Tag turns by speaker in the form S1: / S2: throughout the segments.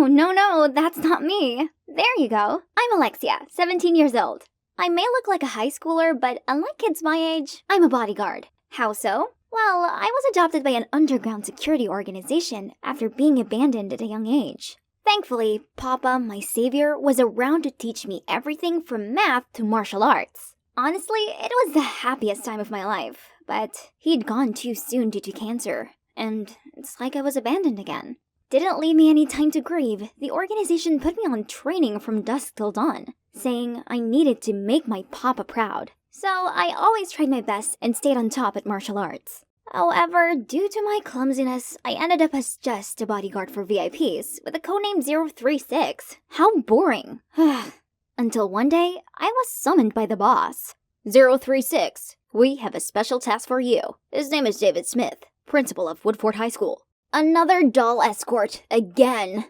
S1: Oh, no, that's not me. There you go. I'm Alexia, 17 years old. I may look like a high schooler, but unlike kids my age, I'm a bodyguard. How so? Well, I was adopted by an underground security organization after being abandoned at a young age. Thankfully, Papa, my savior, was around to teach me everything from math to martial arts. Honestly, it was the happiest time of my life, but he'd gone too soon due to cancer, and it's like I was abandoned again. Didn't leave me any time to grieve. The organization put me on training from dusk till dawn, saying I needed to make my papa proud. So I always tried my best and stayed on top at martial arts. However, due to my clumsiness, I ended up as just a bodyguard for VIPs with a codename 036. How boring. Until one day, I was summoned by the boss. 036, we have a special task for you. His name is David Smith, principal of Woodford High School. Another doll escort, again.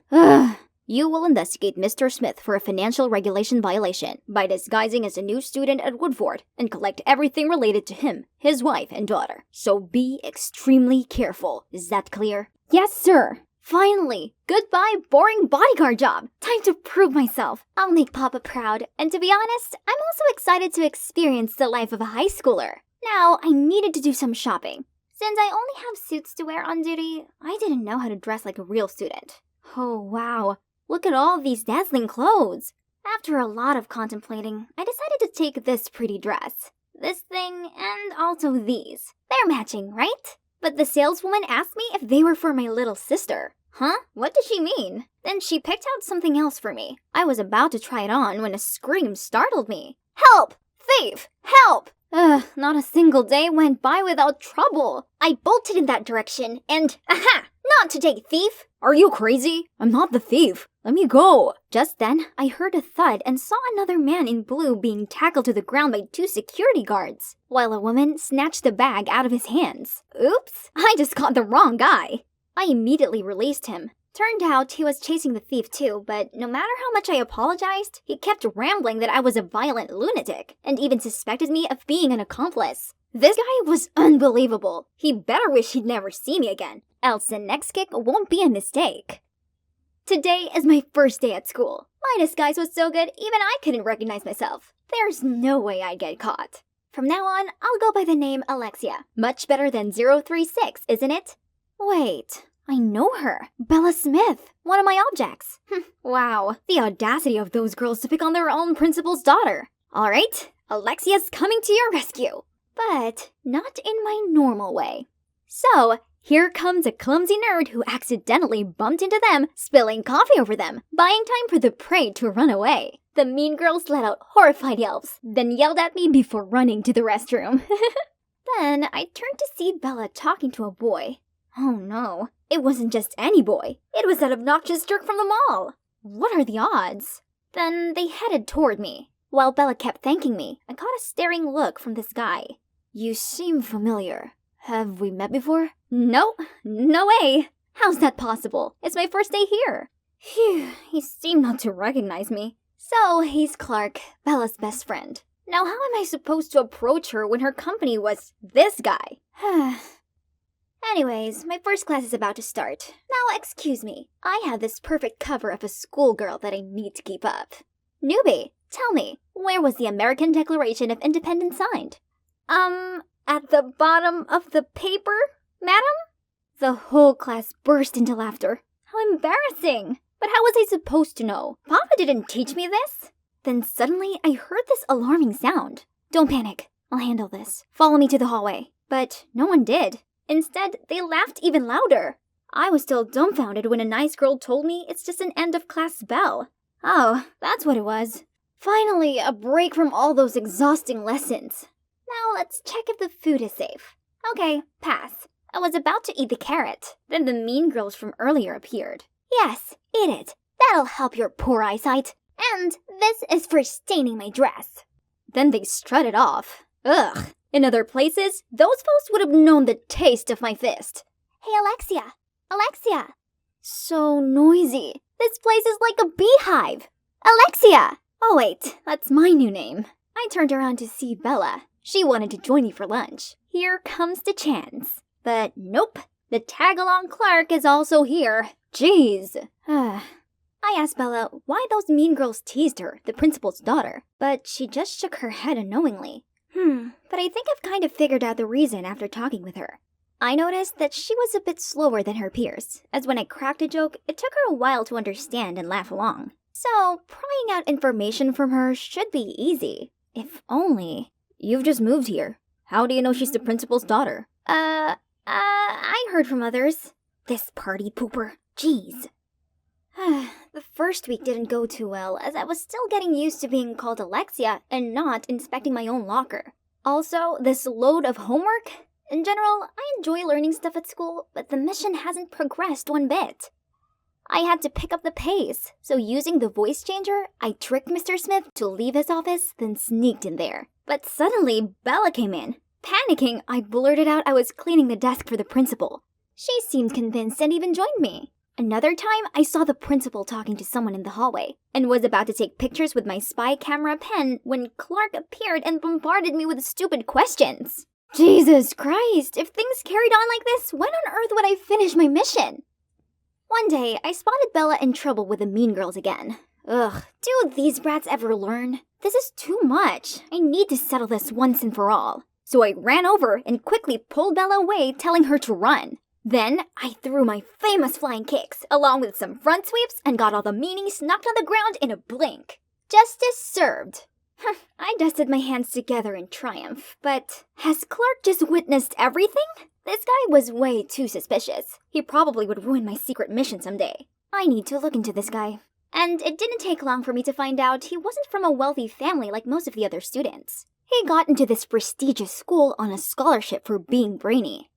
S1: You will investigate Mr. Smith for a financial regulation violation by disguising as a new student at Woodford and collect everything related to him, his wife, and daughter. So be extremely careful. Is that clear? Yes, sir. Finally! Goodbye, boring bodyguard job! Time to prove myself. I'll make Papa proud, and to be honest, I'm also excited to experience the life of a high schooler. Now, I needed to do some shopping. Since I only have suits to wear on duty, I didn't know how to dress like a real student. Oh, wow. Look at all these dazzling clothes. After a lot of contemplating, I decided to take this pretty dress. This thing, and also these. They're matching, right? But the saleswoman asked me if they were for my little sister. Huh? What does she mean? Then she picked out something else for me. I was about to try it on when a scream startled me. Help! Thief! Help! Not a single day went by without trouble. I bolted in that direction and, aha! Not today, thief!
S2: Are you crazy? I'm not the thief. Let me go.
S1: Just then, I heard a thud and saw another man in blue being tackled to the ground by 2 security guards, while a woman snatched the bag out of his hands. Oops, I just caught the wrong guy. I immediately released him. Turned out he was chasing the thief too, but no matter how much I apologized, he kept rambling that I was a violent lunatic, and even suspected me of being an accomplice. This guy was unbelievable. He better wish he'd never see me again, else the next kick won't be a mistake. Today is my first day at school. My disguise was so good, even I couldn't recognize myself. There's no way I'd get caught. From now on, I'll go by the name Alexia. Much better than 036, isn't it? Wait, I know her. Bella Smith, one of my objects. Wow, the audacity of those girls to pick on their own principal's daughter. All right, Alexia's coming to your rescue. But not in my normal way. So, here comes a clumsy nerd who accidentally bumped into them, spilling coffee over them, buying time for the prey to run away. The mean girls let out horrified yelps, then yelled at me before running to the restroom. Then I turned to see Bella talking to a boy. Oh no, it wasn't just any boy. It was that obnoxious jerk from the mall. What are the odds? Then they headed toward me. While Bella kept thanking me, I caught a staring look from this guy. You seem familiar. Have we met before? No way. How's that possible? It's my first day here. Phew, he seemed not to recognize me. So, he's Clark, Bella's best friend. Now how am I supposed to approach her when her company was this guy? Anyways, my first class is about to start. Now excuse me, I have this perfect cover of a schoolgirl that I need to keep up. Newbie, tell me, where was the American Declaration of Independence signed? At the bottom of the paper, madam? The whole class burst into laughter. How embarrassing! But how was I supposed to know? Papa didn't teach me this. Then suddenly I heard this alarming sound. Don't panic, I'll handle this. Follow me to the hallway. But no one did. Instead, they laughed even louder. I was still dumbfounded when a nice girl told me it's just an end-of-class bell. Oh, that's what it was. Finally, a break from all those exhausting lessons. Now let's check if the food is safe. Okay, pass. I was about to eat the carrot. Then the mean girls from earlier appeared. Yes, eat it. That'll help your poor eyesight. And this is for staining my dress. Then they strutted off. Ugh. In other places, those folks would have known the taste of my fist. Hey, Alexia. Alexia. So noisy. This place is like a beehive. Alexia. Oh wait, that's my new name. I turned around to see Bella. She wanted to join me for lunch. Here comes the chance. But nope, the tag-along Clark is also here. Jeez. I asked Bella why those mean girls teased her, the principal's daughter, but she just shook her head unknowingly. But I think I've kind of figured out the reason after talking with her. I noticed that she was a bit slower than her peers, as when I cracked a joke, it took her a while to understand and laugh along. So, prying out information from her should be easy. If only...
S2: You've just moved here. How do you know she's the principal's daughter?
S1: I heard from others. This party pooper. Jeez. The first week didn't go too well, as I was still getting used to being called Alexia and not inspecting my own locker. Also, this load of homework? In general, I enjoy learning stuff at school, but the mission hasn't progressed one bit. I had to pick up the pace, so using the voice changer, I tricked Mr. Smith to leave his office, then sneaked in there. But suddenly, Bella came in. Panicking, I blurted out I was cleaning the desk for the principal. She seemed convinced and even joined me. Another time, I saw the principal talking to someone in the hallway, and was about to take pictures with my spy camera pen when Clark appeared and bombarded me with stupid questions. Jesus Christ, if things carried on like this, when on earth would I finish my mission? One day, I spotted Bella in trouble with the mean girls again. Ugh, do these brats ever learn? This is too much. I need to settle this once and for all. So I ran over and quickly pulled Bella away, telling her to run. Then, I threw my famous flying kicks, along with some front sweeps, and got all the meanies knocked on the ground in a blink. Justice served. I dusted my hands together in triumph, but has Clark just witnessed everything? This guy was way too suspicious. He probably would ruin my secret mission someday. I need to look into this guy. And it didn't take long for me to find out he wasn't from a wealthy family like most of the other students. He got into this prestigious school on a scholarship for being brainy.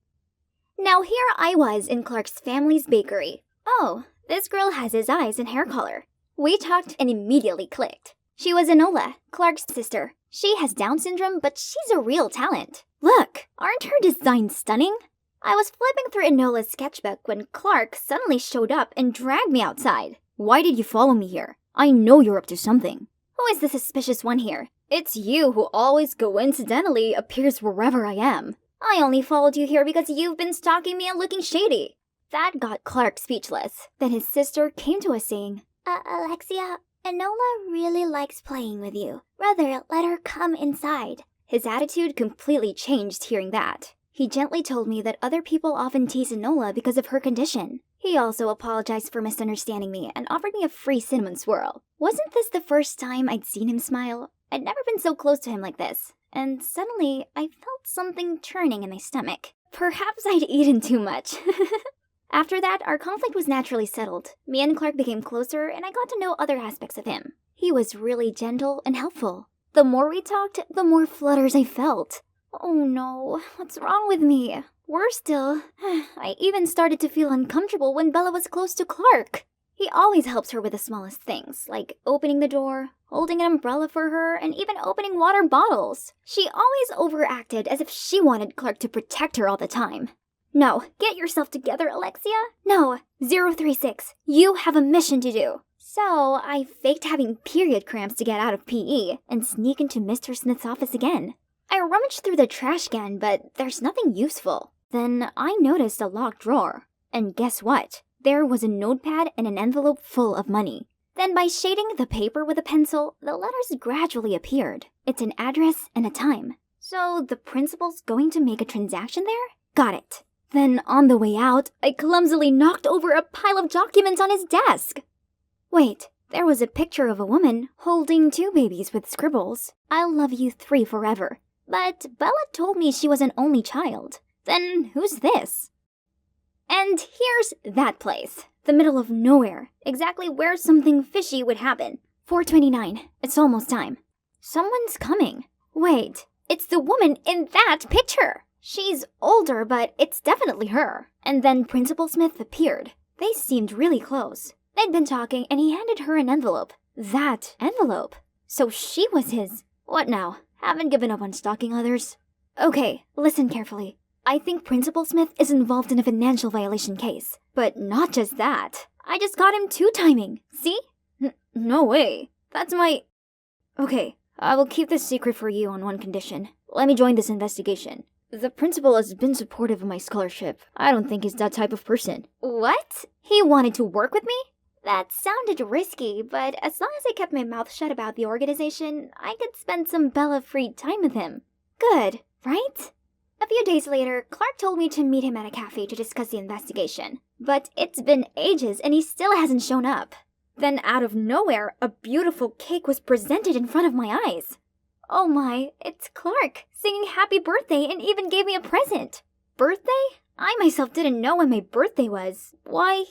S1: Now here I was in Clark's family's bakery. Oh, this girl has his eyes and hair color. We talked and immediately clicked. She was Enola, Clark's sister. She has Down syndrome, but she's a real talent. Look, aren't her designs stunning? I was flipping through Enola's sketchbook when Clark suddenly showed up and dragged me outside.
S2: Why did you follow me here? I know you're up to something.
S1: Who is the suspicious one here?
S2: It's you who always coincidentally appears wherever I am.
S1: I only followed you here because you've been stalking me and looking shady. That got Clark speechless. Then his sister came to us saying, Alexia, Enola really likes playing with you. Rather, let her come inside. His attitude completely changed hearing that. He gently told me that other people often tease Enola because of her condition. He also apologized for misunderstanding me and offered me a free cinnamon swirl. Wasn't this the first time I'd seen him smile? I'd never been so close to him like this. And suddenly, I felt something turning in my stomach. Perhaps I'd eaten too much. After that, our conflict was naturally settled. Me and Clark became closer, and I got to know other aspects of him. He was really gentle and helpful. The more we talked, the more flutters I felt. Oh no, what's wrong with me? Worse still, I even started to feel uncomfortable when Bella was close to Clark. He always helps her with the smallest things, like opening the door, holding an umbrella for her, and even opening water bottles. She always overacted as if she wanted Clark to protect her all the time. No, get yourself together, Alexia. No, 036, you have a mission to do. So I faked having period cramps to get out of PE and sneak into Mr. Smith's office again. I rummaged through the trash can, but there's nothing useful. Then I noticed a locked drawer. And guess what? There was a notepad and an envelope full of money. Then by shading the paper with a pencil, the letters gradually appeared. It's an address and a time. So the principal's going to make a transaction there? Got it. Then on the way out, I clumsily knocked over a pile of documents on his desk. Wait, there was a picture of a woman holding 2 babies with scribbles. I'll love you 3 forever. But Bella told me she was an only child. Then who's this? And here's that place. The middle of nowhere. Exactly where something fishy would happen. 4:29. It's almost time. Someone's coming. Wait, it's the woman in that picture. She's older, but it's definitely her. And then Principal Smith appeared. They seemed really close. They'd been talking, and he handed her an envelope. That envelope. So she was his. What now? Haven't given up on stalking others? Okay, listen carefully. I think Principal Smith is involved in a financial violation case. But not just that. I just got him 2-timing. See? No way. That's my... Okay, I will keep this secret for you on one condition. Let me join this investigation. The principal has been supportive of my scholarship. I don't think he's that type of person. What? He wanted to work with me? That sounded risky, but as long as I kept my mouth shut about the organization, I could spend some Bella-free time with him. Good, right? A few days later, Clark told me to meet him at a cafe to discuss the investigation. But it's been ages and he still hasn't shown up. Then out of nowhere, a beautiful cake was presented in front of my eyes. Oh my, it's Clark, singing happy birthday and even gave me a present. Birthday? I myself didn't know when my birthday was. Why,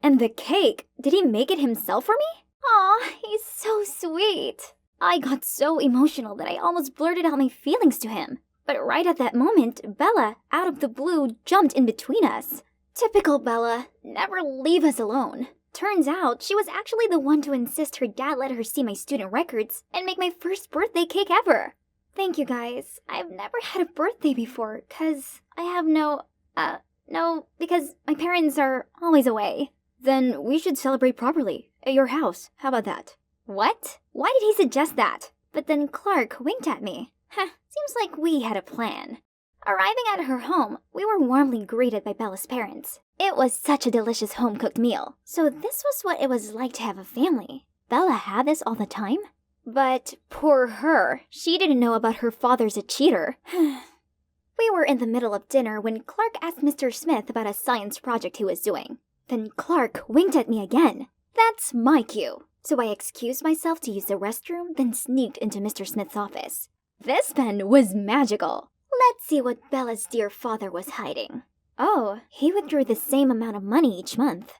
S1: And the cake, did he make it himself for me? Aw, he's so sweet. I got so emotional that I almost blurted out my feelings to him. But right at that moment, Bella, out of the blue, jumped in between us. Typical Bella, never leave us alone. Turns out, she was actually the one to insist her dad let her see my student records and make my first birthday cake ever. Thank you guys. I've never had a birthday before, because I have because my parents are always away.
S2: Then we should celebrate properly, at your house. How about that?
S1: What? Why did he suggest that? But then Clark winked at me. Seems like we had a plan. Arriving at her home, we were warmly greeted by Bella's parents. It was such a delicious home-cooked meal. So this was what it was like to have a family. Bella had this all the time? But poor her, she didn't know about her father's a cheater. We were in the middle of dinner when Clark asked Mr. Smith about a science project he was doing. Then Clark winked at me again. That's my cue. So I excused myself to use the restroom, then sneaked into Mr. Smith's office. This pen was magical. Let's see what Bella's dear father was hiding. Oh, he withdrew the same amount of money each month.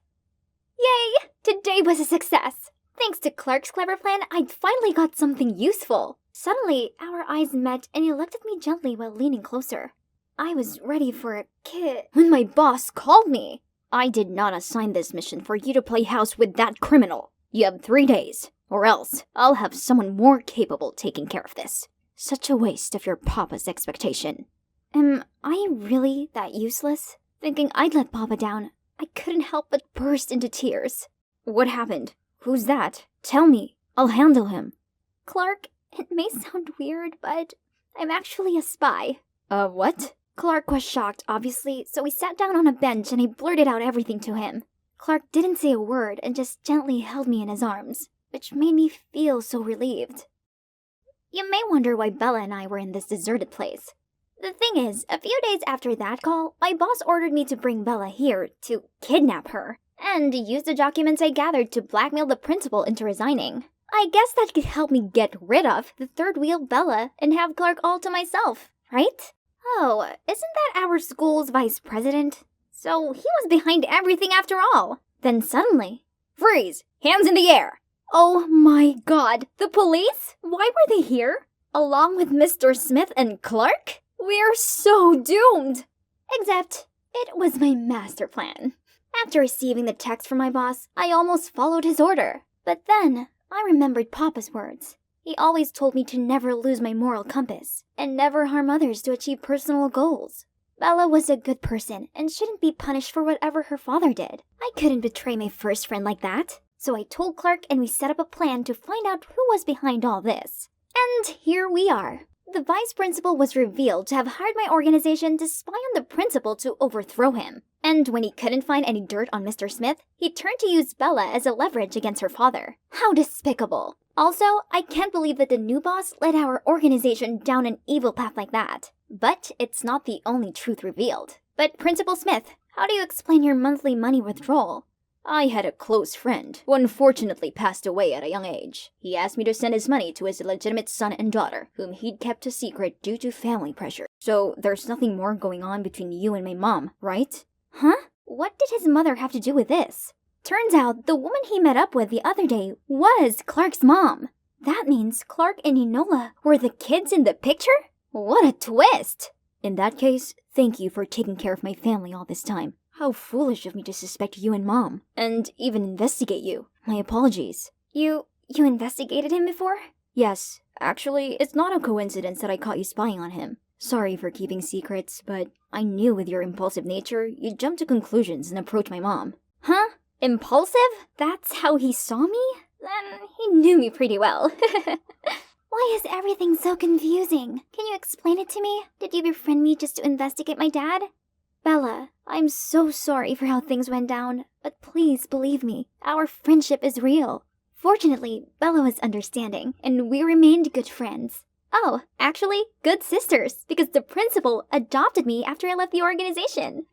S1: Yay! Today was a success! Thanks to Clark's clever plan, I'd finally got something useful. Suddenly, our eyes met and he looked at me gently while leaning closer. I was ready for a kiss when my boss called me.
S2: I did not assign this mission for you to play house with that criminal. You have 3 days, or else I'll have someone more capable taking care of this. Such a waste of your papa's expectation.
S1: Am I really that useless? Thinking I'd let Papa down, I couldn't help but burst into tears.
S2: What happened? Who's that? Tell me. I'll handle him.
S1: Clark, it may sound weird, but I'm actually a spy.
S2: What?
S1: Clark was shocked, obviously, so we sat down on a bench and I blurted out everything to him. Clark didn't say a word and just gently held me in his arms, which made me feel so relieved. You may wonder why Bella and I were in this deserted place. The thing is, a few days after that call, my boss ordered me to bring Bella here to kidnap her and use the documents I gathered to blackmail the principal into resigning. I guess that could help me get rid of the third wheel Bella and have Clark all to myself, right? Oh, isn't that our school's vice president? So he was behind everything after all. Then suddenly,
S2: freeze! Hands in the air!
S1: Oh my god, the police? Why were they here? Along with Mr. Smith and Clark? We're so doomed! Except, it was my master plan. After receiving the text from my boss, I almost followed his order. But then, I remembered Papa's words. He always told me to never lose my moral compass, and never harm others to achieve personal goals. Bella was a good person, and shouldn't be punished for whatever her father did. I couldn't betray my first friend like that. So I told Clark and we set up a plan to find out who was behind all this. And here we are. The vice principal was revealed to have hired my organization to spy on the principal to overthrow him. And when he couldn't find any dirt on Mr. Smith, he turned to use Bella as a leverage against her father. How despicable. Also, I can't believe that the new boss led our organization down an evil path like that. But it's not the only truth revealed. But Principal Smith, how do you explain your monthly money withdrawal?
S2: I had a close friend who unfortunately passed away at a young age. He asked me to send his money to his illegitimate son and daughter, whom he'd kept a secret due to family pressure. So there's nothing more going on between you and my mom, right?
S1: Huh? What did his mother have to do with this? Turns out the woman he met up with the other day was Clark's mom. That means Clark and Enola were the kids in the picture? What a twist!
S2: In that case, thank you for taking care of my family all this time. How foolish of me to suspect you and Mom, and even investigate you. My apologies.
S1: You investigated him before?
S2: Yes. Actually, it's not a coincidence that I caught you spying on him. Sorry for keeping secrets, but I knew with your impulsive nature, you'd jump to conclusions and approach my mom.
S1: Huh? Impulsive? That's how he saw me? Then he knew me pretty well. Why is everything so confusing? Can you explain it to me? Did you befriend me just to investigate my dad? Bella, I'm so sorry for how things went down, but please believe me, our friendship is real. Fortunately, Bella was understanding, and we remained good friends. Oh, actually, good sisters, because the principal adopted me after I left the organization.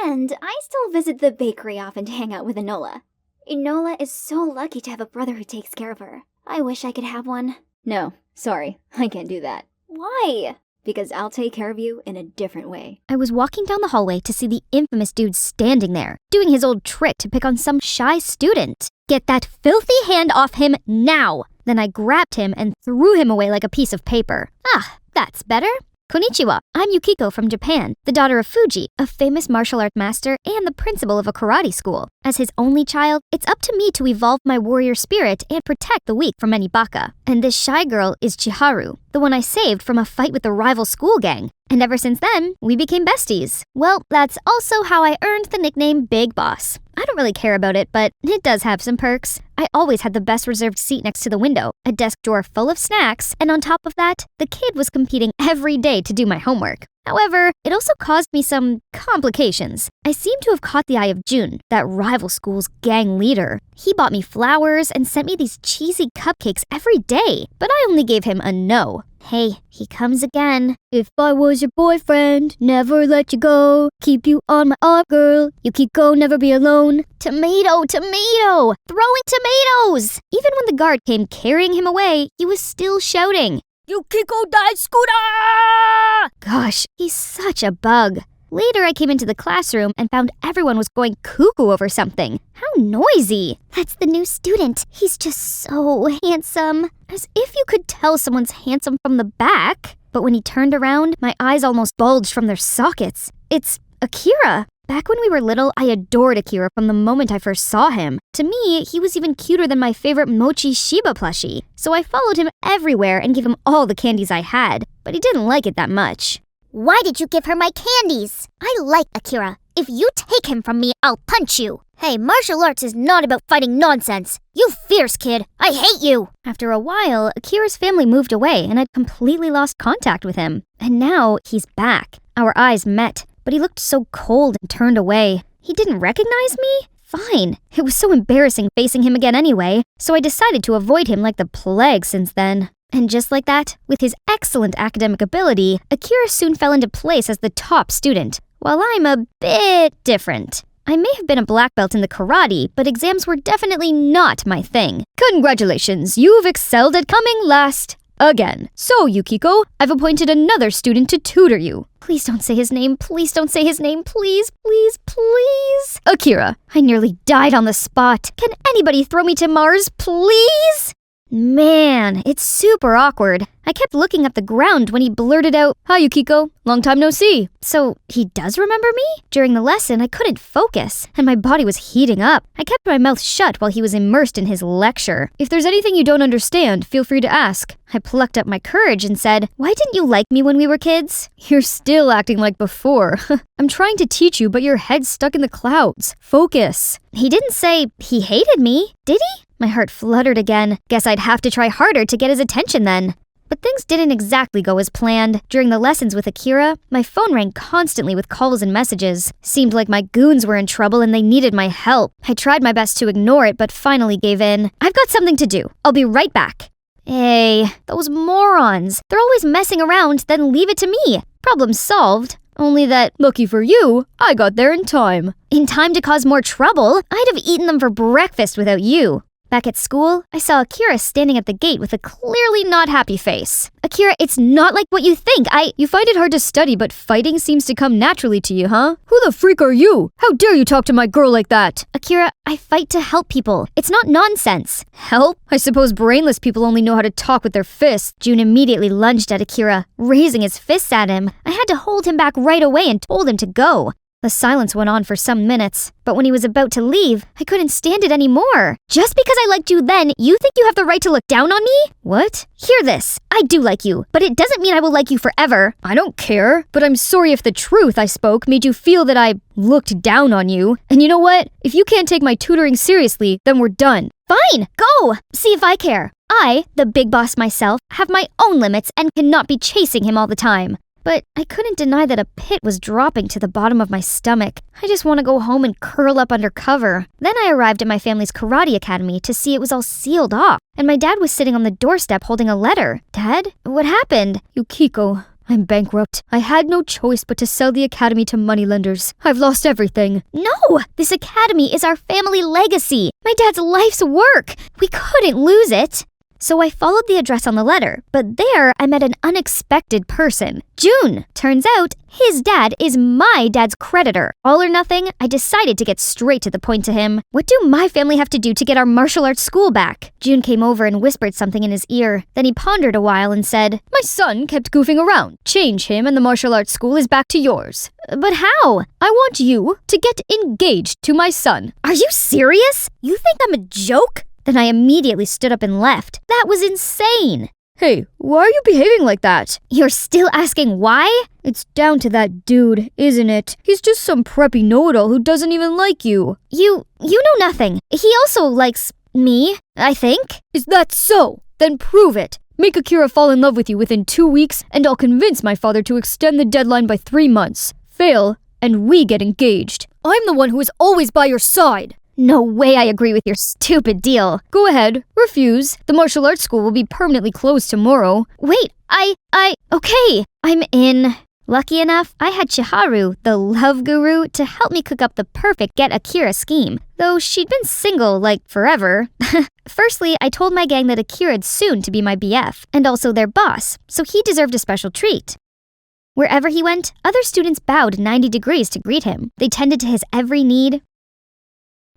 S1: And I still visit the bakery often to hang out with Enola. Enola is so lucky to have a brother who takes care of her. I wish I could have one.
S2: No, sorry, I can't do that.
S1: Why?
S2: Because I'll take care of you in a different way.
S3: I was walking down the hallway to see the infamous dude standing there, doing his old trick to pick on some shy student. Get that filthy hand off him now! Then I grabbed him and threw him away like a piece of paper. Ah, that's better. Konnichiwa, I'm Yukiko from Japan, the daughter of Fuji, a famous martial art master and the principal of a karate school. As his only child, it's up to me to evolve my warrior spirit and protect the weak from any baka. And this shy girl is Chiharu, the one I saved from a fight with the rival school gang. And ever since then, we became besties. Well, that's also how I earned the nickname Big Boss. I don't really care about it, but it does have some perks. I always had the best reserved seat next to the window, a desk drawer full of snacks, and on top of that, the kid was competing every day to do my homework. However, it also caused me some complications. I seem to have caught the eye of Jun, that rival school's gang leader. He bought me flowers and sent me these cheesy cupcakes every day, but I only gave him a no. Hey, he comes again. If I was your boyfriend, never let you go. Keep you on my arm, girl. Yukiko, never be alone. Tomato, tomato! Throwing tomatoes! Even when the guard came carrying him away, he was still shouting, Yukiko Daisukuda! Gosh, he's such a bug. Later, I came into the classroom and found everyone was going cuckoo over something. How noisy! That's the new student. He's just so handsome. As if you could tell someone's handsome from the back. But when he turned around, my eyes almost bulged from their sockets. It's Akira. Back when we were little, I adored Akira from the moment I first saw him. To me, he was even cuter than my favorite Mochi Shiba plushie. So I followed him everywhere and gave him all the candies I had. But he didn't like it that much.
S4: Why did you give her my candies? I like Akira. If you take him from me, I'll punch you. Hey, martial arts is not about fighting nonsense. You fierce kid. I hate you.
S3: After a while, Akira's family moved away and I'd completely lost contact with him. And now he's back. Our eyes met, but he looked so cold and turned away. He didn't recognize me? Fine. It was so embarrassing facing him again anyway, so I decided to avoid him like the plague since then. And just like that, with his excellent academic ability, Akira soon fell into place as the top student, while I'm a bit different. I may have been a black belt in the karate, but exams were definitely not my thing. Congratulations, you've excelled at coming last again. So, Yukiko, I've appointed another student to tutor you. Please don't say his name, please don't say his name, please, please, please. Akira, I nearly died on the spot. Can anybody throw me to Mars, please? Man, it's super awkward. I kept looking at the ground when he blurted out, Hi, Yukiko. Long time no see. So, he does remember me? During the lesson, I couldn't focus, and my body was heating up. I kept my mouth shut while he was immersed in his lecture. If there's anything you don't understand, feel free to ask. I plucked up my courage and said, Why didn't you like me when we were kids? You're still acting like before. I'm trying to teach you, but your head's stuck in the clouds. Focus. He didn't say he hated me, did he? My heart fluttered again. Guess I'd have to try harder to get his attention then. But things didn't exactly go as planned. During the lessons with Akira, my phone rang constantly with calls and messages. Seemed like my goons were in trouble and they needed my help. I tried my best to ignore it, but finally gave in. I've got something to do. I'll be right back. Hey, those morons. They're always messing around, then leave it to me. Problem solved. Only that, lucky for you, I got there in time. In time to cause more trouble? I'd have eaten them for breakfast without you. Back at school, I saw Akira standing at the gate with a clearly not happy face. Akira, it's not like what you think. You find it hard to study, but fighting seems to come naturally to you, huh? Who the freak are you? How dare you talk to my girl like that? Akira, I fight to help people. It's not nonsense. Help? I suppose brainless people only know how to talk with their fists. Jun immediately lunged at Akira, raising his fists at him. I had to hold him back right away and told him to go. The silence went on for some minutes, but when he was about to leave, I couldn't stand it anymore. Just because I liked you then, you think you have the right to look down on me? What? Hear this. I do like you, but it doesn't mean I will like you forever. I don't care, but I'm sorry if the truth I spoke made you feel that I looked down on you. And you know what? If you can't take my tutoring seriously, then we're done. Fine, go! See if I care. I, the big boss myself, have my own limits and cannot be chasing him all the time. but I couldn't deny that a pit was dropping to the bottom of my stomach. I just want to go home and curl up under cover. Then I arrived at my family's karate academy to see it was all sealed off, and my dad was sitting on the doorstep holding a letter. Dad, what happened? Yukiko, I'm bankrupt. I had no choice but to sell the academy to moneylenders. I've lost everything.
S4: No! This academy is our family legacy. My dad's life's work. We couldn't lose it.
S3: So I followed the address on the letter, but there I met an unexpected person. June! Turns out, his dad is my dad's creditor. All or nothing, I decided to get straight to the point to him. What do my family have to do to get our martial arts school back? June came over and whispered something in his ear. Then he pondered a while and said, My son kept goofing around. Change him and the martial arts school is back to yours. But how? I want you to get engaged to my son.
S4: Are you serious? You think I'm a joke?
S3: Then I immediately stood up and left. That was insane.
S2: Hey, why are you behaving like that?
S3: You're still asking why?
S2: It's down to that dude, isn't it? He's just some preppy know-it-all who doesn't even like you.
S3: You know nothing. He also likes me, I think.
S2: Is that so? Then prove it. Make Akira fall in love with you within 2 weeks, and I'll convince my father to extend the deadline by 3 months. Fail, and we get engaged. I'm the one who is always by your side.
S3: No way I agree with your stupid deal.
S2: Go ahead, refuse. The martial arts school will be permanently closed tomorrow.
S3: Wait, okay, I'm in. Lucky enough, I had Chiharu, the love guru, to help me cook up the perfect Get Akira scheme, though she'd been single, like, forever. Firstly, I told my gang that Akira'd soon to be my BF, and also their boss, so he deserved a special treat. Wherever he went, other students bowed 90 degrees to greet him. They tended to his every need,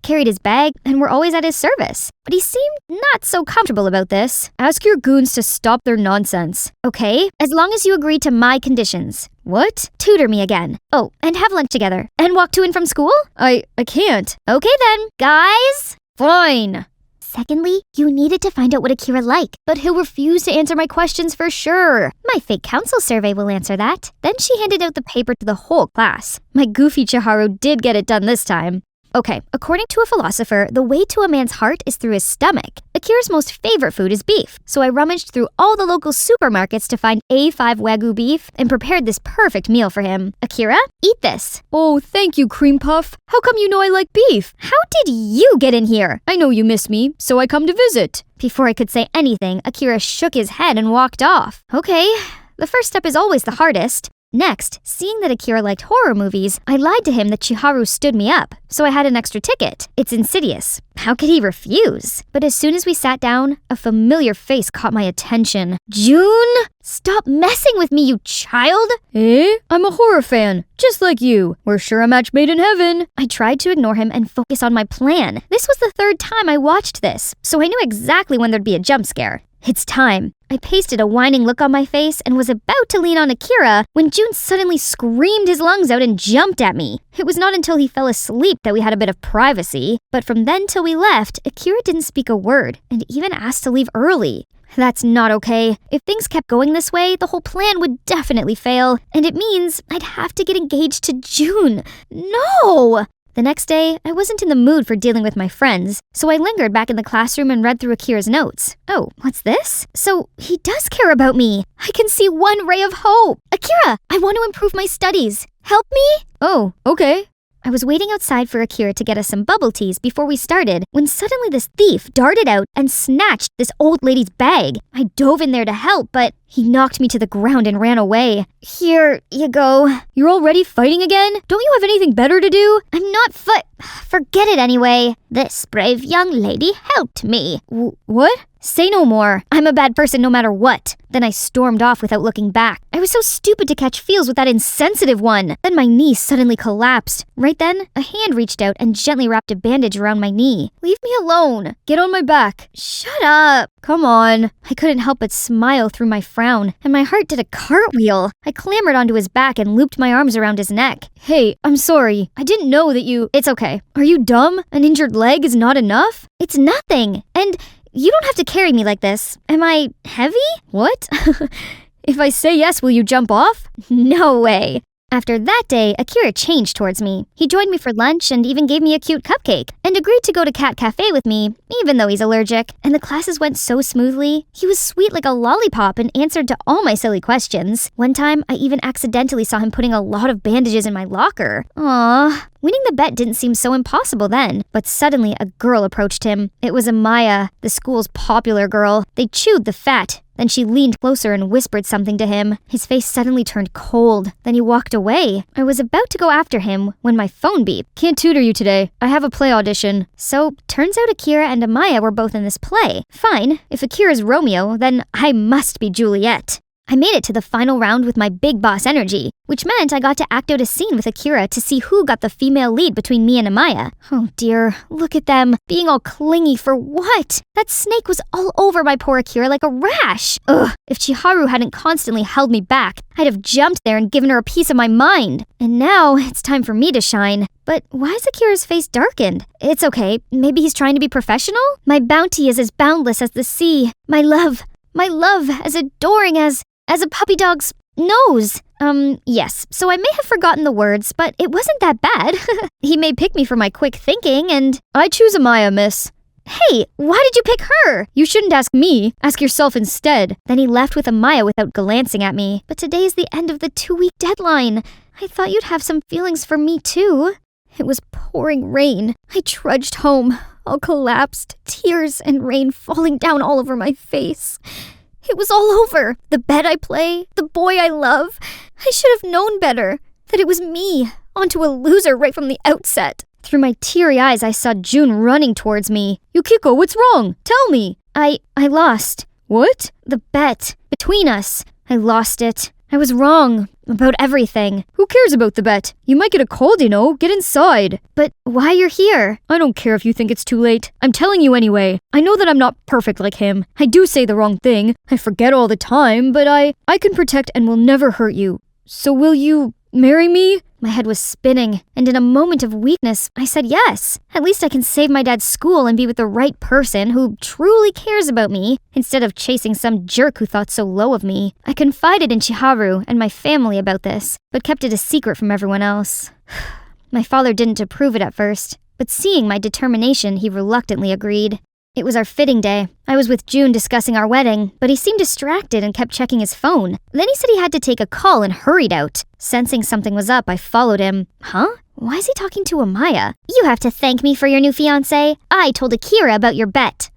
S3: carried his bag, and were always at his service. But he seemed not so comfortable about this.
S2: Ask your goons to stop their nonsense.
S3: Okay, as long as you agree to my conditions.
S2: What?
S3: Tutor me again. Oh, and have lunch together. And walk to and from school?
S2: I can't.
S3: Okay then, guys.
S2: Fine.
S3: Secondly, you needed to find out what Akira liked, but he'll refuse to answer my questions for sure. My fake council survey will answer that. Then she handed out the paper to the whole class. My goofy Chiharu did get it done this time. Okay, according to a philosopher, the way to a man's heart is through his stomach. Akira's most favorite food is beef, so I rummaged through all the local supermarkets to find A5 Wagyu beef and prepared this perfect meal for him. Akira, eat this.
S2: Oh, thank you, Cream Puff. How come you know I like beef?
S3: How did you get in here?
S2: I know you miss me, so I come to visit.
S3: Before I could say anything, Akira shook his head and walked off. Okay, the first step is always the hardest. Next, seeing that Akira liked horror movies, I lied to him that Chiharu stood me up, so I had an extra ticket. It's insidious. How could he refuse? But as soon as we sat down, a familiar face caught my attention. June? Stop messing with me, you child!
S2: Eh? I'm a horror fan, just like you. We're sure a match made in heaven.
S3: I tried to ignore him and focus on my plan. This was the third time I watched this, so I knew exactly when there'd be a jump scare. It's time. I pasted a whining look on my face and was about to lean on Akira when June suddenly screamed his lungs out and jumped at me. It was not until he fell asleep that we had a bit of privacy, but from then till we left, Akira didn't speak a word and even asked to leave early. That's not okay. If things kept going this way, the whole plan would definitely fail, and it means I'd have to get engaged to June. No! The next day, I wasn't in the mood for dealing with my friends, so I lingered back in the classroom and read through Akira's notes. Oh, what's this? So, he does care about me. I can see one ray of hope. Akira, I want to improve my studies. Help me?
S2: Oh, okay.
S3: I was waiting outside for Akira to get us some bubble teas before we started when suddenly this thief darted out and snatched this old lady's bag. I dove in there to help, but he knocked me to the ground and ran away. Here you go.
S2: You're already fighting again? Don't you have anything better to do?
S3: I'm not Forget it anyway. This brave young lady helped me.
S2: What?
S3: Say no more. I'm a bad person no matter what. Then I stormed off without looking back. I was so stupid to catch feels with that insensitive one. Then my knee suddenly collapsed. Right then, a hand reached out and gently wrapped a bandage around my knee. Leave me alone.
S2: Get on my back.
S3: Shut up.
S2: Come on.
S3: I couldn't help but smile through my frown, and my heart did a cartwheel. I clambered onto his back and looped my arms around his neck.
S2: Hey, I'm sorry. I didn't know that you...
S3: It's okay.
S2: Are you dumb? An injured leg is not enough?
S3: It's nothing. And you don't have to carry me like this. Am I heavy?
S2: What? If I say yes, will you jump off?
S3: No way. After that day, Akira changed towards me. He joined me for lunch and even gave me a cute cupcake, and agreed to go to Cat Cafe with me, even though he's allergic. And the classes went so smoothly. He was sweet like a lollipop and answered to all my silly questions. One time, I even accidentally saw him putting a lot of bandages in my locker. Aww. Winning the bet didn't seem so impossible then, but suddenly a girl approached him. It was Amaya, the school's popular girl. They chewed the fat. Then she leaned closer and whispered something to him. His face suddenly turned cold. Then he walked away. I was about to go after him when my phone beeped. Can't tutor you today. I have a play audition. So, turns out Akira and Amaya were both in this play. Fine, if Akira's Romeo, then I must be Juliet. I made it to the final round with my big boss energy, which meant I got to act out a scene with Akira to see who got the female lead between me and Amaya. Oh dear, look at them, being all clingy for what? That snake was all over my poor Akira like a rash. Ugh, if Chiharu hadn't constantly held me back, I'd have jumped there and given her a piece of my mind. And now, it's time for me to shine. But why is Akira's face darkened? It's okay, maybe he's trying to be professional? My bounty is as boundless as the sea. My love as adoring as a puppy dog's nose. Yes, so I may have forgotten the words, but it wasn't that bad. He may pick me for my quick thinking, and I choose Amaya, miss. Hey, why did you pick her? You shouldn't ask me. Ask yourself instead. Then he left with Amaya without glancing at me. But today is the end of the 2-week deadline. I thought you'd have some feelings for me too. It was pouring rain. I trudged home, all collapsed, tears and rain falling down all over my face. It was all over. The bet I play, the boy I love. I should have known better. That it was me, onto a loser right from the outset. Through my teary eyes, I saw June running towards me. Yukiko, what's wrong? Tell me. I lost. What? The bet. Between us. I lost it. I was wrong. About everything. Who cares about the bet? You might get a cold, you know. Get inside. But why you're here? I don't care if you think it's too late. I'm telling you anyway. I know that I'm not perfect like him. I do say the wrong thing. I forget all the time, but I can protect and will never hurt you. So will you marry me? My head was spinning, and in a moment of weakness, I said yes. At least I can save my dad's school and be with the right person who truly cares about me, instead of chasing some jerk who thought so low of me. I confided in Chiharu and my family about this, but kept it a secret from everyone else. My father didn't approve it at first, but seeing my determination, he reluctantly agreed. It was our fitting day. I was with June discussing our wedding, but he seemed distracted and kept checking his phone. Then he said he had to take a call and hurried out. Sensing something was up, I followed him. Huh? Why is he talking to Amaya? You have to thank me for your new fiancé. I told Akira about your bet.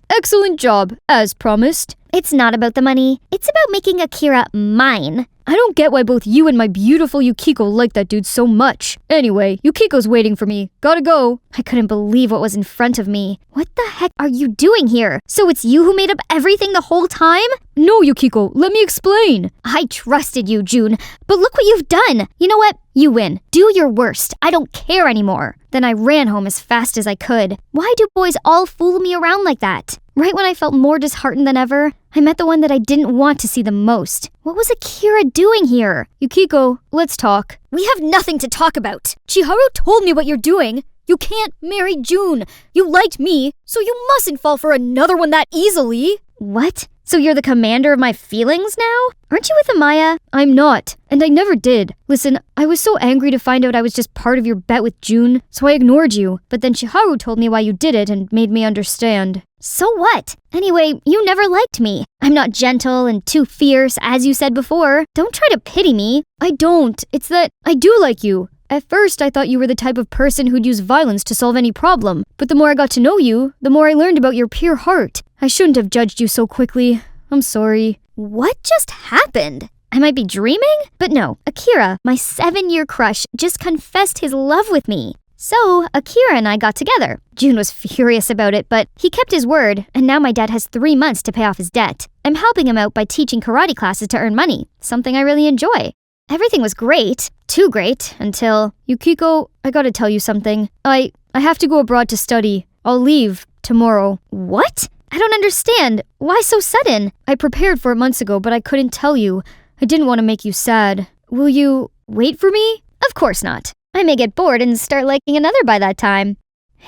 S3: Excellent job, as promised. It's not about the money. It's about making Akira mine. I don't get why both you and my beautiful Yukiko like that dude so much. Anyway, Yukiko's waiting for me. Gotta go. I couldn't believe what was in front of me. What the heck are you doing here? So it's you who made up everything the whole time? No, Yukiko, let me explain. I trusted you, June, but look what you've done. You know what? You win. Do your worst. I don't care anymore. Then I ran home as fast as I could. Why do boys all fool me around like that? Right when I felt more disheartened than ever, I met the one that I didn't want to see the most. What was Akira doing here? Yukiko, let's talk. We have nothing to talk about. Chiharu told me what you're doing. You can't marry June. You liked me, so you mustn't fall for another one that easily. What? So you're the commander of my feelings now? Aren't you with Amaya? I'm not, and I never did. Listen, I was so angry to find out I was just part of your bet with June, so I ignored you. But then Chiharu told me why you did it and made me understand. So what? Anyway, you never liked me. I'm not gentle and too fierce, as you said before. Don't try to pity me. I don't. It's that I do like you. At first, I thought you were the type of person who'd use violence to solve any problem. But the more I got to know you, the more I learned about your pure heart. I shouldn't have judged you so quickly. I'm sorry. What just happened? I might be dreaming? But no, Akira, my 7-year crush, just confessed his love with me. So, Akira and I got together. June was furious about it, but he kept his word, and now my dad has 3 months to pay off his debt. I'm helping him out by teaching karate classes to earn money, something I really enjoy. Everything was great. Too great, until... Yukiko, I gotta tell you something. I have to go abroad to study. I'll leave tomorrow. What? I don't understand. Why so sudden? I prepared for it months ago, but I couldn't tell you. I didn't want to make you sad. Will you wait for me? Of course not. I may get bored and start liking another by that time.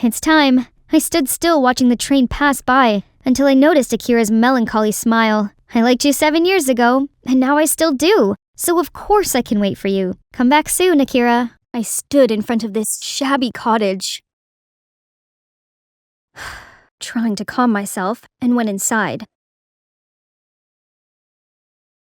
S3: It's time. I stood still watching the train pass by until I noticed Akira's melancholy smile. I liked you 7 years ago, and now I still do. So of course I can wait for you. Come back soon, Akira.
S2: I stood in front of this shabby cottage,
S3: trying to calm myself, and went inside.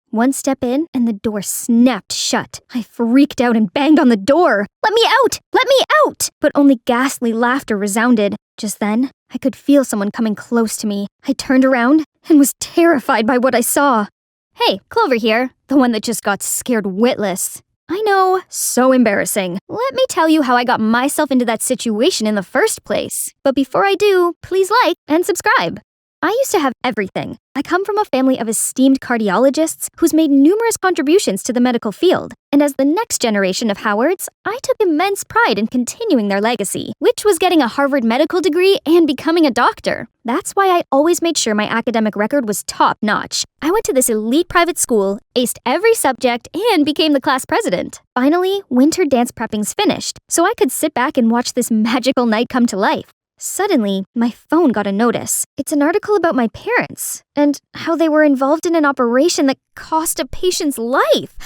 S3: One step in, and the door snapped shut. I freaked out and banged on the door. Let me out! Let me out! But only ghastly laughter resounded. Just then, I could feel someone coming close to me. I turned around and was terrified by what I saw. Hey, Clover here, the one that just got scared witless. I know, so embarrassing. Let me tell you how I got myself into that situation in the first place. But before I do, please like and subscribe. I used to have everything. I come from a family of esteemed cardiologists who's made numerous contributions to the medical field. And as the next generation of Howards, I took immense pride in continuing their legacy, which was getting a Harvard medical degree and becoming a doctor. That's why I always made sure my academic record was top-notch. I went to this elite private school, aced every subject, and became the class president. Finally, winter dance prepping's finished, so I could sit back and watch this magical night come to life. Suddenly, my phone got a notice. It's an article about my parents, and how they were involved in an operation that cost a patient's life.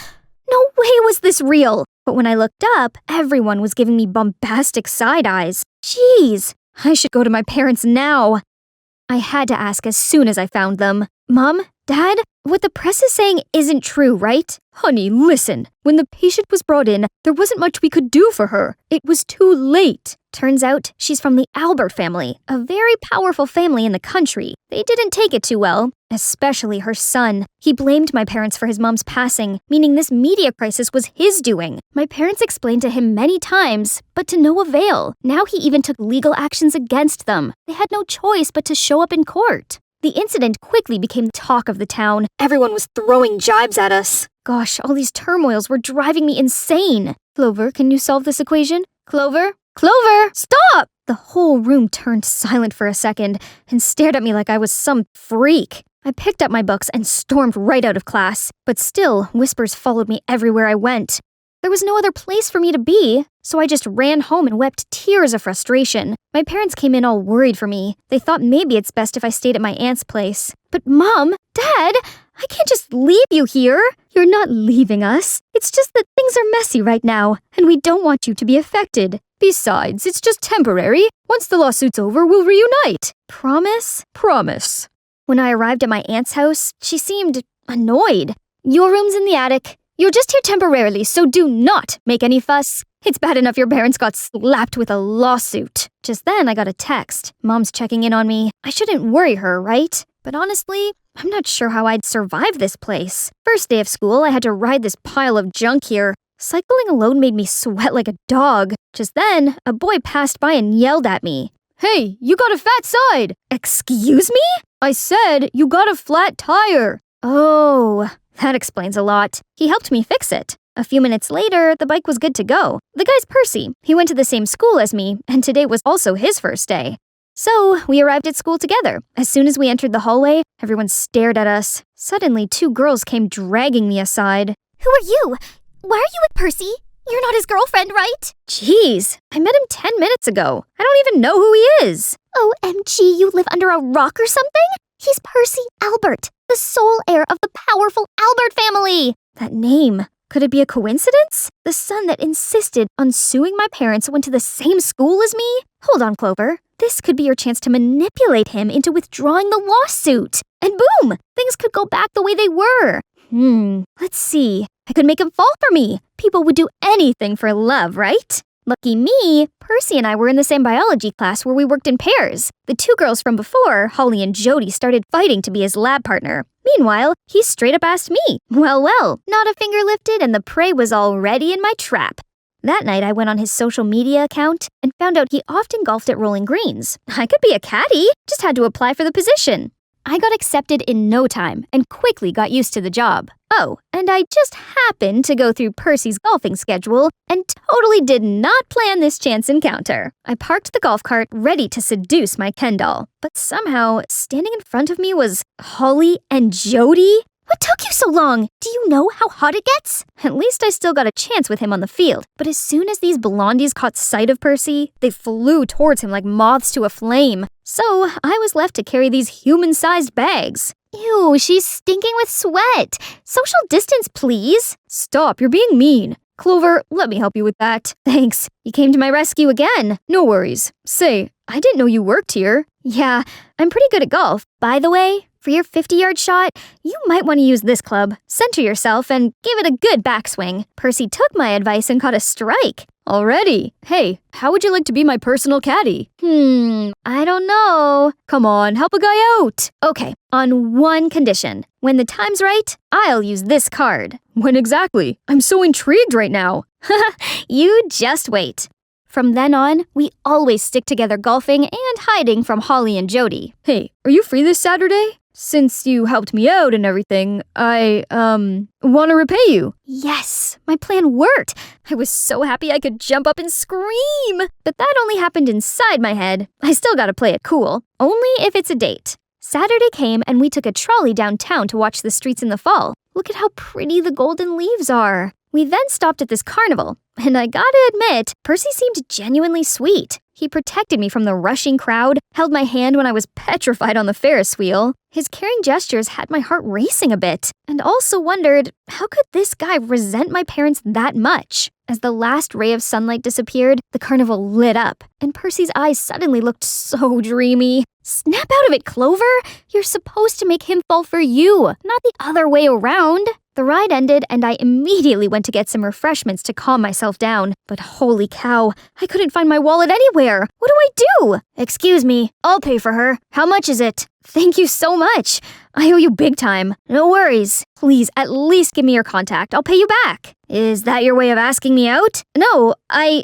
S3: No way was this real! But when I looked up, everyone was giving me bombastic side eyes. Jeez, I should go to my parents now. I had to ask as soon as I found them. Mom? Dad? What the press is saying isn't true, right? Honey, listen. When the patient was brought in, there wasn't much we could do for her. It was too late. Turns out she's from the Albert family, a very powerful family in the country. They didn't take it too well, especially her son. He blamed my parents for his mom's passing, meaning this media crisis was his doing. My parents explained to him many times, but to no avail. Now he even took legal actions against them. They had no choice but to show up in court. The incident quickly became the talk of the town. Everyone was throwing jibes at us. Gosh, all these turmoils were driving me insane. Clover, can you solve this equation? Clover? Clover! Stop! The whole room turned silent for a second and stared at me like I was some freak. I picked up my books and stormed right out of class, but still, whispers followed me everywhere I went. There was no other place for me to be, so I just ran home and wept tears of frustration. My parents came in all worried for me. They thought maybe it's best if I stayed at my aunt's place. But Mom, Dad, I can't just leave you here. You're not leaving us. It's just that things are messy right now, and we don't want you to be affected. Besides, it's just temporary. Once the lawsuit's over, we'll reunite. Promise? Promise. When I arrived at my aunt's house, she seemed annoyed. Your room's in the attic. You're just here temporarily, so do not make any fuss. It's bad enough your parents got slapped with a lawsuit. Just then, I got a text. Mom's checking in on me. I shouldn't worry her, right? But honestly, I'm not sure how I'd survive this place. First day of school, I had to ride this pile of junk here. Cycling alone made me sweat like a dog. Just then, a boy passed by and yelled at me. Hey, you got a fat side! Excuse me? I said you got a flat tire. Oh, that explains a lot. He helped me fix it. A few minutes later, the bike was good to go. The guy's Percy. He went to the same school as me, and today was also his first day. So, we arrived at school together. As soon as we entered the hallway, everyone stared at us. Suddenly, two girls came dragging me aside.
S4: Who are you? Why are you with Percy? You're not his girlfriend, right?
S3: Jeez, I met him 10 minutes ago. I don't even know who he is.
S4: OMG, you live under a rock or something? He's Percy Albert, the sole heir of the powerful Albert family.
S3: That name. Could it be a coincidence? The son that insisted on suing my parents went to the same school as me? Hold on, Clover. This could be your chance to manipulate him into withdrawing the lawsuit. And boom! Things could go back the way they were. Let's see. I could make him fall for me. People would do anything for love, right? Lucky me, Percy and I were in the same biology class where we worked in pairs. The two girls from before, Holly and Jody, started fighting to be his lab partner. Meanwhile, he straight up asked me. Well, not a finger lifted and the prey was already in my trap. That night, I went on his social media account and found out he often golfed at Rolling Greens. I could be a caddy, just had to apply for the position. I got accepted in no time and quickly got used to the job. Oh, and I just happened to go through Percy's golfing schedule and totally did not plan this chance encounter. I parked the golf cart ready to seduce my Ken doll, but somehow standing in front of me was Holly and Jody. What took you so long? Do you know how hot it gets? At least I still got a chance with him on the field. But as soon as these blondies caught sight of Percy, they flew towards him like moths to a flame. So I was left to carry these human-sized bags.
S4: Ew, she's stinking with sweat. Social distance, please.
S3: Stop, you're being mean. Clover, let me help you with that. Thanks. You came to my rescue again. No worries. Say, I didn't know you worked here. Yeah, I'm pretty good at golf. By the way, for your 50-yard shot, you might want to use this club. Center yourself and give it a good backswing. Percy took my advice and caught a strike. Already? Hey, how would you like to be my personal caddy? I don't know. Come on, help a guy out. Okay, on one condition. When the time's right, I'll use this card. When exactly? I'm so intrigued right now. You just wait. From then on, we always stick together golfing and hiding from Holly and Jody. Hey, are you free this Saturday? Since you helped me out and everything, I, want to repay you. Yes, my plan worked. I was so happy I could jump up and scream. But that only happened inside my head. I still gotta play it cool. Only if it's a date. Saturday came and we took a trolley downtown to watch the streets in the fall. Look at how pretty the golden leaves are. We then stopped at this carnival, and I gotta admit, Percy seemed genuinely sweet. He protected me from the rushing crowd, held my hand when I was petrified on the Ferris wheel. His caring gestures had my heart racing a bit, and also wondered, how could this guy resent my parents that much? As the last ray of sunlight disappeared, the carnival lit up, and Percy's eyes suddenly looked so dreamy. Snap out of it, Clover! You're supposed to make him fall for you, not the other way around. The ride ended, and I immediately went to get some refreshments to calm myself down. But holy cow, I couldn't find my wallet anywhere. What do I do? Excuse me, I'll pay for her. How much is it? Thank you so much. I owe you big time. No worries. Please, at least give me your contact. I'll pay you back. Is that your way of asking me out? No,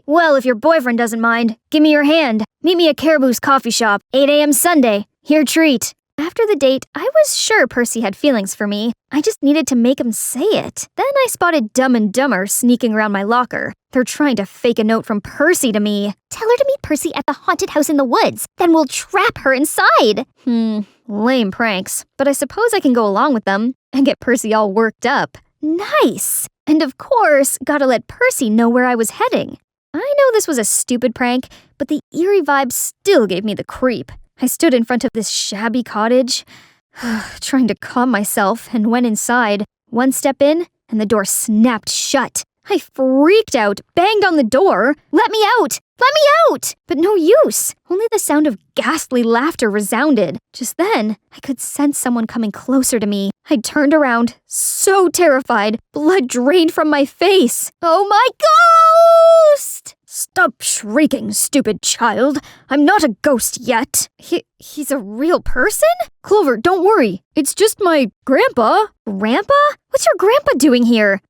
S3: well, if your boyfriend doesn't mind, give me your hand. Meet me at Caribou's coffee shop, 8 a.m. Sunday. Your treat. After the date, I was sure Percy had feelings for me. I just needed to make him say it. Then I spotted Dumb and Dumber sneaking around my locker. They're trying to fake a note from Percy to me.
S4: Tell her to meet Percy at the haunted house in the woods. Then we'll trap her inside.
S3: Lame pranks. But I suppose I can go along with them and get Percy all worked up. Nice! And of course, gotta let Percy know where I was heading. I know this was a stupid prank, but the eerie vibe still gave me the creep. I stood in front of this shabby cottage, trying to calm myself, and went inside. One step in, and the door snapped shut. I freaked out, banged on the door. Let me out! Let me out! But no use. Only the sound of ghastly laughter resounded. Just then, I could sense someone coming closer to me. I turned around, so terrified. Blood drained from my face. Oh my ghost! Stop shrieking, stupid child. I'm not a ghost yet. He's a real person? Clover, don't worry. It's just my grandpa. Grandpa? What's your grandpa doing here?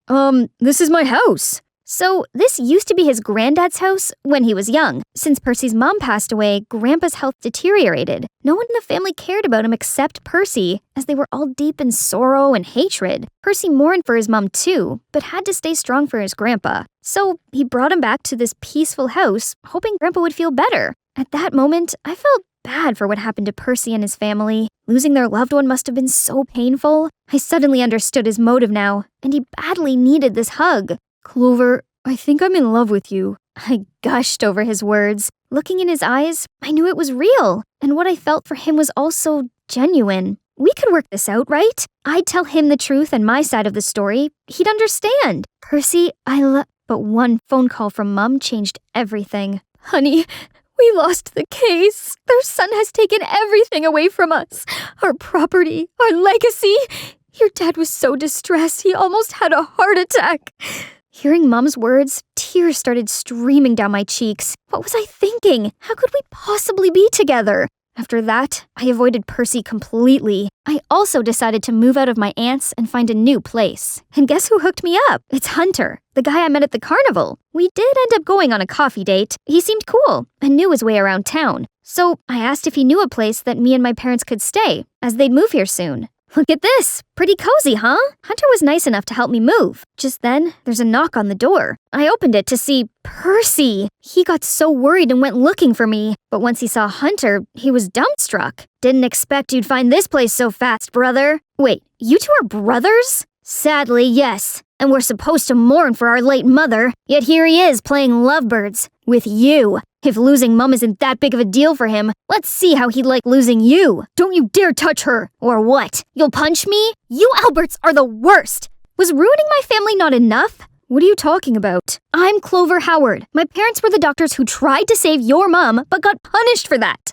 S3: This is my house. So, this used to be his granddad's house when he was young. Since Percy's mom passed away, Grandpa's health deteriorated. No one in the family cared about him except Percy, as they were all deep in sorrow and hatred. Percy mourned for his mom too, but had to stay strong for his grandpa. So, he brought him back to this peaceful house, hoping Grandpa would feel better. At that moment, I felt bad for what happened to Percy and his family. Losing their loved one must have been so painful. I suddenly understood his motive now, and he badly needed this hug. Clover, I think I'm in love with you. I gushed over his words. Looking in his eyes, I knew it was real, and what I felt for him was also genuine. We could work this out, right? I'd tell him the truth and my side of the story. He'd understand. Percy, But one phone call from Mom changed everything. Honey, we lost the case. Their son has taken everything away from us. Our property, our legacy. Your dad was so distressed, he almost had a heart attack. Hearing Mom's words, tears started streaming down my cheeks. What was I thinking? How could we possibly be together? After that, I avoided Percy completely. I also decided to move out of my aunt's and find a new place. And guess who hooked me up? It's Hunter, the guy I met at the carnival. We did end up going on a coffee date. He seemed cool and knew his way around town. So I asked if he knew a place that me and my parents could stay, as they'd move here soon. Look at this! Pretty cozy, huh? Hunter was nice enough to help me move. Just then, there's a knock on the door. I opened it to see Percy. He got so worried and went looking for me. But once he saw Hunter, he was dumbstruck. Didn't expect you'd find this place so fast, brother. Wait, you two are brothers? Sadly, yes. And we're supposed to mourn for our late mother. Yet here he is playing lovebirds. With you. If losing Mum isn't that big of a deal for him, let's see how he'd like losing you. Don't you dare touch her. Or what? You'll punch me? You Alberts are the worst. Was ruining my family not enough? What are you talking about? I'm Clover Howard. My parents were the doctors who tried to save your mom, but got punished for that.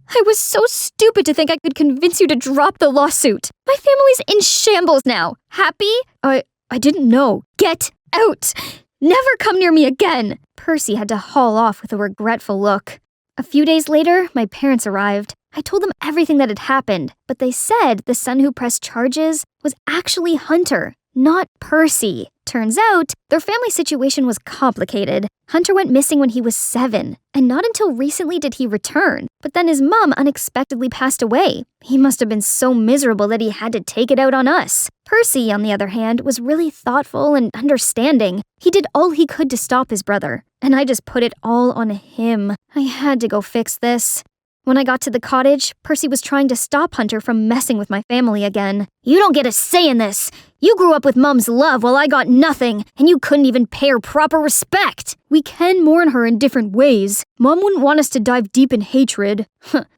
S3: I was so stupid to think I could convince you to drop the lawsuit. My family's in shambles now. Happy? I didn't know. Get out. Never come near me again. Percy had to haul off with a regretful look. A few days later, my parents arrived. I told them everything that had happened, but they said the son who pressed charges was actually Hunter, not Percy. Turns out, their family situation was complicated. Hunter went missing when he was 7, and not until recently did he return. But then his mom unexpectedly passed away. He must have been so miserable that he had to take it out on us. Percy, on the other hand, was really thoughtful and understanding. He did all he could to stop his brother, and I just put it all on him. I had to go fix this. When I got to the cottage, Percy was trying to stop Hunter from messing with my family again. You don't get a say in this. You grew up with Mum's love while I got nothing, and you couldn't even pay her proper respect. We can mourn her in different ways. Mum wouldn't want us to dive deep in hatred.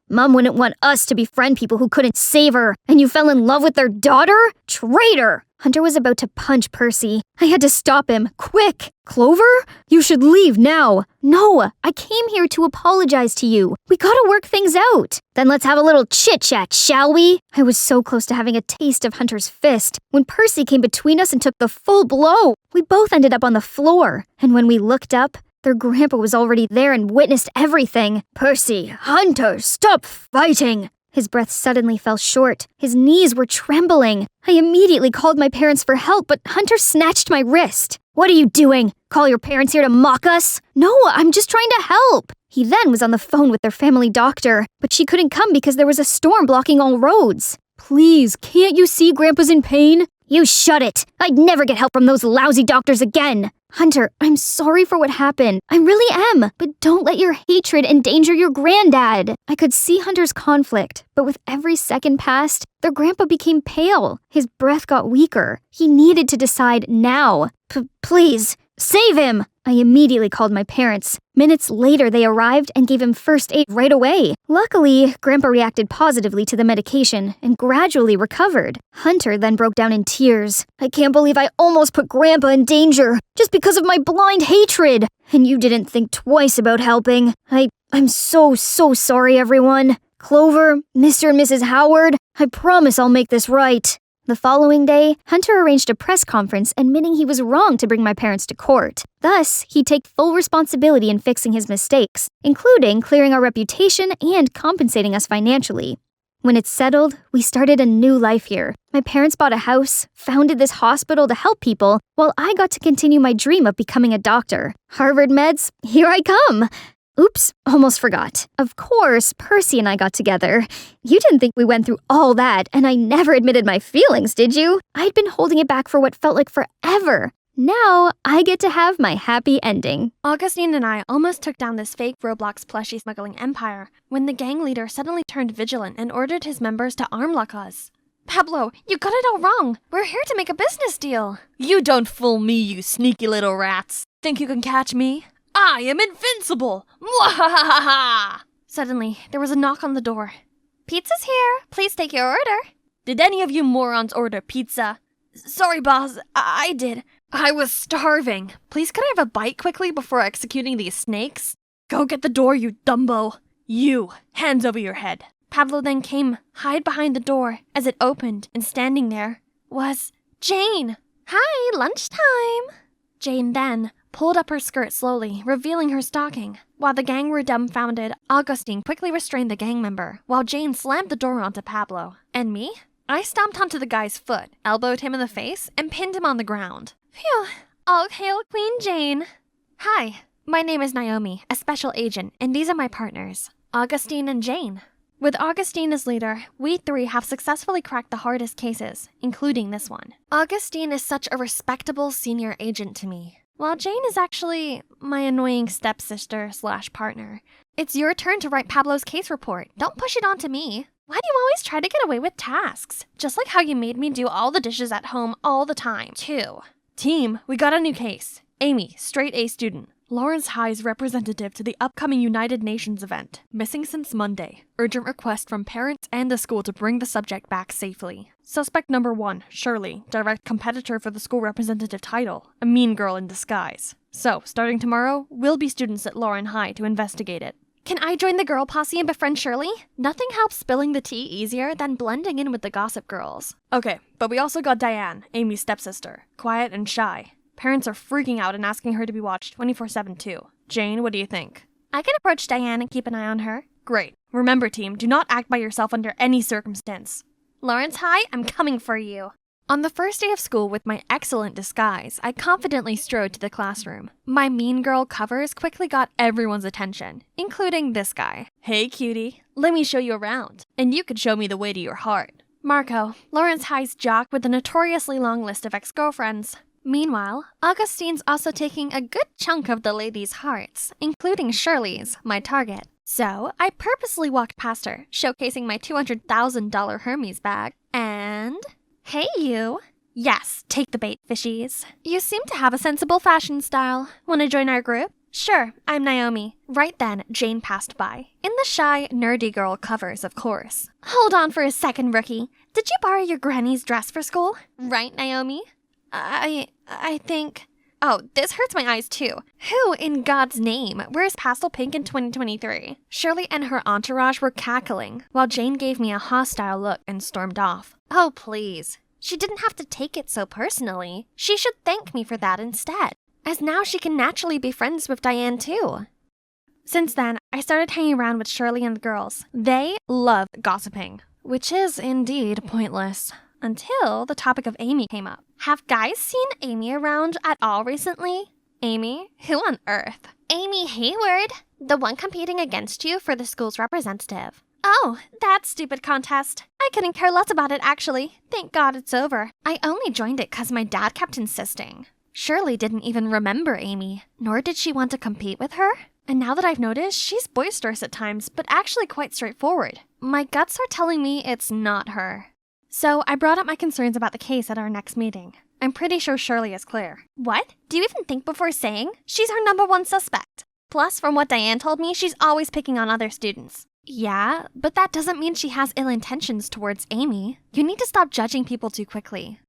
S3: Mum wouldn't want us to befriend people who couldn't save her, and you fell in love with their daughter? Traitor! Hunter was about to punch Percy. I had to stop him, quick. Clover? You should leave now. No, I came here to apologize to you. We gotta work things out. Then let's have a little chit-chat, shall we? I was so close to having a taste of Hunter's fist when Percy came between us and took the full blow. We both ended up on the floor, and when we looked up, their grandpa was already there and witnessed everything. Percy, Hunter, stop fighting! His breath suddenly fell short. His knees were trembling. I immediately called my parents for help, but Hunter snatched my wrist. What are you doing? Call your parents here to mock us? No, I'm just trying to help. He then was on the phone with their family doctor, but she couldn't come because there was a storm blocking all roads. Please, can't you see Grandpa's in pain? You shut it. I'd never get help from those lousy doctors again. Hunter, I'm sorry for what happened. I really am. But don't let your hatred endanger your granddad. I could see Hunter's conflict, but with every second passed, their grandpa became pale. His breath got weaker. He needed to decide now. Please, save him! I immediately called my parents. Minutes later, they arrived and gave him first aid right away. Luckily, Grandpa reacted positively to the medication and gradually recovered. Hunter then broke down in tears. I can't believe I almost put Grandpa in danger just because of my blind hatred. And you didn't think twice about helping. I'm so sorry, everyone. Clover, Mr. and Mrs. Howard, I promise I'll make this right. The following day, Hunter arranged a press conference admitting he was wrong to bring my parents to court. Thus, he'd take full responsibility in fixing his mistakes, including clearing our reputation and compensating us financially. When it's settled, we started a new life here. My parents bought a house, founded this hospital to help people, while I got to continue my dream of becoming a doctor. Harvard meds, here I come! Oops, almost forgot. Of course, Percy and I got together. You didn't think we went through all that, and I never admitted my feelings, did you? I'd been holding it back for what felt like forever. Now, I get to have my happy ending.
S5: Augustine and I almost took down this fake Roblox plushie smuggling empire when the gang leader suddenly turned vigilant and ordered his members to armlock us. Pablo, you got it all wrong. We're here to make a business deal.
S6: You don't fool me, you sneaky little rats. Think you can catch me? I am invincible! Mwahahaha!
S5: Suddenly, there was a knock on the door. Pizza's here. Please take your order.
S6: Did any of you morons order pizza? Sorry, boss. I did. I was starving. Please could I have a bite quickly before executing these snakes? Go get the door, you dumbo. You, hands over your head.
S5: Pablo then came, hide behind the door, as it opened, and standing there was Jane. Hi, lunchtime. Jane then pulled up her skirt slowly, revealing her stocking. While the gang were dumbfounded, Augustine quickly restrained the gang member, while Jane slammed the door onto Pablo. And me? I stomped onto the guy's foot, elbowed him in the face, and pinned him on the ground. Phew, all hail Queen Jane. Hi, my name is Naomi, a special agent, and these are my partners, Augustine and Jane. With Augustine as leader, we three have successfully cracked the hardest cases, including this one. Augustine is such a respectable senior agent to me, while Jane is actually my annoying stepsister/partner. It's your turn to write Pablo's case report. Don't push it onto me. Why do you always try to get away with tasks? Just like how you made me do all the dishes at home all the time, too.
S6: Team, we got a new case. Amy, straight A student. Lawrence High's representative to the upcoming United Nations event. Missing since Monday. Urgent request from parents and the school to bring the subject back safely. Suspect number 1, Shirley, direct competitor for the school representative title. A mean girl in disguise. So, starting tomorrow, we'll be students at Lauren High to investigate it.
S5: Can I join the girl posse and befriend Shirley? Nothing helps spilling the tea easier than blending in with the gossip girls.
S6: Okay, but we also got Diane, Amy's stepsister. Quiet and shy. Parents are freaking out and asking her to be watched 24/7 too. Jane, what do you think?
S5: I can approach Diane and keep an eye on her.
S6: Great. Remember, team, do not act by yourself under any circumstance.
S5: Lawrence High, I'm coming for you. On the first day of school with my excellent disguise, I confidently strode to the classroom. My mean girl covers quickly got everyone's attention, including this guy.
S6: Hey, cutie. Let me show you around, and you could show me the way to your heart.
S5: Marco, Lawrence High's jock with a notoriously long list of ex-girlfriends. Meanwhile, Augustine's also taking a good chunk of the ladies' hearts, including Shirley's, my target. So, I purposely walked past her, showcasing my $200,000 Hermes bag, and... Hey, you. Yes, take the bait, fishies. You seem to have a sensible fashion style. Want to join our group? Sure, I'm Naomi. Right then, Jane passed by. In the shy, nerdy girl covers, of course. Hold on for a second, rookie. Did you borrow your granny's dress for school? Right, Naomi? I think... Oh, this hurts my eyes too. Who, in God's name, wears pastel pink in 2023? Shirley and her entourage were cackling, while Jane gave me a hostile look and stormed off. Oh, please. She didn't have to take it so personally. She should thank me for that instead, as now she can naturally be friends with Diane too. Since then, I started hanging around with Shirley and the girls. They love gossiping, which is indeed pointless. Until the topic of Amy came up. Have guys seen Amy around at all recently? Amy? Who on earth? Amy Hayward, the one competing against you for the school's representative. Oh, that stupid contest. I couldn't care less about it, actually. Thank God it's over. I only joined it because my dad kept insisting. Shirley didn't even remember Amy, nor did she want to compete with her. And now that I've noticed, she's boisterous at times, but actually quite straightforward. My guts are telling me it's not her. So I brought up my concerns about the case at our next meeting. I'm pretty sure Shirley is clear. What? Do you even think before saying? She's her #1 suspect. Plus, from what Diane told me, she's always picking on other students. Yeah, but that doesn't mean she has ill intentions towards Amy. You need to stop judging people too quickly.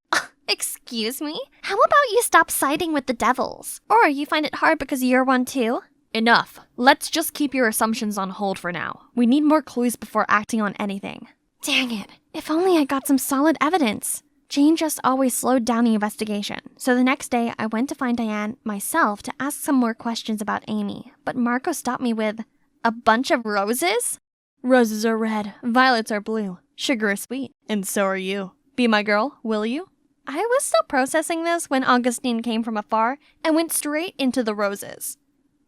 S5: Excuse me? How about you stop siding with the devils? Or you find it hard because you're one too?
S6: Enough. Let's just keep your assumptions on hold for now. We need more clues before acting on anything.
S5: Dang it. If only I got some solid evidence. Jane just always slowed down the investigation, so the next day I went to find Diane myself to ask some more questions about Amy, but Marco stopped me with, a bunch of roses?
S6: Roses are red, violets are blue, sugar is sweet, and so are you. Be my girl, will you?
S5: I was still processing this when Augustine came from afar and went straight into the roses.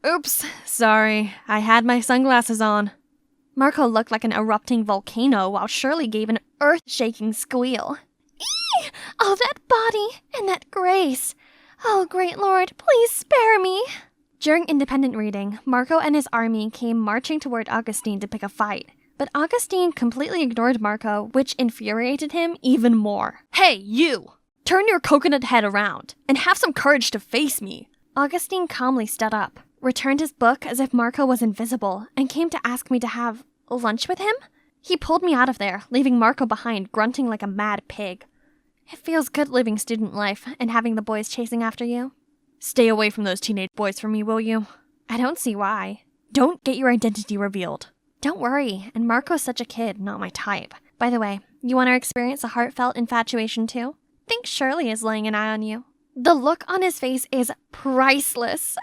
S6: Oops, sorry, I had my sunglasses on.
S5: Marco looked like an erupting volcano while Shirley gave an earth-shaking squeal. Eee! Oh, that body and that grace. Oh, great Lord, please spare me. During independent reading, Marco and his army came marching toward Augustine to pick a fight. But Augustine completely ignored Marco, which infuriated him even more.
S6: Hey, you! Turn your coconut head around and have some courage to face me.
S5: Augustine calmly stood up, returned his book as if Marco was invisible, and came to ask me to have lunch with him? He pulled me out of there, leaving Marco behind, grunting like a mad pig. It feels good living student life and having the boys chasing after you.
S6: Stay away from those teenage boys from me, will you?
S5: I don't see why.
S6: Don't get your identity revealed.
S5: Don't worry, and Marco's such a kid, not my type. By the way, you want to experience a heartfelt infatuation too? Think Shirley is laying an eye on you. The look on his face is priceless.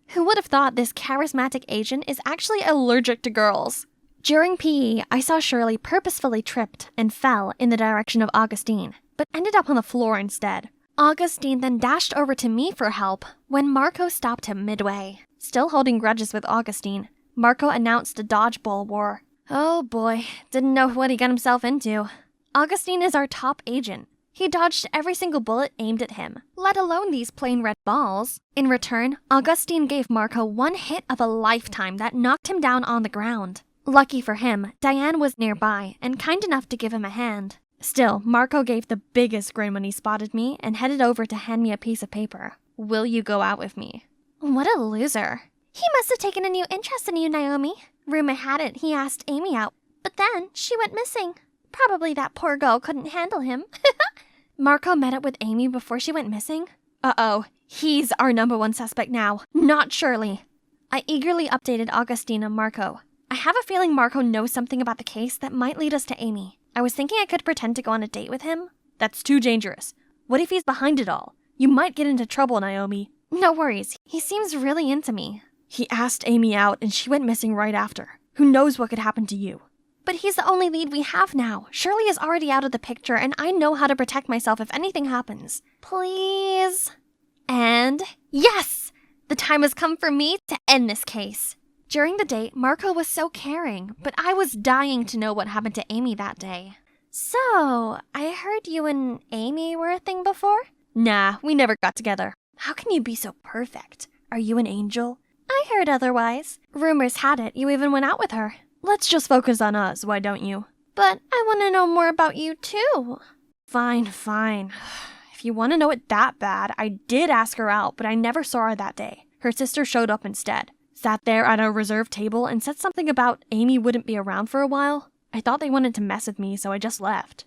S5: Who would have thought this charismatic agent is actually allergic to girls? During PE, I saw Shirley purposefully tripped and fell in the direction of Augustine, but ended up on the floor instead. Augustine then dashed over to me for help when Marco stopped him midway. Still holding grudges with Augustine, Marco announced a dodgeball war. Oh boy, didn't know what he got himself into. Augustine is our top agent. He dodged every single bullet aimed at him, let alone these plain red balls. In return, Augustine gave Marco one hit of a lifetime that knocked him down on the ground. Lucky for him, Diane was nearby and kind enough to give him a hand. Still, Marco gave the biggest grin when he spotted me and headed over to hand me a piece of paper. Will you go out with me? What a loser. He must have taken a new interest in you, Naomi. Rumor had it he asked Amy out, but then she went missing. Probably that poor girl couldn't handle him. Marco met up with Amy before she went missing? Uh-oh, he's our #1 suspect now, not Shirley. I eagerly updated Augustine on Marco. I have a feeling Marco knows something about the case that might lead us to Amy. I was thinking I could pretend to go on a date with him.
S6: That's too dangerous. What if he's behind it all? You might get into trouble, Naomi.
S5: No worries, he seems really into me.
S6: He asked Amy out and she went missing right after. Who knows what could happen to you?
S5: But he's the only lead we have now. Shirley is already out of the picture, and I know how to protect myself if anything happens. Please? And yes! The time has come for me to end this case. During the date, Marco was so caring, but I was dying to know what happened to Amy that day. So, I heard you and Amy were a thing before?
S6: Nah, we never got together. How can you be so perfect? Are you an angel?
S5: I heard otherwise. Rumors had it you even went out with her.
S6: Let's just focus on us, why don't you?
S5: But I want to know more about you too.
S6: Fine. If you want to know it that bad, I did ask her out, but I never saw her that day. Her sister showed up instead. Sat there at a reserved table and said something about Amy wouldn't be around for a while. I thought they wanted to mess with me, so I just left.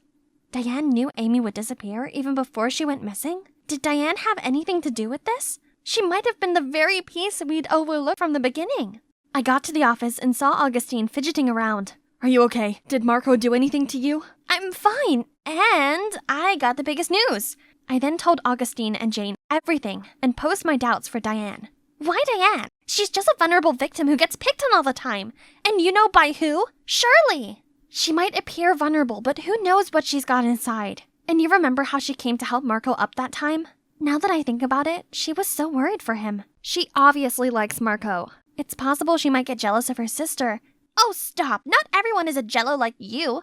S5: Diane knew Amy would disappear even before she went missing? Did Diane have anything to do with this? She might have been the very piece we'd overlooked from the beginning. I got to the office and saw Augustine fidgeting around.
S6: Are you okay? Did Marco do anything to you?
S5: I'm fine, and I got the biggest news. I then told Augustine and Jane everything and posed my doubts for Diane. Why Diane? She's just a vulnerable victim who gets picked on all the time. And you know by who? Shirley! She might appear vulnerable, but who knows what she's got inside. And you remember how she came to help Marco up that time? Now that I think about it, she was so worried for him. She obviously likes Marco. It's possible she might get jealous of her sister. Oh, stop! Not everyone is a jello like you.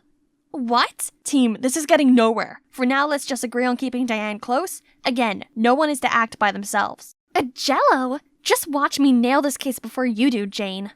S5: What?
S6: Team, this is getting nowhere. For now, let's just agree on keeping Diane close. Again, no one is to act by themselves.
S5: A jello? Just watch me nail this case before you do, Jane.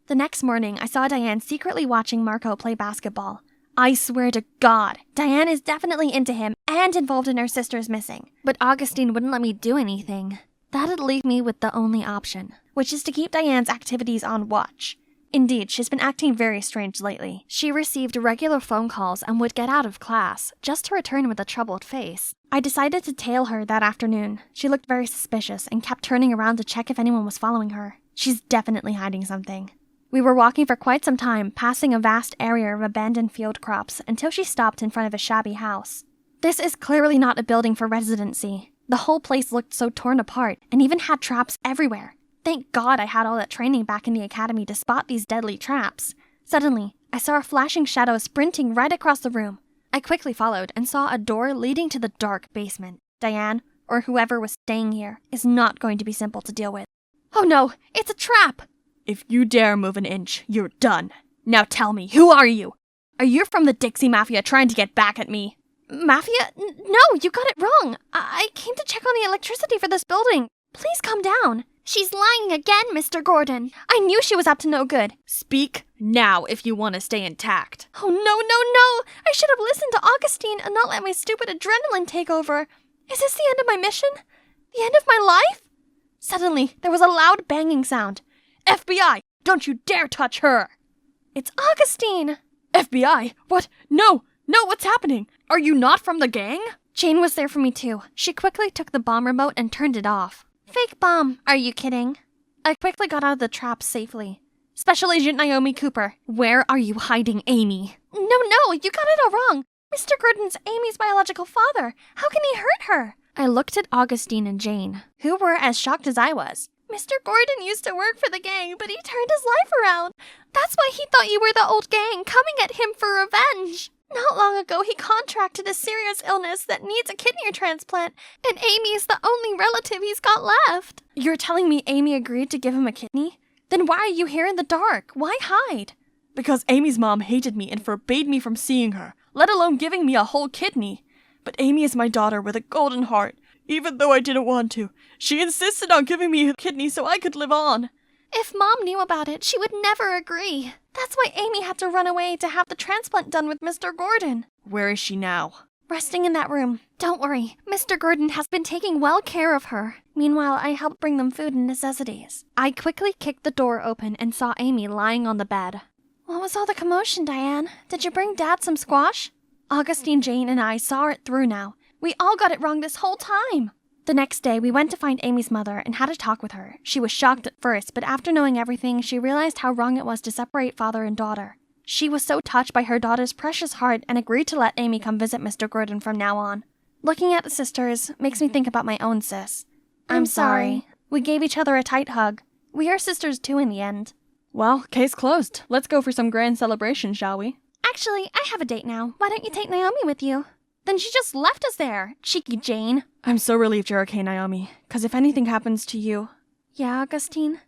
S5: The next morning, I saw Diane secretly watching Marco play basketball. I swear to God, Diane is definitely into him and involved in her sister's missing. But Augustine wouldn't let me do anything. That'd leave me with the only option, which is to keep Diane's activities on watch. Indeed, she's been acting very strange lately. She received regular phone calls and would get out of class, just to return with a troubled face. I decided to tail her that afternoon. She looked very suspicious and kept turning around to check if anyone was following her. She's definitely hiding something. We were walking for quite some time, passing a vast area of abandoned field crops, until she stopped in front of a shabby house. This is clearly not a building for residency. The whole place looked so torn apart, and even had traps everywhere. Thank God I had all that training back in the academy to spot these deadly traps. Suddenly, I saw a flashing shadow sprinting right across the room. I quickly followed and saw a door leading to the dark basement. Diane, or whoever was staying here, is not going to be simple to deal with. Oh no, it's a trap!
S6: If you dare move an inch, you're done. Now tell me, who are you? Are you from the Dixie Mafia trying to get back at me?
S5: Mafia? No, you got it wrong. I came to check on the electricity for this building. Please calm down. She's lying again, Mr. Gordon. I knew she was up to no good.
S6: Speak now if you want to stay intact.
S5: Oh, no. I should have listened to Augustine and not let my stupid adrenaline take over. Is this the end of my mission? The end of my life? Suddenly, there was a loud banging sound.
S6: FBI! Don't you dare touch her!
S5: It's Augustine!
S6: FBI? What? No, what's happening? Are you not from the gang?
S5: Jane was there for me too. She quickly took the bomb remote and turned it off. Fake bomb, are you kidding? I quickly got out of the trap safely.
S6: Special Agent Naomi Cooper, where are you hiding Amy?
S5: No, you got it all wrong. Mr. Gordon's Amy's biological father. How can he hurt her? I looked at Augustine and Jane, who were as shocked as I was. Mr. Gordon used to work for the gang, but he turned his life around. That's why he thought you were the old gang coming at him for revenge. Not long ago, he contracted a serious illness that needs a kidney transplant, and Amy is the only relative he's got left.
S6: You're telling me Amy agreed to give him a kidney? Then why are you here in the dark? Why hide? Because Amy's mom hated me and forbade me from seeing her, let alone giving me a whole kidney. But Amy is my daughter with a golden heart. Even though I didn't want to, she insisted on giving me a kidney so I could live on.
S5: If Mom knew about it, she would never agree. That's why Amy had to run away to have the transplant done with Mr. Gordon.
S6: Where is she now?
S5: resting in that room. Don't worry, Mr. Gordon has been taking well care of her. Meanwhile, I helped bring them food and necessities. I quickly kicked the door open and saw Amy lying on the bed. What was all the commotion, Diane? Did you bring Dad some squash? Augustine, Jane, and I saw it through now. We all got it wrong this whole time. The next day, we went to find Amy's mother and had a talk with her. She was shocked at first, but after knowing everything, she realized how wrong it was to separate father and daughter. She was so touched by her daughter's precious heart and agreed to let Amy come visit Mr. Gordon from now on. Looking at the sisters makes me think about my own sis. I'm sorry. We gave each other a tight hug. We are sisters too in the end.
S6: Well, case closed. Let's go for some grand celebration, shall we?
S5: Actually, I have a date now. Why don't you take Naomi with you? Then she just left us there. Cheeky Jane.
S6: I'm so relieved you're okay, Naomi. 'Cause if anything happens to you...
S5: Yeah, Augustine?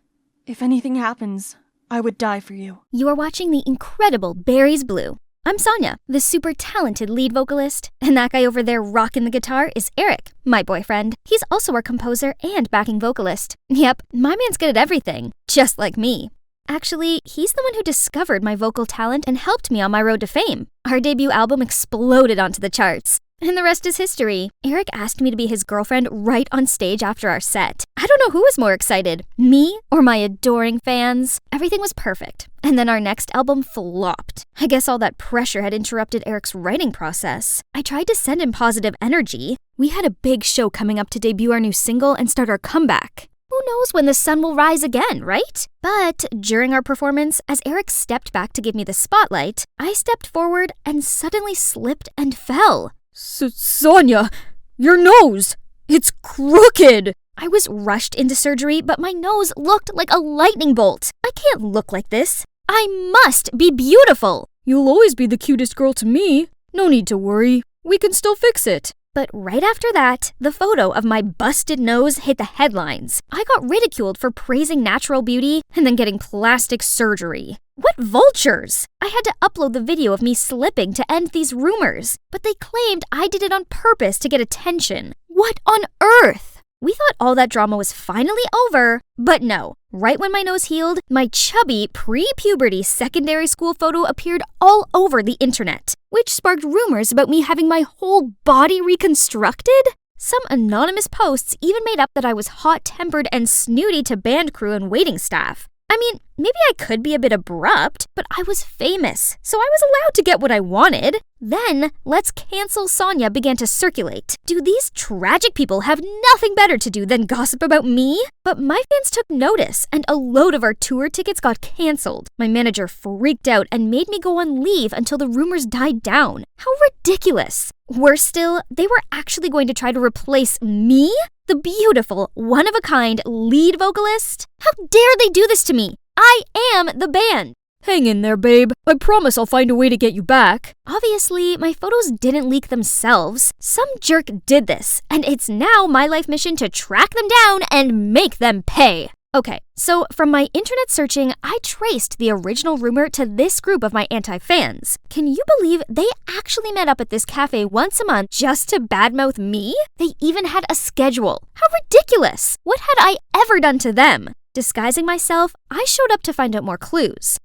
S6: If anything happens, I would die for you.
S3: You are watching the incredible Berries Blue. I'm Sonia, the super talented lead vocalist, and that guy over there rocking the guitar is Eric, my boyfriend. He's also our composer and backing vocalist. Yep, my man's good at everything, just like me. Actually, he's the one who discovered my vocal talent and helped me on my road to fame. Our debut album exploded onto the charts. And the rest is history. Eric asked me to be his girlfriend right on stage after our set. I don't know who was more excited, me or my adoring fans. Everything was perfect. And then our next album flopped. I guess all that pressure had interrupted Eric's writing process. I tried to send him positive energy. We had a big show coming up to debut our new single and start our comeback. Who knows when the sun will rise again, right? But during our performance, as Eric stepped back to give me the spotlight, I stepped forward and suddenly slipped and fell.
S7: Sonia, your nose! It's crooked!
S3: I was rushed into surgery, but my nose looked like a lightning bolt. I can't look like this. I must be beautiful.
S7: You'll always be the cutest girl to me. No need to worry. We can still fix it.
S3: But right after that, the photo of my busted nose hit the headlines. I got ridiculed for praising natural beauty and then getting plastic surgery. What vultures! I had to upload the video of me slipping to end these rumors, but they claimed I did it on purpose to get attention. What on earth? We thought all that drama was finally over, but no. Right when my nose healed, my chubby, pre-puberty secondary school photo appeared all over the internet, which sparked rumors about me having my whole body reconstructed. Some anonymous posts even made up that I was hot-tempered and snooty to band crew and waiting staff. I mean, maybe I could be a bit abrupt, but I was famous, so I was allowed to get what I wanted. Then, Let's Cancel Sonia began to circulate. Do these tragic people have nothing better to do than gossip about me? But my fans took notice, and a load of our tour tickets got canceled. My manager freaked out and made me go on leave until the rumors died down. How ridiculous! Worse still, they were actually going to try to replace me? The beautiful, one-of-a-kind lead vocalist? How dare they do this to me? I am the band!
S7: Hang in there, babe. I promise I'll find a way to get you back.
S3: Obviously, my photos didn't leak themselves. Some jerk did this, and it's now my life mission to track them down and make them pay. Okay, so from my internet searching, I traced the original rumor to this group of my anti-fans. Can you believe they actually met up at this cafe once a month just to badmouth me? They even had a schedule. How ridiculous! What had I ever done to them? Disguising myself, I showed up to find out more clues.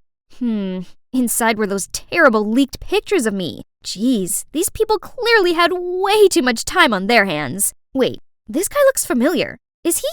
S3: Inside were those terrible leaked pictures of me. Jeez, these people clearly had way too much time on their hands. Wait, this guy looks familiar. Is he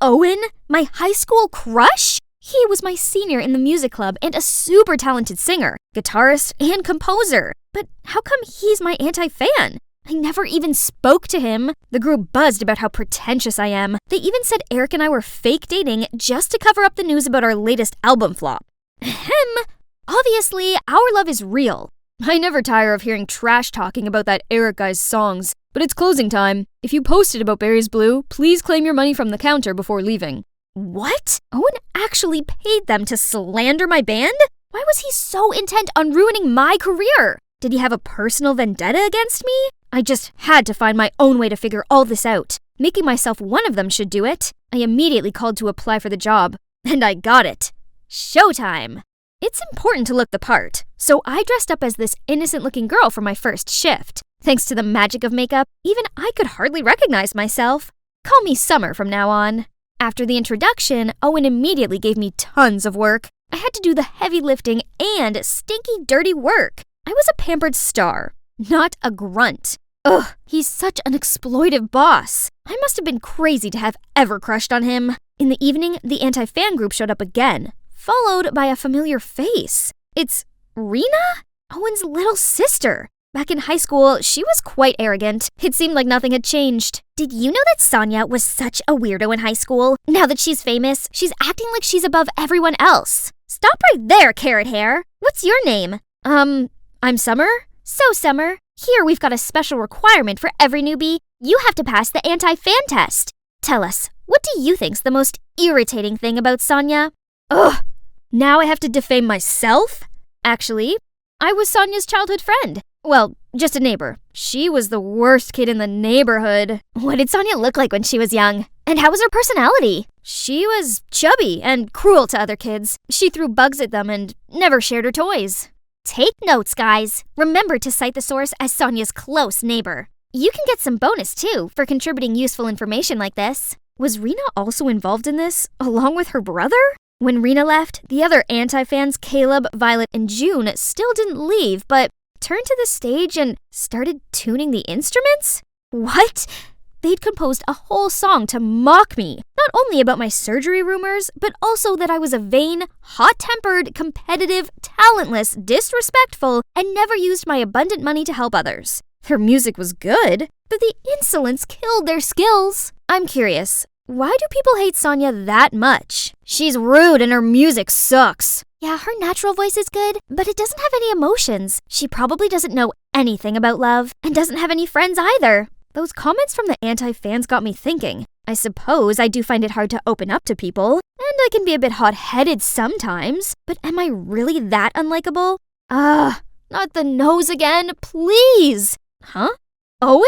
S3: Owen, my high school crush? He was my senior in the music club and a super talented singer, guitarist, and composer. But how come he's my anti-fan? I never even spoke to him. The group buzzed about how pretentious I am. They even said Eric and I were fake dating just to cover up the news about our latest album flop. Ahem. Obviously, our love is real.
S7: I never tire of hearing trash talking about that Eric guy's songs. But it's closing time. If you posted about Berries Blue, please claim your money from the counter before leaving.
S3: What? Owen actually paid them to slander my band? Why was he so intent on ruining my career? Did he have a personal vendetta against me? I just had to find my own way to figure all this out. Making myself one of them should do it. I immediately called to apply for the job. And I got it. Showtime! It's important to look the part, so I dressed up as this innocent-looking girl for my first shift. Thanks to the magic of makeup, even I could hardly recognize myself. Call me Summer from now on. After the introduction, Owen immediately gave me tons of work. I had to do the heavy lifting and stinky, dirty work. I was a pampered star, not a grunt. Ugh, he's such an exploitive boss. I must have been crazy to have ever crushed on him. In the evening, the anti-fan group showed up again, followed by a familiar face. It's Rena? Owen's little sister. Back in high school, she was quite arrogant. It seemed like nothing had changed.
S4: Did you know that Sonia was such a weirdo in high school? Now that she's famous, she's acting like she's above everyone else. Stop right there, carrot hair. What's your name?
S3: I'm Summer?
S4: So, Summer, here we've got a special requirement for every newbie. You have to pass the anti-fan test. Tell us, what do you think's the most irritating thing about Sonia?
S3: Ugh, now I have to defame myself? Actually, I was Sonia's childhood friend. Well, just a neighbor. She was the worst kid in the neighborhood.
S4: What did Sonia look like when she was young? And how was her personality?
S3: She was chubby and cruel to other kids. She threw bugs at them and never shared her toys.
S4: Take notes, guys. Remember to cite the source as Sonia's close neighbor. You can get some bonus, too, for contributing useful information like this.
S3: Was Rena also involved in this, along with her brother? When Rena left, the other anti-fans, Caleb, Violet, and June, still didn't leave, but turned to the stage and started tuning the instruments? What? They'd composed a whole song to mock me, not only about my surgery rumors, but also that I was a vain, hot-tempered, competitive, talentless, disrespectful, and never used my abundant money to help others. Their music was good, but the insolence killed their skills. I'm curious, why do people hate Sonia that much? She's rude and her music sucks.
S4: Yeah, her natural voice is good, but it doesn't have any emotions. She probably doesn't know anything about love, and doesn't have any friends either.
S3: Those comments from the anti-fans got me thinking. I suppose I do find it hard to open up to people, and I can be a bit hot-headed sometimes, but am I really that unlikable? Not the nose again, please! Huh? Owen?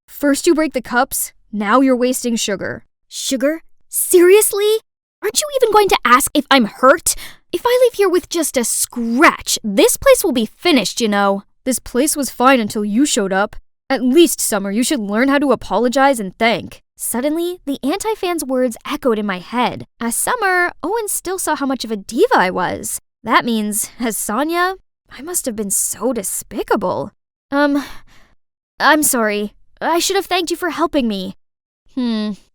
S3: First you break the cups, now you're wasting sugar. Sugar? Seriously? Aren't you even going to ask if I'm hurt? If I leave here with just a scratch, this place will be finished, you know. This place was fine until you showed up. At least, Summer, you should learn how to apologize and thank. Suddenly, the anti-fans' words echoed in my head. As Summer, Owen still saw how much of a diva I was. That means, as Sonia, I must have been so despicable. I'm sorry. I should have thanked you for helping me.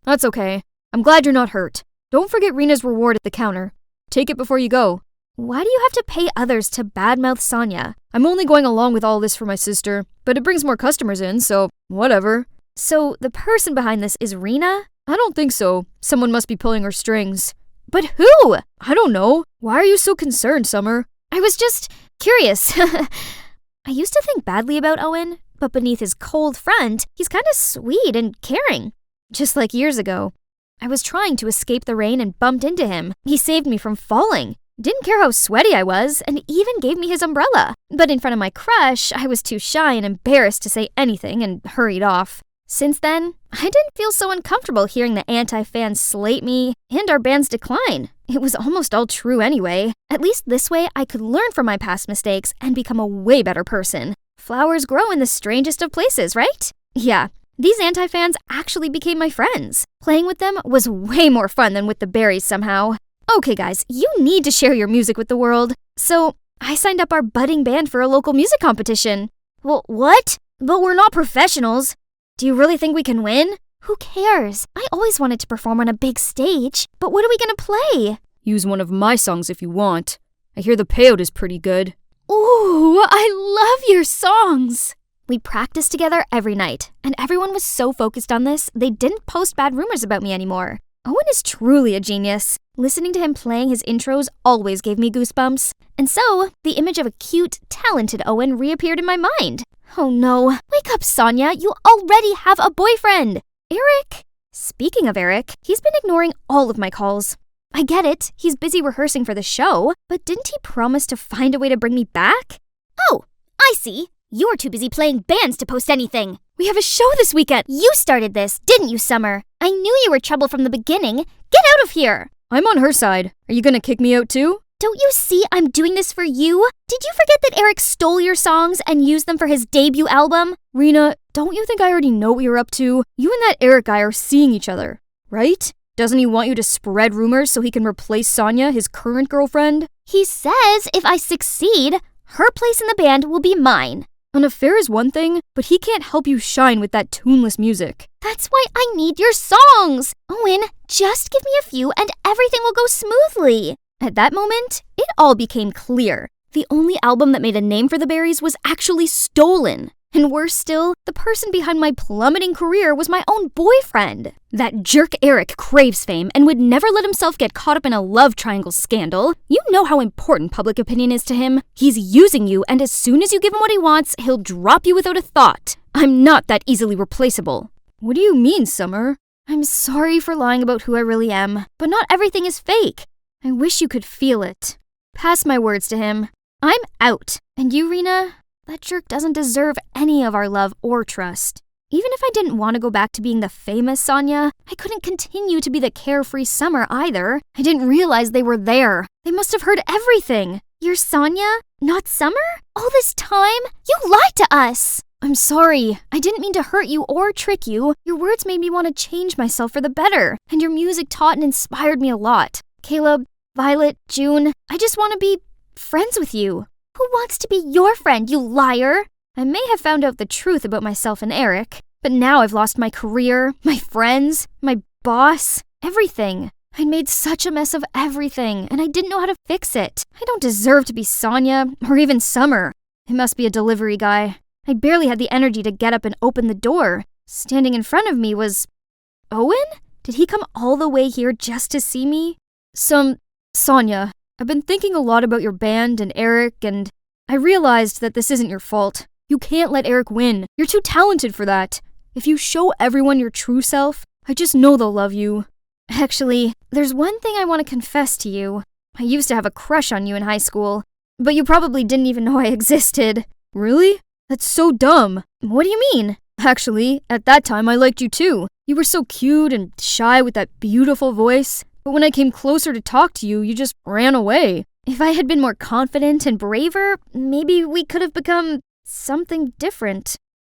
S3: That's okay. I'm glad you're not hurt. Don't forget Rena's reward at the counter. Take it before you go. Why do you have to pay others to badmouth Sonia? I'm only going along with all this for my sister, but it brings more customers in, so whatever. So the person behind this is Rena? I don't think so. Someone must be pulling her strings. But who? I don't know. Why are you so concerned, Summer? I was just curious. I used to think badly about Owen, but beneath his cold front, he's kind of sweet and caring. Just like years ago. I was trying to escape the rain and bumped into him. He saved me from falling. Didn't care how sweaty I was, and even gave me his umbrella. But in front of my crush, I was too shy and embarrassed to say anything and hurried off. Since then, I didn't feel so uncomfortable hearing the anti-fans slate me and our band's decline. It was almost all true anyway. At least this way, I could learn from my past mistakes and become a way better person. Flowers grow in the strangest of places, right? Yeah. These anti-fans actually became my friends. Playing with them was way more fun than with the berries somehow. Okay guys, you need to share your music with the world. So, I signed up our budding band for a local music competition. Well, what? But we're not professionals. Do you really think we can win?
S4: Who cares? I always wanted to perform on a big stage. But what are we gonna play?
S7: Use one of my songs if you want. I hear the payout is pretty good.
S3: Ooh, I love your songs! We practiced together every night, and everyone was so focused on this, they didn't post bad rumors about me anymore. Owen is truly a genius. Listening to him playing his intros always gave me goosebumps. And so, the image of a cute, talented Owen reappeared in my mind. Oh no, wake up, Sonia, you already have a boyfriend! Eric? Speaking of Eric, he's been ignoring all of my calls. I get it, he's busy rehearsing for the show, but didn't he promise to find a way to bring me back?
S4: Oh, I see. You're too busy playing bands to post anything.
S3: We have a show this weekend.
S4: You started this, didn't you, Summer? I knew you were trouble from the beginning. Get out of here!
S7: I'm on her side. Are you gonna kick me out too?
S4: Don't you see I'm doing this for you? Did you forget that Eric stole your songs and used them for his debut album?
S7: Rena, don't you think I already know what you're up to? You and that Eric guy are seeing each other, right? Doesn't he want you to spread rumors so he can replace Sonia, his current girlfriend?
S4: He says if I succeed, her place in the band will be mine.
S7: An affair is one thing, but he can't help you shine with that tuneless music.
S4: That's why I need your songs! Owen, just give me a few and everything will go smoothly.
S3: At that moment, it all became clear. The only album that made a name for the Berries was actually stolen. And worse still, the person behind my plummeting career was my own boyfriend. That jerk Eric craves fame and would never let himself get caught up in a love triangle scandal. You know how important public opinion is to him. He's using you, and as soon as you give him what he wants, he'll drop you without a thought. I'm not that easily replaceable.
S7: What do you mean, Summer?
S3: I'm sorry for lying about who I really am, but not everything is fake. I wish you could feel it. Pass my words to him. I'm out. And you, Rena? That jerk doesn't deserve any of our love or trust. Even if I didn't want to go back to being the famous Sonia, I couldn't continue to be the carefree Summer either. I didn't realize they were there. They must have heard everything.
S4: You're Sonia, not Summer? All this time? You lied to us!
S3: I'm sorry. I didn't mean to hurt you or trick you. Your words made me want to change myself for the better, and your music taught and inspired me a lot. Caleb, Violet, June, I just want to be friends with you.
S4: Who wants to be your friend, you liar?
S3: I may have found out the truth about myself and Eric, but now I've lost my career, my friends, my boss, everything. I made such a mess of everything, and I didn't know how to fix it. I don't deserve to be Sonia, or even Summer. It must be a delivery guy. I barely had the energy to get up and open the door. Standing in front of me was... Owen? Did he come all the way here just to see me?
S7: Sonia, I've been thinking a lot about your band and Eric, and I realized that this isn't your fault. You can't let Eric win. You're too talented for that. If you show everyone your true self, I just know they'll love you.
S3: Actually, there's one thing I want to confess to you. I used to have a crush on you in high school, but you probably didn't even know I existed.
S7: Really? That's so dumb.
S3: What do you mean?
S7: Actually, at that time I liked you too. You were so cute and shy with that beautiful voice. But when I came closer to talk to you, you just ran away.
S3: If I had been more confident and braver, maybe we could have become something different.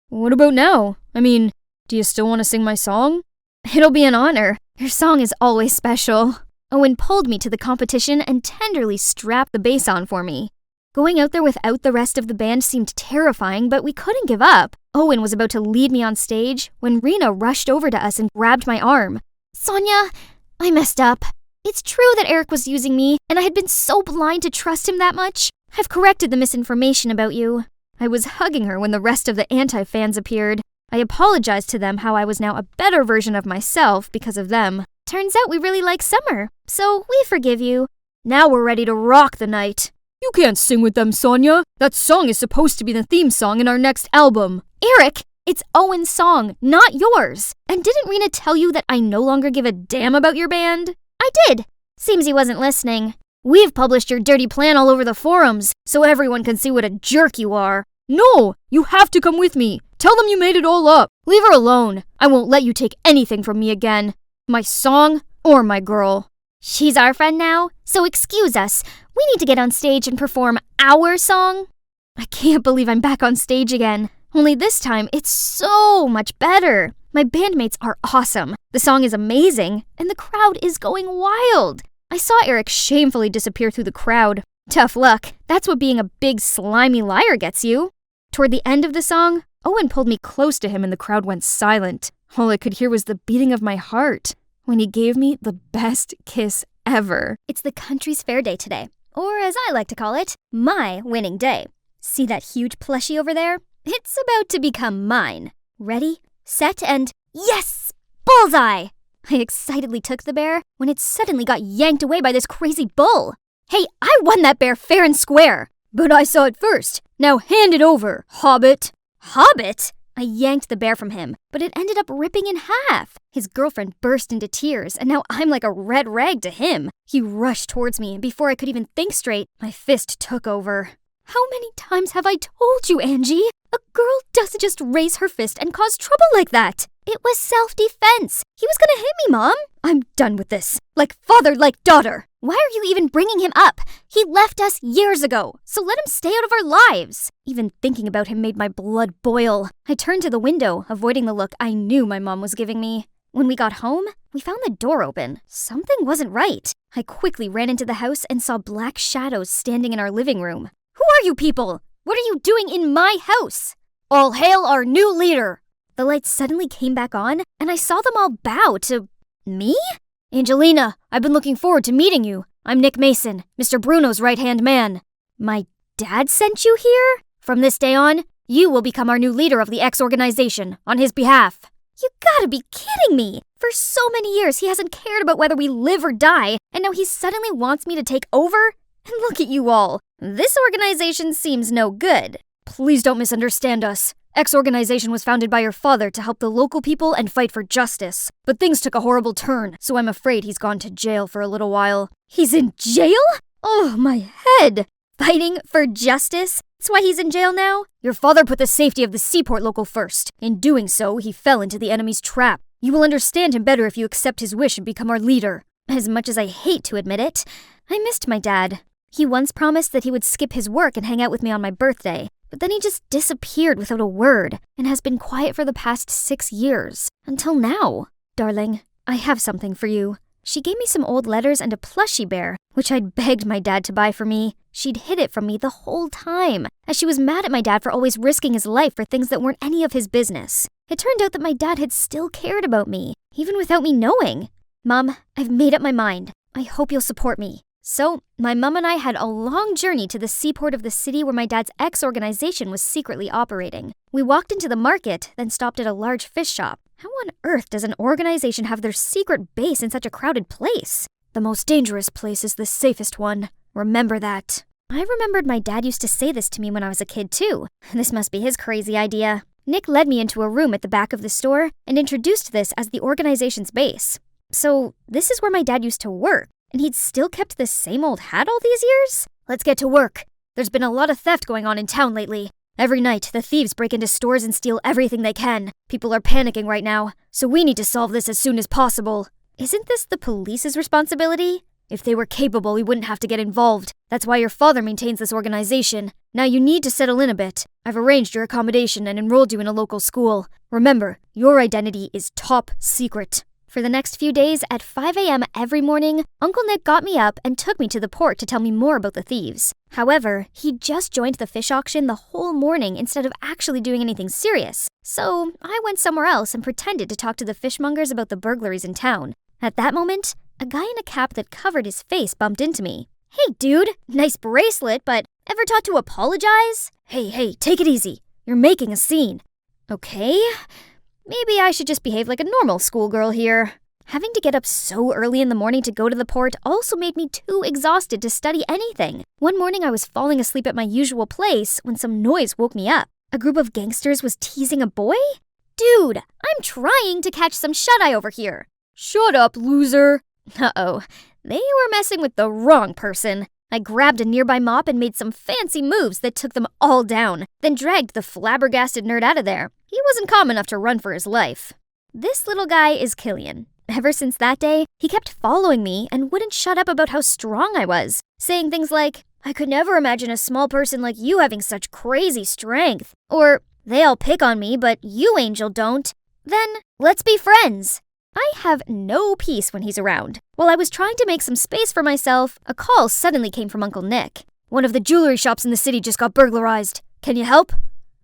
S7: What about now? I mean, do you still want to sing my song?
S3: It'll be an honor. Your song is always special. Owen pulled me to the competition and tenderly strapped the bass on for me. Going out there without the rest of the band seemed terrifying, but we couldn't give up. Owen was about to lead me on stage when Rena rushed over to us and grabbed my arm.
S4: Sonia, I messed up. It's true that Eric was using me, and I had been so blind to trust him that much.
S3: I've corrected the misinformation about you. I was hugging her when the rest of the anti-fans appeared. I apologized to them how I was now a better version of myself because of them. Turns out we really like Summer, so we forgive you. Now we're ready to rock the night.
S7: You can't sing with them, Sonia. That song is supposed to be the theme song in our next album.
S3: Eric, it's Owen's song, not yours. And didn't Rena tell you that I no longer give a damn about your band?
S4: I did. Seems he wasn't listening.
S3: We've published your dirty plan all over the forums, so everyone can see what a jerk you are.
S7: No, you have to come with me. Tell them you made it all up.
S3: Leave her alone. I won't let you take anything from me again. My song or my girl.
S4: She's our friend now, so excuse us. We need to get on stage and perform our song.
S3: I can't believe I'm back on stage again. Only this time, it's so much better. My bandmates are awesome. The song is amazing, and the crowd is going wild. I saw Eric shamefully disappear through the crowd. Tough luck. That's what being a big slimy liar gets you. Toward the end of the song, Owen pulled me close to him and the crowd went silent. All I could hear was the beating of my heart when he gave me the best kiss ever.
S1: It's the country's fair day today, or as I like to call it, my winning day. See that huge plushie over there? It's about to become mine. Ready, set, and yes! Bullseye! I excitedly took the bear when it suddenly got yanked away by this crazy bull. Hey, I won that bear fair and square!
S7: But I saw it first. Now hand it over, Hobbit.
S1: Hobbit? I yanked the bear from him, but it ended up ripping in half. His girlfriend burst into tears, and now I'm like a red rag to him. He rushed towards me, and before I could even think straight, my fist took over. How many times have I told you, Angie? A girl doesn't just raise her fist and cause trouble like that. It was self-defense. He was gonna hit me, Mom. I'm done with this. Like father, like daughter. Why are you even bringing him up? He left us years ago, so let him stay out of our lives. Even thinking about him made my blood boil. I turned to the window, avoiding the look I knew my mom was giving me. When we got home, we found the door open. Something wasn't right. I quickly ran into the house and saw black shadows standing in our living room. Who are you people?
S3: What are you doing in my house? All hail our new leader! The lights suddenly came back on, and I saw them all bow to... me? Angelina, I've been looking forward to meeting you. I'm Nick Mason, Mr. Bruno's right-hand man. My dad sent you here? From this day on, you will become our new leader of the X organization, on his behalf. You gotta be kidding me! For so many years, he hasn't cared about whether we live or die, and now he suddenly wants me to take over? And look at you all. This organization seems no good. Please don't misunderstand us. X organization was founded by your father to help the local people and fight for justice. But things took a horrible turn, so I'm afraid he's gone to jail for a little while. He's in jail? Oh, my head! Fighting for justice? That's why he's in jail now? Your father put the safety of the seaport local first. In doing so, he fell into the enemy's trap. You will understand him better if you accept his wish and become our leader. As much as I hate to admit it, I missed my dad. He once promised that he would skip his work and hang out with me on my birthday. But then he just disappeared without a word and has been quiet for the past 6 years. Until now. Darling, I have something for you. She gave me some old letters and a plushie bear, which I'd begged my dad to buy for me. She'd hid it from me the whole time, as she was mad at my dad for always risking his life for things that weren't any of his business. It turned out that my dad had still cared about me, even without me knowing. Mom, I've made up my mind. I hope you'll support me. So, my mom and I had a long journey to the seaport of the city where my dad's X organization was secretly operating. We walked into the market, then stopped at a large fish shop. How on earth does an organization have their secret base in such a crowded place? The most dangerous place is the safest one. Remember that. I remembered my dad used to say this to me when I was a kid too. This must be his crazy idea. Nick led me into a room at the back of the store and introduced this as the organization's base. So, this is where my dad used to work. And he'd still kept the same old hat all these years? Let's get to work. There's been a lot of theft going on in town lately. Every night, the thieves break into stores and steal everything they can. People are panicking right now, so we need to solve this as soon as possible. Isn't this the police's responsibility? If they were capable, we wouldn't have to get involved. That's why your father maintains this organization. Now you need to settle in a bit. I've arranged your accommodation and enrolled you in a local school. Remember, your identity is top secret. For the next few days, at 5 a.m. every morning, Uncle Nick got me up and took me to the port to tell me more about the thieves. However, he just joined the fish auction the whole morning instead of actually doing anything serious. So, I went somewhere else and pretended to talk to the fishmongers about the burglaries in town. At that moment, a guy in a cap that covered his face bumped into me. Hey dude, nice bracelet, but ever taught to apologize? Hey, take it easy. You're making a scene. Okay? Maybe I should just behave like a normal schoolgirl here. Having to get up so early in the morning to go to the port also made me too exhausted to study anything. One morning I was falling asleep at my usual place when some noise woke me up. A group of gangsters was teasing a boy? Dude, I'm trying to catch some shut-eye over here. Shut up, loser. Uh-oh, they were messing with the wrong person. I grabbed a nearby mop and made some fancy moves that took them all down, then dragged the flabbergasted nerd out of there. He wasn't calm enough to run for his life. This little guy is Killian. Ever since that day, he kept following me and wouldn't shut up about how strong I was, saying things like, I could never imagine a small person like you having such crazy strength. Or, they all pick on me, but you, Angel, don't. Then, let's be friends. I have no peace when he's around. While I was trying to make some space for myself, a call suddenly came from Uncle Nick. One of the jewelry shops in the city just got burglarized. Can you help?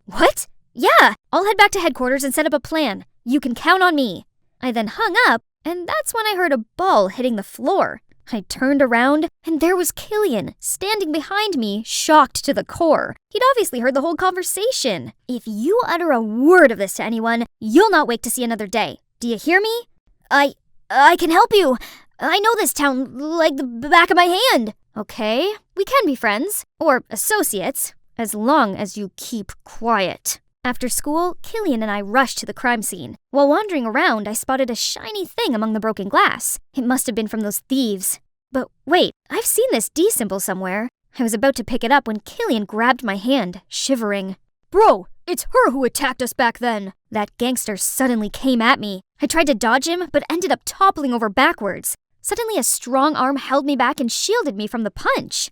S3: What? Yeah, I'll head back to headquarters and set up a plan. You can count on me. I then hung up, and that's when I heard a ball hitting the floor. I turned around, and there was Killian, standing behind me, shocked to the core. He'd obviously heard the whole conversation. If you utter a word of this to anyone, you'll not wake to see another day. Do you hear me? I can help you. I know this town like the back of my hand. Okay, we can be friends, or associates, as long as you keep quiet. After school, Killian and I rushed to the crime scene. While wandering around, I spotted a shiny thing among the broken glass. It must have been from those thieves. But wait, I've seen this D symbol somewhere. I was about to pick it up when Killian grabbed my hand, shivering. Bro, it's her who attacked us back then. That gangster suddenly came at me. I tried to dodge him, but ended up toppling over backwards. Suddenly a strong arm held me back and shielded me from the punch.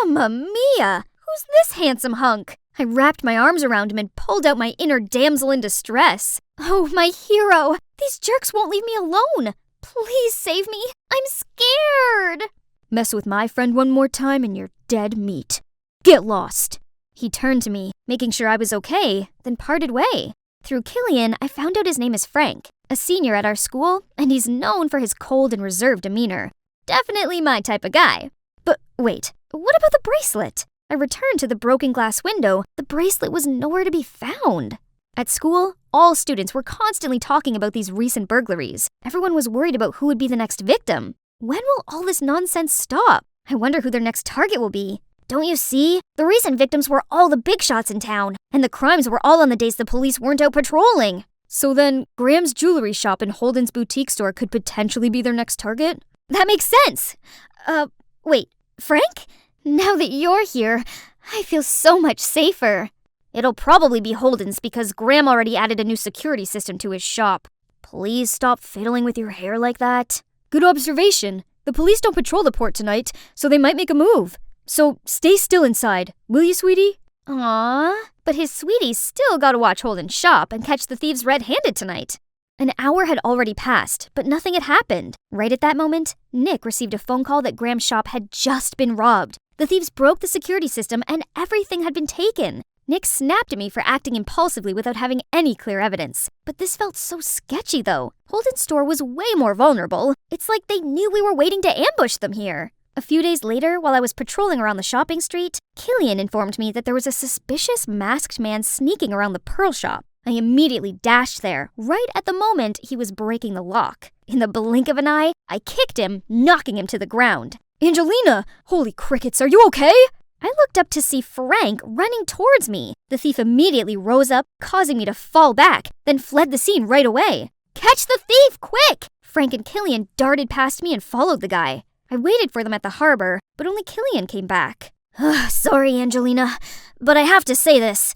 S3: Mamma mia! Who's this handsome hunk? I wrapped my arms around him and pulled out my inner damsel in distress. Oh, my hero! These jerks won't leave me alone! Please save me! I'm scared! Mess with my friend one more time and you're dead meat. Get lost! He turned to me, making sure I was okay, then parted way. Through Killian, I found out his name is Frank, a senior at our school, and he's known for his cold and reserved demeanor. Definitely my type of guy. But wait, what about the bracelet? I returned to the broken glass window. The bracelet was nowhere to be found. At school, all students were constantly talking about these recent burglaries. Everyone was worried about who would be the next victim. When will all this nonsense stop? I wonder who their next target will be. Don't you see? The recent victims were all the big shots in town, and the crimes were all on the days the police weren't out patrolling.
S7: So then, Graham's jewelry shop and Holden's boutique store could potentially be their next target?
S3: That makes sense. Wait, Frank? Now that you're here, I feel so much safer. It'll probably be Holden's because Graham already added a new security system to his shop. Please stop fiddling with your hair like that.
S7: Good observation. The police don't patrol the port tonight, so they might make a move. So stay still inside, will you, sweetie?
S3: Aww, but his sweetie's still gotta watch Holden's shop and catch the thieves red-handed tonight. An hour had already passed, but nothing had happened. Right at that moment, Nick received a phone call that Graham's shop had just been robbed. The thieves broke the security system and everything had been taken. Nick snapped at me for acting impulsively without having any clear evidence. But this felt so sketchy, though. Holden's store was way more vulnerable. It's like they knew we were waiting to ambush them here. A few days later, while I was patrolling around the shopping street, Killian informed me that there was a suspicious masked man sneaking around the pearl shop. I immediately dashed there, right at the moment he was breaking the lock. In the blink of an eye, I kicked him, knocking him to the ground.
S7: Angelina! Holy crickets, are you okay?
S3: I looked up to see Frank running towards me. The thief immediately rose up, causing me to fall back, then fled the scene right away. Catch the thief, quick! Frank and Killian darted past me and followed the guy. I waited for them at the harbor, but only Killian came back. Sorry, Angelina, but I have to say this.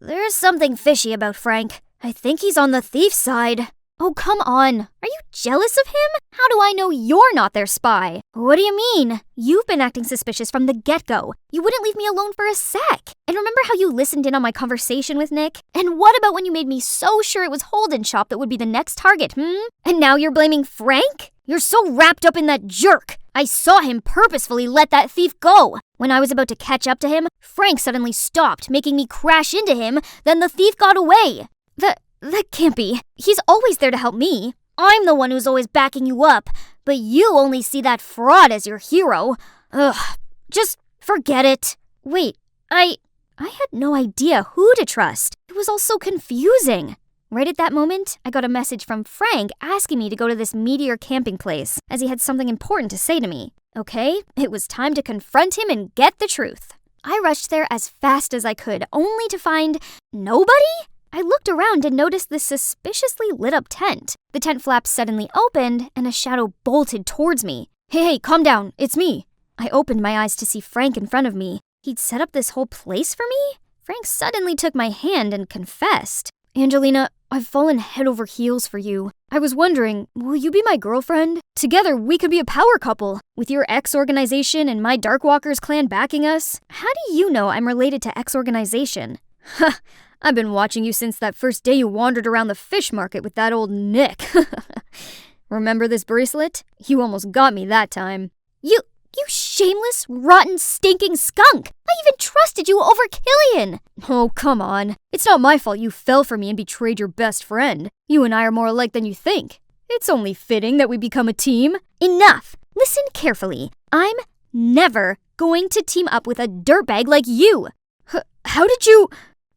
S3: There's something fishy about Frank. I think he's on the thief's side. Oh, come on. Are you jealous of him? How do I know you're not their spy? What do you mean? You've been acting suspicious from the get-go. You wouldn't leave me alone for a sec. And remember how you listened in on my conversation with Nick? And what about when you made me so sure it was Holden's shop that would be the next target, And now you're blaming Frank? You're so wrapped up in that jerk. I saw him purposefully let that thief go. When I was about to catch up to him, Frank suddenly stopped, making me crash into him. Then the thief got away. That can't be. He's always there to help me. I'm the one who's always backing you up, but you only see that fraud as your hero. Ugh, just forget it. Wait, I had no idea who to trust. It was all so confusing. Right at that moment, I got a message from Frank asking me to go to this Meteor camping place, as he had something important to say to me. Okay, it was time to confront him and get the truth. I rushed there as fast as I could, only to find nobody? I looked around and noticed this suspiciously lit-up tent. The tent flaps suddenly opened, and a shadow bolted towards me.
S7: Hey, calm down. It's me.
S3: I opened my eyes to see Frank in front of me. He'd set up this whole place for me? Frank suddenly took my hand and confessed.
S7: Angelina, I've fallen head over heels for you. I was wondering, will you be my girlfriend? Together, we could be a power couple. With your X organization and my Darkwalkers clan backing us.
S3: How do you know I'm related to X organization?
S7: Ha! I've been watching you since that first day you wandered around the fish market with that old Nick. Remember this bracelet? You almost got me that time.
S3: You shameless, rotten, stinking skunk! I even trusted you over Killian!
S7: Oh, come on. It's not my fault you fell for me and betrayed your best friend. You and I are more alike than you think. It's only fitting that we become a team.
S3: Enough! Listen carefully. I'm never going to team up with a dirtbag like you!
S7: How did you...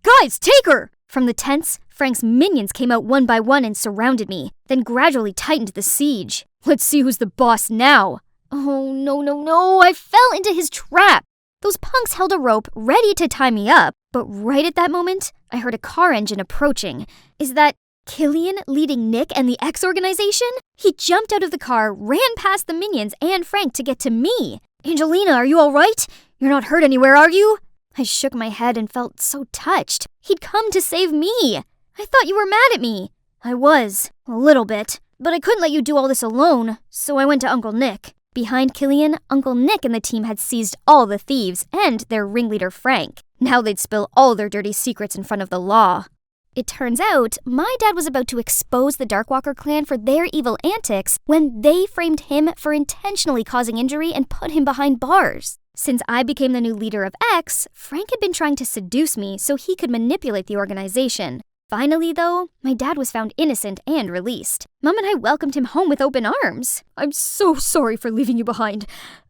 S7: Guys, take her!
S3: From the tents, Frank's minions came out one by one and surrounded me, then gradually tightened the siege.
S7: Let's see who's the boss now.
S3: Oh, no, I fell into his trap. Those punks held a rope ready to tie me up, but right at that moment, I heard a car engine approaching. Is that Killian leading Nick and the X organization? He jumped out of the car, ran past the minions and Frank to get to me.
S7: Angelina, are you all right? You're not hurt anywhere, are you?
S3: I shook my head and felt so touched. He'd come to save me. I thought you were mad at me.
S7: I was, a little bit, but I couldn't let you do all this alone, so I went to Uncle Nick.
S3: Behind Killian, Uncle Nick and the team had seized all the thieves and their ringleader Frank. Now they'd spill all their dirty secrets in front of the law. It turns out, my dad was about to expose the Darkwalker clan for their evil antics when they framed him for intentionally causing injury and put him behind bars. Since I became the new leader of X, Frank had been trying to seduce me so he could manipulate the organization. Finally, though, my dad was found innocent and released. Mom and I welcomed him home with open arms.
S7: I'm so sorry for leaving you behind.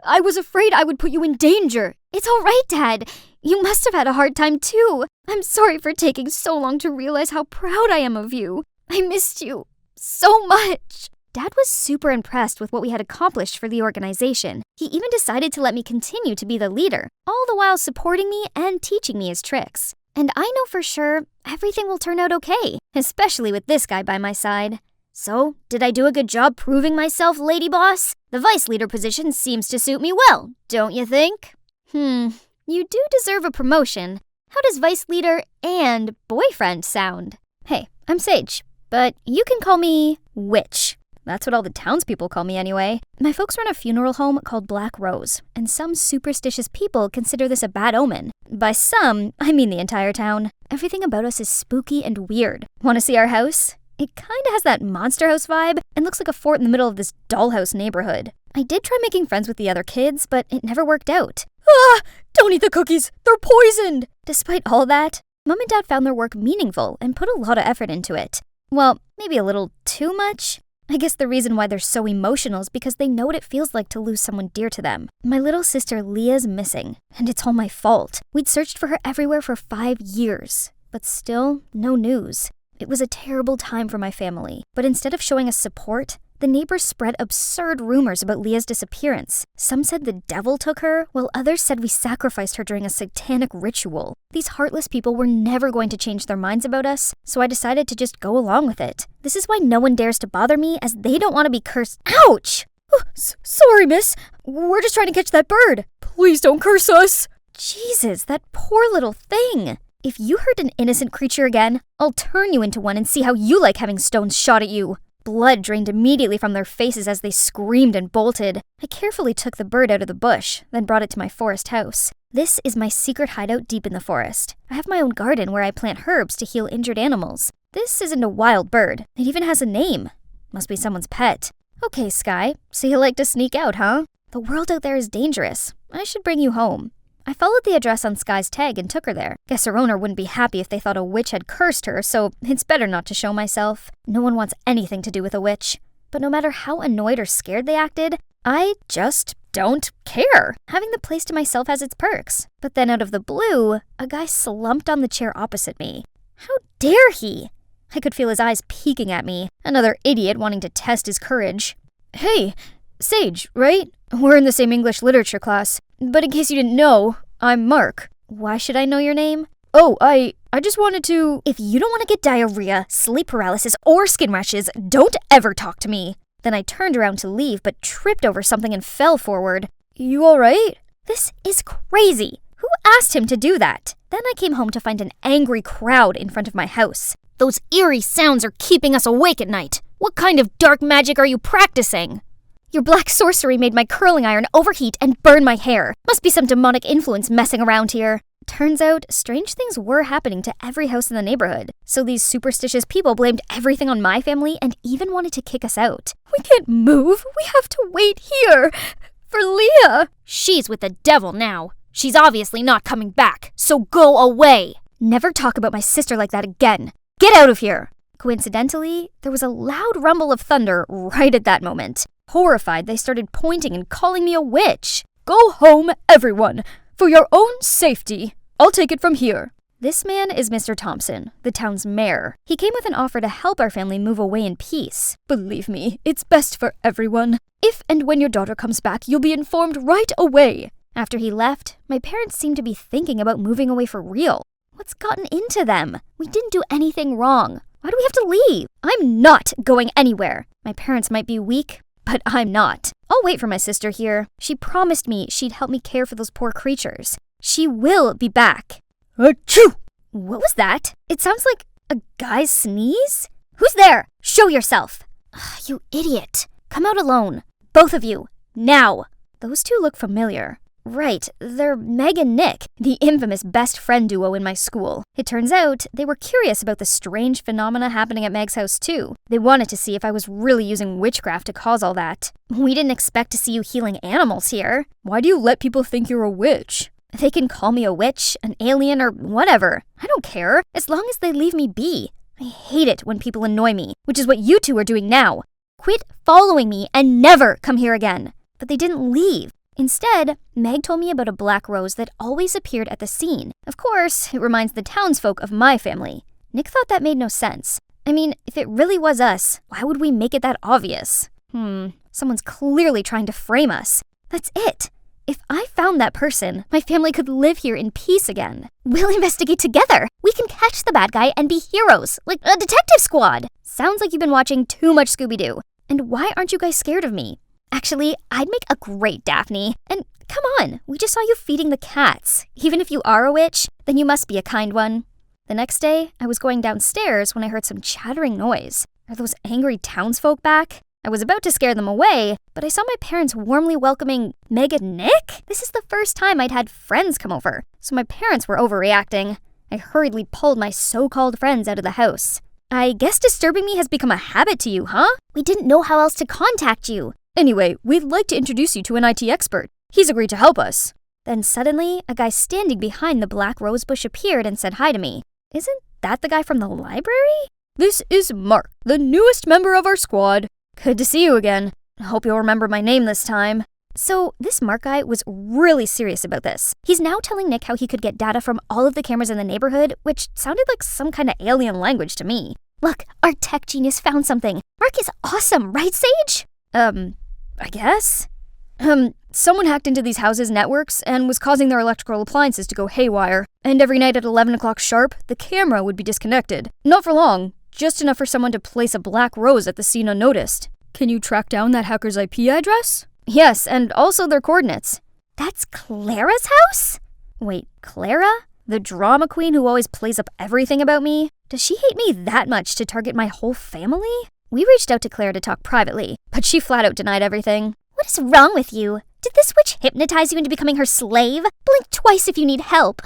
S7: I was afraid I would put you in danger.
S3: It's all right, Dad. You must have had a hard time, too. I'm sorry for taking so long to realize how proud I am of you. I missed you so much. Dad was super impressed with what we had accomplished for the organization. He even decided to let me continue to be the leader, all the while supporting me and teaching me his tricks. And I know for sure everything will turn out okay, especially with this guy by my side. So, did I do a good job proving myself, lady boss? The vice leader position seems to suit me well, don't you think? You do deserve a promotion. How does vice leader and boyfriend sound? Hey, I'm Sage, but you can call me Witch. That's what all the townspeople call me anyway. My folks run a funeral home called Black Rose, and some superstitious people consider this a bad omen. By some, I mean the entire town. Everything about us is spooky and weird. Want to see our house? It kinda has that monster house vibe and looks like a fort in the middle of this dollhouse neighborhood. I did try making friends with the other kids, but it never worked out.
S7: Don't eat the cookies. They're poisoned.
S3: Despite all that, Mom and Dad found their work meaningful and put a lot of effort into it. Well, maybe a little too much. I guess the reason why they're so emotional is because they know what it feels like to lose someone dear to them. My little sister Leah's missing, and it's all my fault. We'd searched for her everywhere for 5 years, but still, no news. It was a terrible time for my family, but instead of showing us support, the neighbors spread absurd rumors about Leah's disappearance. Some said the devil took her, while others said we sacrificed her during a satanic ritual. These heartless people were never going to change their minds about us, so I decided to just go along with it. This is why no one dares to bother me, as they don't want to be cursed. Ouch!
S7: Sorry, miss. We're just trying to catch that bird. Please don't curse us.
S3: Jesus, that poor little thing. If you hurt an innocent creature again, I'll turn you into one and see how you like having stones shot at you. Blood drained immediately from their faces as they screamed and bolted. I carefully took the bird out of the bush, then brought it to my forest house. This is my secret hideout deep in the forest. I have my own garden where I plant herbs to heal injured animals. This isn't a wild bird. It even has a name. Must be someone's pet. Okay, Sky, so you like to sneak out, huh? The world out there is dangerous. I should bring you home. I followed the address on Sky's tag and took her there. Guess her owner wouldn't be happy if they thought a witch had cursed her, so it's better not to show myself. No one wants anything to do with a witch. But no matter how annoyed or scared they acted, I just don't care. Having the place to myself has its perks. But then out of the blue, a guy slumped on the chair opposite me. How dare he? I could feel his eyes peeking at me. Another idiot wanting to test his courage.
S7: Hey, Sage, right? We're in the same English literature class. But in case you didn't know, I'm Mark.
S3: Why should I know your name?
S7: Oh, I just wanted to...
S3: If you don't want to get diarrhea, sleep paralysis, or skin rashes, don't ever talk to me. Then I turned around to leave, but tripped over something and fell forward.
S7: You alright?
S3: This is crazy. Who asked him to do that? Then I came home to find an angry crowd in front of my house. Those eerie sounds are keeping us awake at night. What kind of dark magic are you practicing? Your black sorcery made my curling iron overheat and burn my hair. Must be some demonic influence messing around here. Turns out, strange things were happening to every house in the neighborhood. So these superstitious people blamed everything on my family and even wanted to kick us out.
S7: We can't move. We have to wait here. For Leah.
S3: She's with the devil now. She's obviously not coming back, so go away. Never talk about my sister like that again. Get out of here. Coincidentally, there was a loud rumble of thunder right at that moment. Horrified, they started pointing and calling me a witch.
S7: Go home, everyone. For your own safety. I'll take it from here.
S3: This man is Mr. Thompson, the town's mayor. He came with an offer to help our family move away in peace.
S7: Believe me, it's best for everyone. If and when your daughter comes back, you'll be informed right away.
S3: After he left, my parents seemed to be thinking about moving away for real. What's gotten into them? We didn't do anything wrong. Why do we have to leave? I'm not going anywhere. My parents might be weak, but I'm not. I'll wait for my sister here. She promised me she'd help me care for those poor creatures. She will be back.
S7: Achoo!
S3: What was that? It sounds like a guy's sneeze? Who's there? Show yourself. You idiot. Come out alone. Both of you. Now. Those two look familiar. Right, they're Meg and Nick, the infamous best friend duo in my school. It turns out they were curious about the strange phenomena happening at Meg's house too. They wanted to see if I was really using witchcraft to cause all that. We didn't expect to see you healing animals here.
S7: Why do you let people think you're a witch?
S3: They can call me a witch, an alien, or whatever. I don't care, as long as they leave me be. I hate it when people annoy me, which is what you two are doing now. Quit following me and never come here again. But they didn't leave. Instead, Meg told me about a black rose that always appeared at the scene. Of course, it reminds the townsfolk of my family. Nick thought that made no sense. I mean, if it really was us, why would we make it that obvious? Someone's clearly trying to frame us. That's it. If I found that person, my family could live here in peace again. We'll investigate together. We can catch the bad guy and be heroes, like a detective squad. Sounds like you've been watching too much Scooby-Doo. And why aren't you guys scared of me? Actually, I'd make a great Daphne. And come on, we just saw you feeding the cats. Even if you are a witch, then you must be a kind one. The next day, I was going downstairs when I heard some chattering noise. Are those angry townsfolk back? I was about to scare them away, but I saw my parents warmly welcoming Meg and Nick. This is the first time I'd had friends come over, so my parents were overreacting. I hurriedly pulled my so-called friends out of the house. I guess disturbing me has become a habit to you, huh? We didn't know how else to contact you.
S7: Anyway, we'd like to introduce you to an IT expert. He's agreed to help us.
S3: Then suddenly, a guy standing behind the black rose bush appeared and said hi to me. Isn't that the guy from the library?
S7: This is Mark, the newest member of our squad.
S3: Good to see you again. I hope you'll remember my name this time. So, this Mark guy was really serious about this. He's now telling Nick how he could get data from all of the cameras in the neighborhood, which sounded like some kind of alien language to me. Look, our tech genius found something. Mark is awesome, right, Sage?
S7: I guess? Someone hacked into these houses' networks and was causing their electrical appliances to go haywire. And every night at 11 o'clock sharp, the camera would be disconnected. Not for long, just enough for someone to place a black rose at the scene unnoticed. Can you track down that hacker's IP address?
S3: Yes, and also their coordinates. That's Clara's house? Wait, Clara? The drama queen who always plays up everything about me? Does she hate me that much to target my whole family? We reached out to Clara to talk privately, but she flat out denied everything. What is wrong with you? Did this witch hypnotize you into becoming her slave? Blink twice if you need help.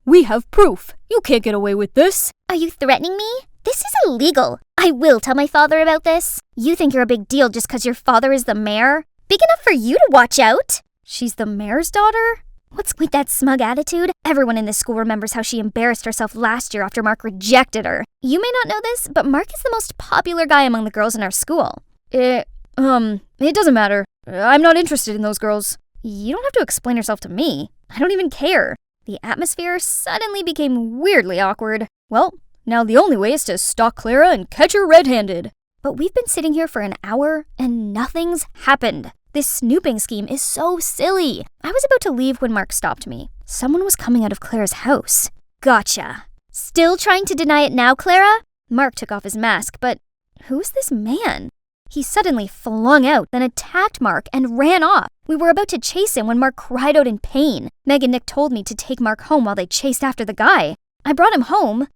S7: We have proof. You can't get away with this.
S4: Are you threatening me? This is illegal. I will tell my father about this.
S3: You think you're a big deal just because your father is the mayor?
S4: Big enough for you to watch out.
S3: She's the mayor's daughter? What's with that smug attitude? Everyone in this school remembers how she embarrassed herself last year after Mark rejected her. You may not know this, but Mark is the most popular guy among the girls in our school.
S7: It doesn't matter. I'm not interested in those girls.
S3: You don't have to explain yourself to me. I don't even care. The atmosphere suddenly became weirdly awkward.
S7: Well, now the only way is to stalk Clara and catch her red-handed.
S3: But we've been sitting here for an hour and nothing's happened. This snooping scheme is so silly. I was about to leave when Mark stopped me. Someone was coming out of Clara's house. Gotcha. Still trying to deny it now, Clara? Mark took off his mask, but who's this man? He suddenly flung out, then attacked Mark and ran off. We were about to chase him when Mark cried out in pain. Meg and Nick told me to take Mark home while they chased after the guy. I brought him home.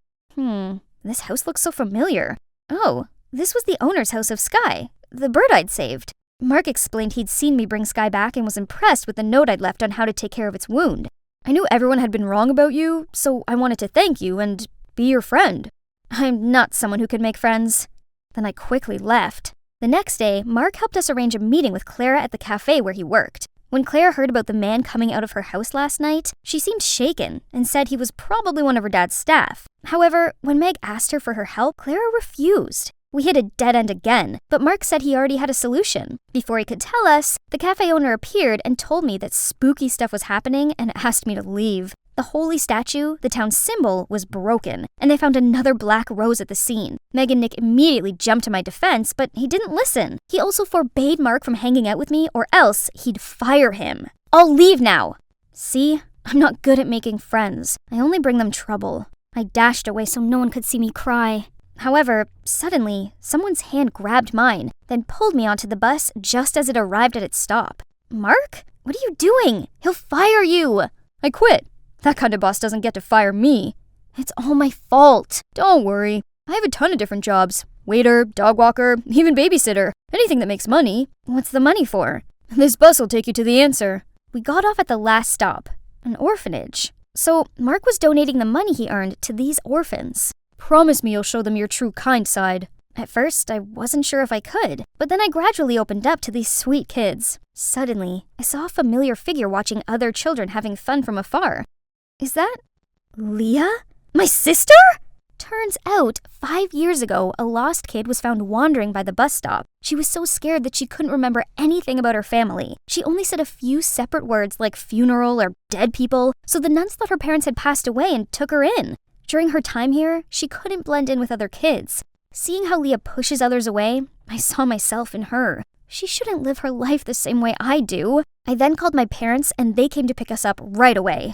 S3: This house looks so familiar. Oh, this was the owner's house of Sky, the bird I'd saved. Mark explained he'd seen me bring Sky back and was impressed with the note I'd left on how to take care of its wound.
S7: I knew everyone had been wrong about you, so I wanted to thank you and be your friend.
S3: I'm not someone who could make friends. Then I quickly left. The next day, Mark helped us arrange a meeting with Clara at the cafe where he worked. When Clara heard about the man coming out of her house last night, she seemed shaken and said he was probably one of her dad's staff. However, when Meg asked her for her help, Clara refused. We hit a dead end again, but Mark said he already had a solution. Before he could tell us, the cafe owner appeared and told me that spooky stuff was happening and asked me to leave. The holy statue, the town's symbol, was broken, and they found another black rose at the scene. Meg and Nick immediately jumped to my defense, but he didn't listen. He also forbade Mark from hanging out with me, or else he'd fire him. I'll leave now! See? I'm not good at making friends. I only bring them trouble. I dashed away so no one could see me cry. However, suddenly, someone's hand grabbed mine, then pulled me onto the bus just as it arrived at its stop. Mark? What are you doing? He'll fire you!
S7: I quit. That kind of boss doesn't get to fire me.
S3: It's all my fault.
S7: Don't worry. I have a ton of different jobs. Waiter, dog walker, even babysitter. Anything that makes money.
S3: What's the money for?
S7: This bus will take you to the answer.
S3: We got off at the last stop, an orphanage. So Mark was donating the money he earned to these orphans.
S7: Promise me you'll show them your true kind side.
S3: At first, I wasn't sure if I could, but then I gradually opened up to these sweet kids. Suddenly, I saw a familiar figure watching other children having fun from afar. Is that Leah? My sister? Turns out, 5 years ago, a lost kid was found wandering by the bus stop. She was so scared that she couldn't remember anything about her family. She only said a few separate words like funeral or dead people, so the nuns thought her parents had passed away and took her in. During her time here, she couldn't blend in with other kids. Seeing how Leah pushes others away, I saw myself in her. She shouldn't live her life the same way I do. I then called my parents and they came to pick us up right away.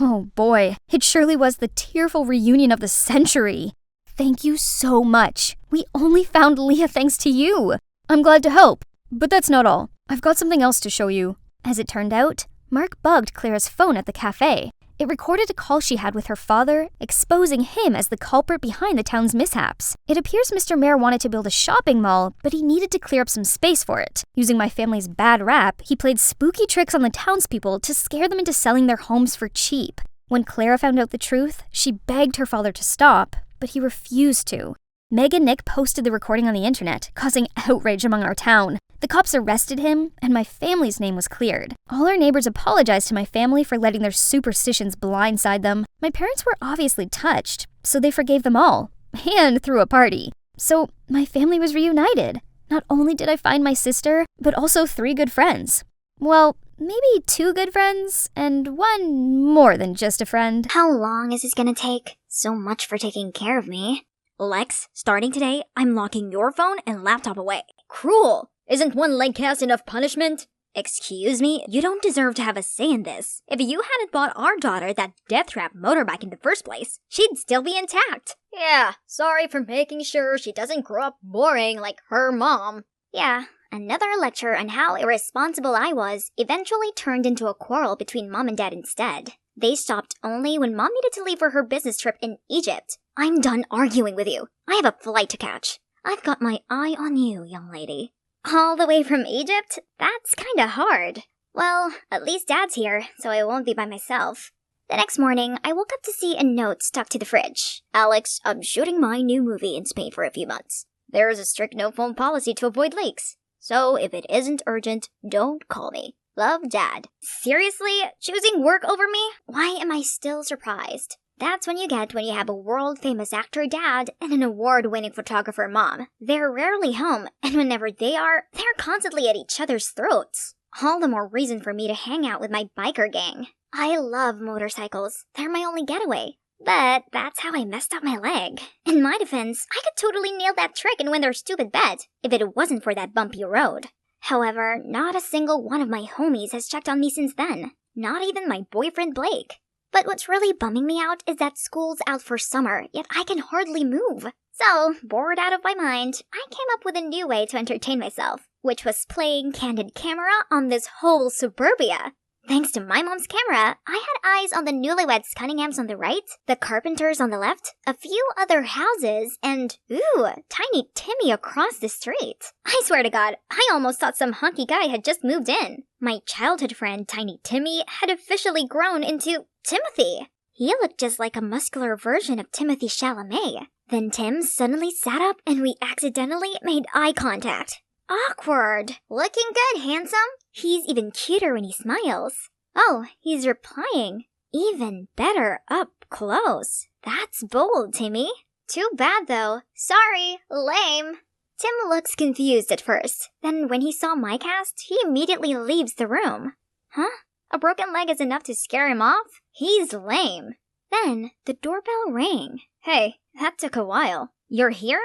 S3: Oh boy, it surely was the tearful reunion of the century. Thank you so much. We only found Leah thanks to you.
S7: I'm glad to help, but that's not all. I've got something else to show you.
S3: As it turned out, Mark bugged Clara's phone at the cafe. It recorded a call she had with her father, exposing him as the culprit behind the town's mishaps. It appears Mr. Mayor wanted to build a shopping mall, but he needed to clear up some space for it. Using my family's bad rap, he played spooky tricks on the townspeople to scare them into selling their homes for cheap. When Clara found out the truth, she begged her father to stop, but he refused to. Meg and Nick posted the recording on the internet, causing outrage among our town. The cops arrested him, and my family's name was cleared. All our neighbors apologized to my family for letting their superstitions blindside them. My parents were obviously touched, so they forgave them all, and threw a party. So my family was reunited. Not only did I find my sister, but also 3 good friends. Well, maybe 2 good friends, and 1 more than just a friend.
S1: How long is this gonna take? So much for taking care of me.
S2: Lex, starting today, I'm locking your phone and laptop away. Cruel! Isn't 1 leg cast enough punishment? Excuse me, you don't deserve to have a say in this. If you hadn't bought our daughter that death trap motorbike in the first place, she'd still be intact. Yeah, sorry for making sure she doesn't grow up boring like her mom.
S1: Yeah, another lecture on how irresponsible I was eventually turned into a quarrel between mom and dad instead. They stopped only when mom needed to leave for her business trip in Egypt. I'm done arguing with you. I have a flight to catch. I've got my eye on you, young lady. All the way from Egypt? That's kinda hard. Well, at least Dad's here, so I won't be by myself. The next morning, I woke up to see a note stuck to the fridge.
S2: Alex, I'm shooting my new movie in Spain for a few months. There is a strict no-phone policy to avoid leaks. So if it isn't urgent, don't call me. Love, Dad.
S1: Seriously? Choosing work over me? Why am I still surprised? That's when you get when you have a world-famous actor dad and an award-winning photographer mom. They're rarely home, and whenever they are, they're constantly at each other's throats. All the more reason for me to hang out with my biker gang. I love motorcycles. They're my only getaway. But that's how I messed up my leg. In my defense, I could totally nail that trick and win their stupid bet if it wasn't for that bumpy road. However, not a single one of my homies has checked on me since then. Not even my boyfriend Blake. But what's really bumming me out is that school's out for summer, yet I can hardly move. So, bored out of my mind, I came up with a new way to entertain myself, which was playing candid camera on this whole suburbia. Thanks to my mom's camera, I had eyes on the newlyweds Cunninghams on the right, the Carpenters on the left, a few other houses, and, ooh, tiny Timmy across the street. I swear to God, I almost thought some hunky guy had just moved in. My childhood friend, Tiny Timmy, had officially grown into Timothy. He looked just like a muscular version of Timothy Chalamet. Then Tim suddenly sat up and we accidentally made eye contact. Awkward. Looking good, handsome? He's even cuter when he smiles. Oh, he's replying. Even better up close. That's bold, Timmy. Too bad, though. Sorry, lame. Tim looks confused at first. Then when he saw my cast, he immediately leaves the room. Huh? A broken leg is enough to scare him off? He's lame. Then the doorbell rang.
S2: Hey, that took a while. You're here?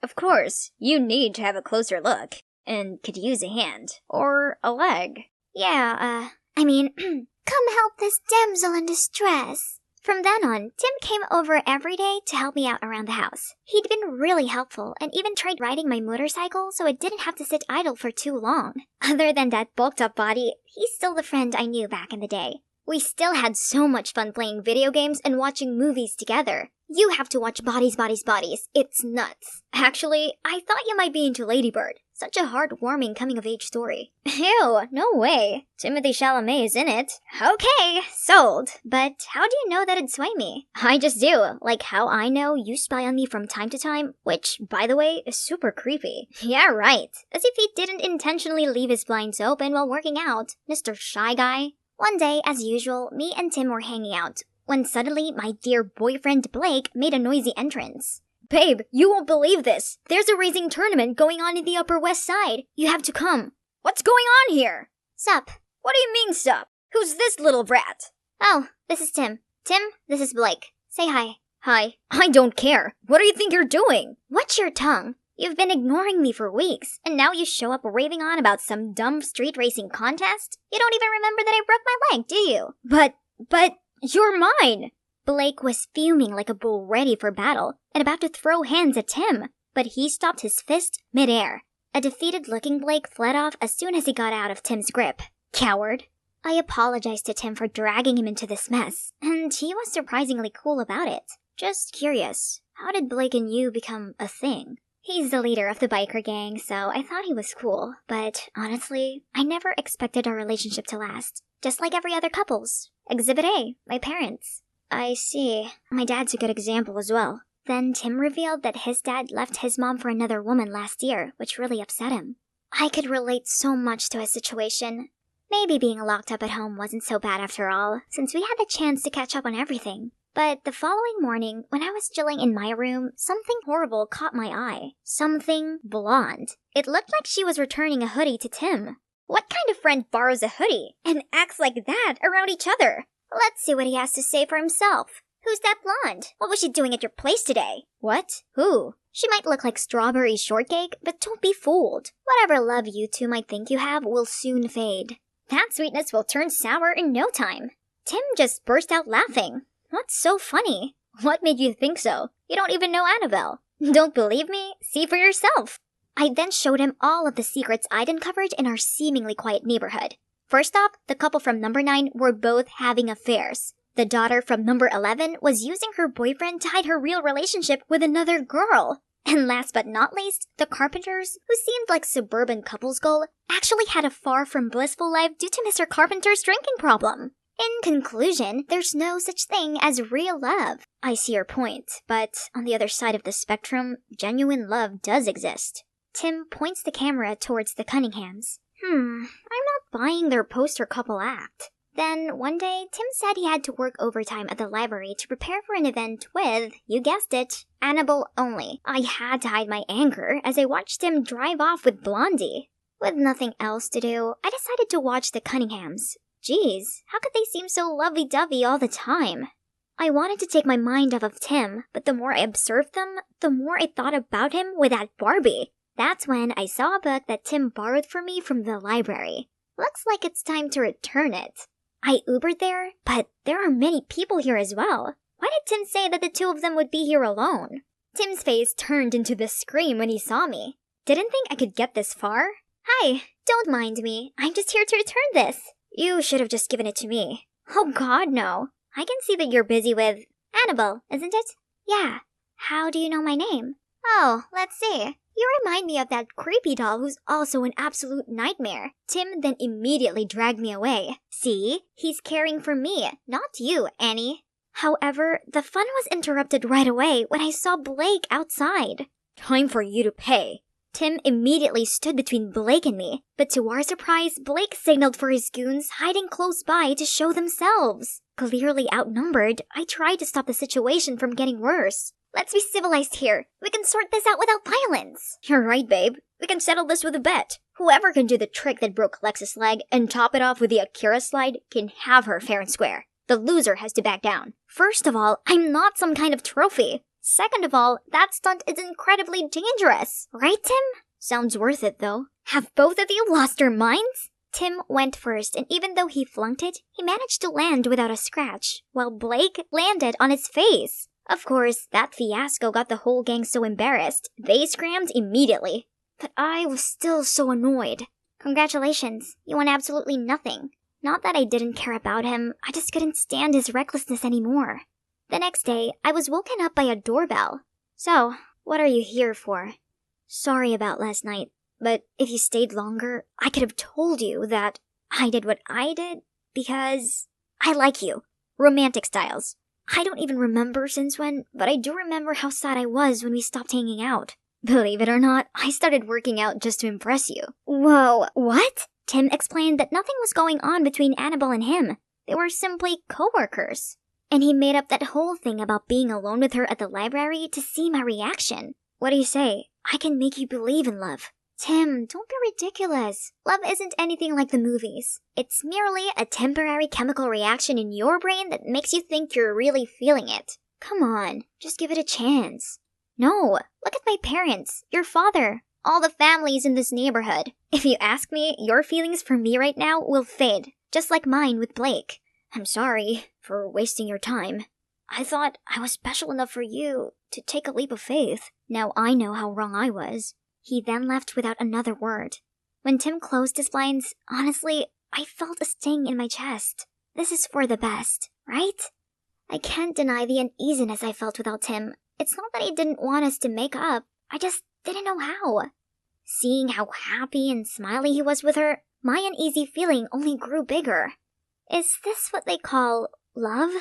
S2: Of course, you need to have a closer look, and could use a hand, or a leg.
S1: Yeah, come help this damsel in distress. From then on, Tim came over every day to help me out around the house. He'd been really helpful and even tried riding my motorcycle so it didn't have to sit idle for too long. Other than that bulked-up body, he's still the friend I knew back in the day. We still had so much fun playing video games and watching movies together. You have to watch Bodies, Bodies, Bodies. It's nuts. Actually, I thought you might be into Lady Bird, Such a heartwarming coming-of-age story. Ew, no way. Timothy Chalamet is in it. Okay, sold. But how do you know that it'd sway me? I just do, like how I know you spy on me from time to time, which, by the way, is super creepy. Yeah, right. As if he didn't intentionally leave his blinds open while working out, Mr. Shy Guy. One day, as usual, me and Tim were hanging out, when suddenly my dear boyfriend Blake made a noisy entrance. Babe, you won't believe this. There's a racing tournament going on in the Upper West Side. You have to come. What's going on here? Sup? What do you mean, sup? Who's this little brat? Oh, this is Tim. Tim, this is Blake. Say hi. Hi. I don't care. What do you think you're doing? Watch your tongue. You've been ignoring me for weeks, and now you show up raving on about some dumb street racing contest? You don't even remember that I broke my leg, do you? But, you're mine! Blake was fuming like a bull ready for battle and about to throw hands at Tim, but he stopped his fist midair. A defeated-looking Blake fled off as soon as he got out of Tim's grip. Coward. I apologized to Tim for dragging him into this mess, and he was surprisingly cool about it. Just curious, how did Blake and you become a thing? He's the leader of the biker gang, so I thought he was cool, but honestly, I never expected our relationship to last. Just like every other couple's. Exhibit A, my parents. I see. My dad's a good example as well. Then Tim revealed that his dad left his mom for another woman last year, which really upset him. I could relate so much to his situation. Maybe being locked up at home wasn't so bad after all, since we had the chance to catch up on everything. But the following morning, when I was chilling in my room, something horrible caught my eye. Something blonde. It looked like she was returning a hoodie to Tim. What kind of friend borrows a hoodie and acts like that around each other? Let's see what he has to say for himself. Who's that blonde? What was she doing at your place today? What? Who? She might look like strawberry shortcake, but don't be fooled. Whatever love you two might think you have will soon fade. That sweetness will turn sour in no time. Tim just burst out laughing. What's so funny? What made you think so? You don't even know Annabelle. Don't believe me? See for yourself. I then showed him all of the secrets I'd uncovered in our seemingly quiet neighborhood. First off, the couple from number 9 were both having affairs. The daughter from number 11 was using her boyfriend to hide her real relationship with another girl. And last but not least, the Carpenters, who seemed like suburban couples goal, actually had a far from blissful life due to Mr. Carpenter's drinking problem. In conclusion, there's no such thing as real love. I see your point, but on the other side of the spectrum, genuine love does exist. Tim points the camera towards the Cunninghams. I'm not buying their poster couple act. Then, one day, Tim said he had to work overtime at the library to prepare for an event with, you guessed it, Annabelle only. I had to hide my anger as I watched him drive off with Blondie. With nothing else to do, I decided to watch the Cunninghams. Geez, how could they seem so lovey-dovey all the time? I wanted to take my mind off of Tim, but the more I observed them, the more I thought about him with that Barbie. That's when I saw a book that Tim borrowed for me from the library. Looks like it's time to return it. I Ubered there, but there are many people here as well. Why did Tim say that the two of them would be here alone? Tim's face turned into this scream when he saw me. Didn't think I could get this far? Hi, don't mind me. I'm just here to return this. You should have just given it to me. Oh god, no. I can see that you're busy with Annabelle, isn't it? Yeah. How do you know my name? Oh, let's see. You remind me of that creepy doll who's also an absolute nightmare. Tim then immediately dragged me away. See? He's caring for me, not you, Annie. However, the fun was interrupted right away when I saw Blake outside. Time for you to pay. Tim immediately stood between Blake and me, but to our surprise, Blake signaled for his goons hiding close by to show themselves. Clearly outnumbered, I tried to stop the situation from getting worse. Let's be civilized here. We can sort this out without violence. You're right, babe. We can settle this with a bet. Whoever can do the trick that broke Lex's leg and top it off with the Akira slide can have her fair and square. The loser has to back down. First of all, I'm not some kind of trophy. Second of all, that stunt is incredibly dangerous. Right, Tim? Sounds worth it, though. Have both of you lost your minds? Tim went first, and even though he flunked it, he managed to land without a scratch, while Blake landed on his face. Of course, that fiasco got the whole gang so embarrassed, they scrammed immediately. But I was still so annoyed. Congratulations, you won absolutely nothing. Not that I didn't care about him, I just couldn't stand his recklessness anymore. The next day, I was woken up by a doorbell. So, what are you here for? Sorry about last night. But if you stayed longer, I could have told you that I did what I did because I like you. Romantic styles. I don't even remember since when, but I do remember how sad I was when we stopped hanging out. Believe it or not, I started working out just to impress you. Whoa, what? Tim explained that nothing was going on between Annabelle and him. They were simply co-workers. And he made up that whole thing about being alone with her at the library to see my reaction. What do you say? I can make you believe in love. Tim, don't be ridiculous. Love isn't anything like the movies. It's merely a temporary chemical reaction in your brain that makes you think you're really feeling it. Come on, just give it a chance. No, look at my parents, your father, all the families in this neighborhood. If you ask me, your feelings for me right now will fade, just like mine with Blake. I'm sorry for wasting your time. I thought I was special enough for you to take a leap of faith. Now I know how wrong I was. He then left without another word. When Tim closed his blinds, honestly, I felt a sting in my chest. This is for the best, right? I can't deny the uneasiness I felt without Tim. It's not that he didn't want us to make up. I just didn't know how. Seeing how happy and smiley he was with her, my uneasy feeling only grew bigger. Is this what they call love?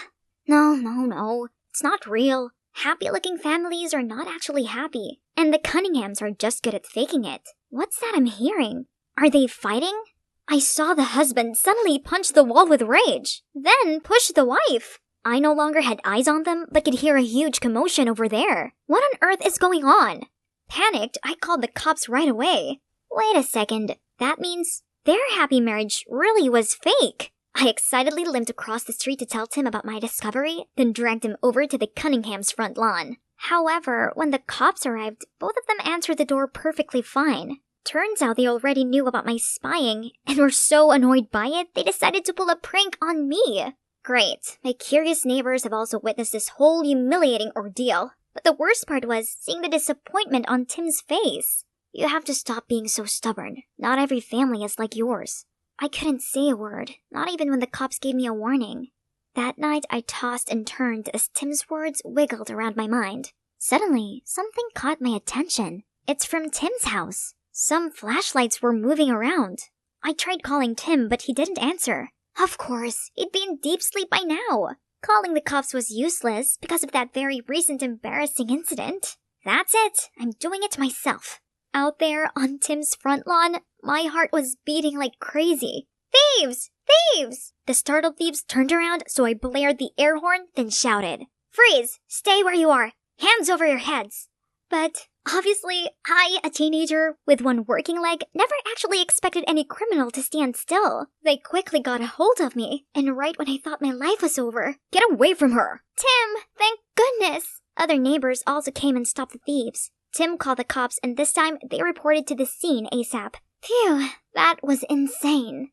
S1: No. It's not real. Happy-looking families are not actually happy, and the Cunninghams are just good at faking it. What's that I'm hearing? Are they fighting? I saw the husband suddenly punch the wall with rage, then push the wife. I no longer had eyes on them, but could hear a huge commotion over there. What on earth is going on? Panicked, I called the cops right away. Wait a second, that means their happy marriage really was fake. I excitedly limped across the street to tell Tim about my discovery, then dragged him over to the Cunningham's front lawn. However, when the cops arrived, both of them answered the door perfectly fine. Turns out they already knew about my spying, and were so annoyed by it, they decided to pull a prank on me. Great, my curious neighbors have also witnessed this whole humiliating ordeal. But the worst part was seeing the disappointment on Tim's face. You have to stop being so stubborn. Not every family is like yours. I couldn't say a word, not even when the cops gave me a warning. That night, I tossed and turned as Tim's words wiggled around my mind. Suddenly, something caught my attention. It's from Tim's house. Some flashlights were moving around. I tried calling Tim, but he didn't answer. Of course, he'd be in deep sleep by now. Calling the cops was useless because of that very recent embarrassing incident. That's it. I'm doing it myself. Out there on Tim's front lawn, my heart was beating like crazy. Thieves! Thieves! The startled thieves turned around, so I blared the air horn, then shouted, "Freeze! Stay where you are! Hands over your heads!" But obviously, I, a teenager with one working leg, never actually expected any criminal to stand still. They quickly got a hold of me, and right when I thought my life was over, "Get away from her!" Tim, thank goodness! Other neighbors also came and stopped the thieves. Tim called the cops, and this time they reported to the scene ASAP. Phew, that was insane.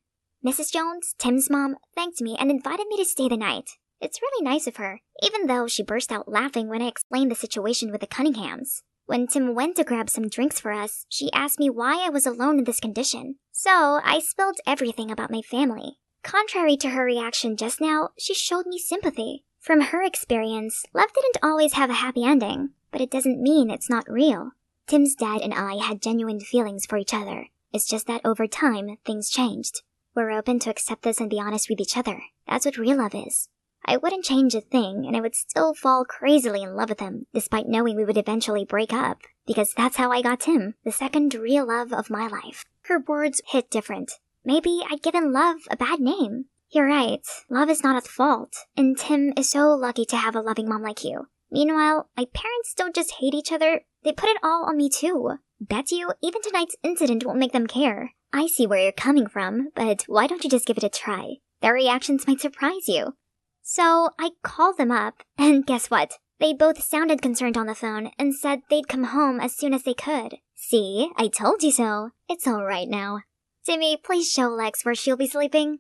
S1: Mrs. Jones, Tim's mom, thanked me and invited me to stay the night. It's really nice of her, even though she burst out laughing when I explained the situation with the Cunninghams. When Tim went to grab some drinks for us, she asked me why I was alone in this condition. So I spilled everything about my family. Contrary to her reaction just now, she showed me sympathy. From her experience, love didn't always have a happy ending, but it doesn't mean it's not real. Tim's dad and I had genuine feelings for each other. It's just that over time, things changed. We're open to accept this and be honest with each other. That's what real love is. I wouldn't change a thing, and I would still fall crazily in love with him, despite knowing we would eventually break up, because that's how I got Tim, the second real love of my life. Her words hit different. Maybe I'd given love a bad name. You're right, love is not at fault, and Tim is so lucky to have a loving mom like you. Meanwhile, my parents don't just hate each other, they put it all on me too. Bet you, even tonight's incident won't make them care. I see where you're coming from, but why don't you just give it a try? Their reactions might surprise you. So I called them up, and guess what? They both sounded concerned on the phone and said they'd come home as soon as they could. See, I told you so. It's all right now. Timmy, please show Lex where she'll be sleeping.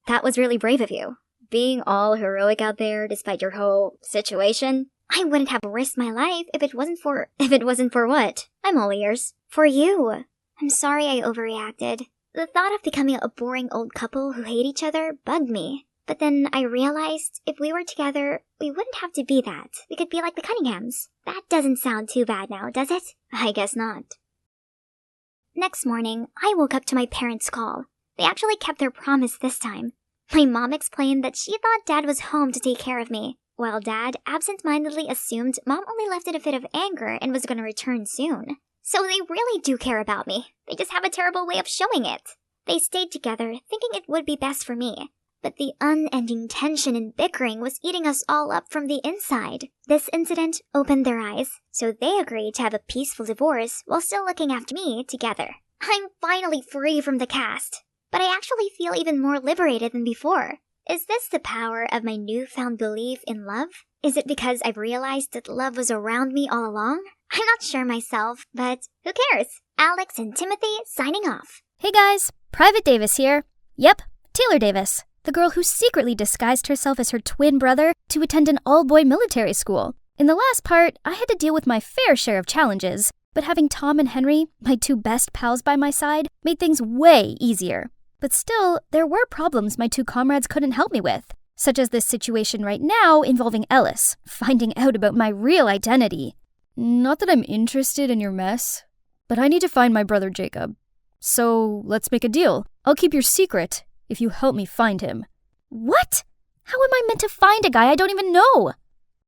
S1: That was really brave of you. Being all heroic out there despite your whole situation. I wouldn't have risked my life if it wasn't for what? I'm all ears. For you. I'm sorry I overreacted. The thought of becoming a boring old couple who hate each other bugged me. But then I realized if we were together, we wouldn't have to be that. We could be like the Cunninghams. That doesn't sound too bad now, does it? I guess not. Next morning, I woke up to my parents' call. They actually kept their promise this time. My mom explained that she thought Dad was home to take care of me, while Dad absent-mindedly assumed Mom only left in a fit of anger and was going to return soon. So they really do care about me. They just have a terrible way of showing it. They stayed together, thinking it would be best for me. But the unending tension and bickering was eating us all up from the inside. This incident opened their eyes, so they agreed to have a peaceful divorce while still looking after me together. I'm finally free from the cast, but I actually feel even more liberated than before. Is this the power of my newfound belief in love? Is it because I've realized that love was around me all along? I'm not sure myself, but who cares? Alex and Timothy signing off.
S3: Hey guys, Private Davis here. Yep, Taylor Davis, the girl who secretly disguised herself as her twin brother to attend an all-boy military school. In the last part, I had to deal with my fair share of challenges, but having Tom and Henry, my two best pals by my side, made things way easier. But still, there were problems my two comrades couldn't help me with, such as this situation right now involving Ellis, finding out about my real identity.
S7: Not that I'm interested in your mess, but I need to find my brother Jacob. So let's make a deal. I'll keep your secret if you help me find him.
S3: What? How am I meant to find a guy I don't even know?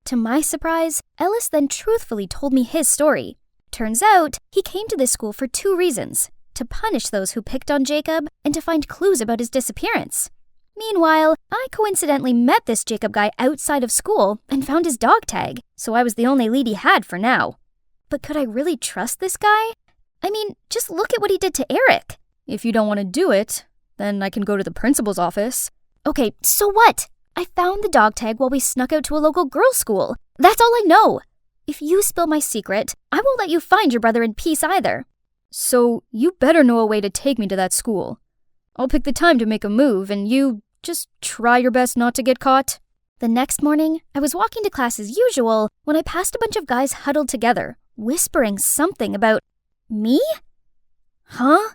S3: To my surprise, Ellis then truthfully told me his story. Turns out, he came to this school for two reasons: to punish those who picked on Jacob and to find clues about his disappearance. Meanwhile, I coincidentally met this Jacob guy outside of school and found his dog tag, so I was the only lead he had for now. But could I really trust this guy? I mean, just look at what he did to Eric.
S7: If you don't want to do it, then I can go to the principal's office.
S3: Okay, so what? I found the dog tag while we snuck out to a local girls' school. That's all I know. If you spill my secret, I won't let you find your brother in peace either.
S7: So you better know a way to take me to that school. I'll pick the time to make a move, and you just try your best not to get caught.
S3: The next morning, I was walking to class as usual when I passed a bunch of guys huddled together, whispering something about me? Huh?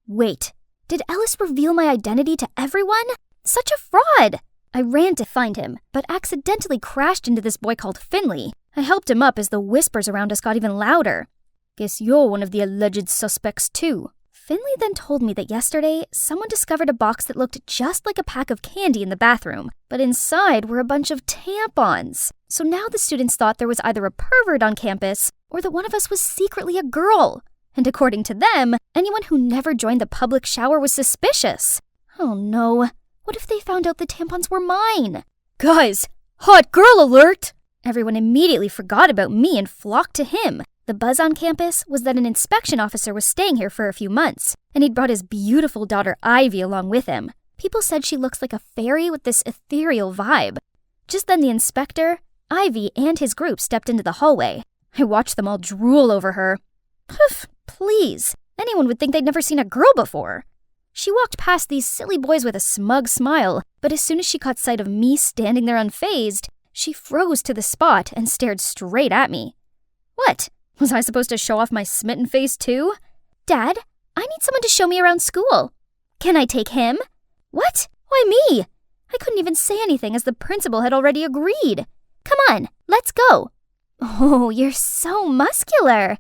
S3: Wait, did Ellis reveal my identity to everyone? Such a fraud! I ran to find him, but accidentally crashed into this boy called Finley. I helped him up as the whispers around us got even louder.
S7: Guess you're one of the alleged suspects too.
S3: Finley then told me that yesterday, someone discovered a box that looked just like a pack of candy in the bathroom, but inside were a bunch of tampons. So now the students thought there was either a pervert on campus or that one of us was secretly a girl. And according to them, anyone who never joined the public shower was suspicious. Oh no, what if they found out the tampons were mine?
S7: Guys, hot girl alert!
S3: Everyone immediately forgot about me and flocked to him. The buzz on campus was that an inspection officer was staying here for a few months, and he'd brought his beautiful daughter Ivy along with him. People said she looks like a fairy with this ethereal vibe. Just then the inspector, Ivy, and his group stepped into the hallway. I watched them all drool over her. Poof, please. Anyone would think they'd never seen a girl before. She walked past these silly boys with a smug smile, but as soon as she caught sight of me standing there unfazed, she froze to the spot and stared straight at me. What? Was I supposed to show off my smitten face too? Dad, I need someone to show me around school. Can I take him? What? Why me? I couldn't even say anything as the principal had already agreed. Come on, let's go. Oh, you're so muscular.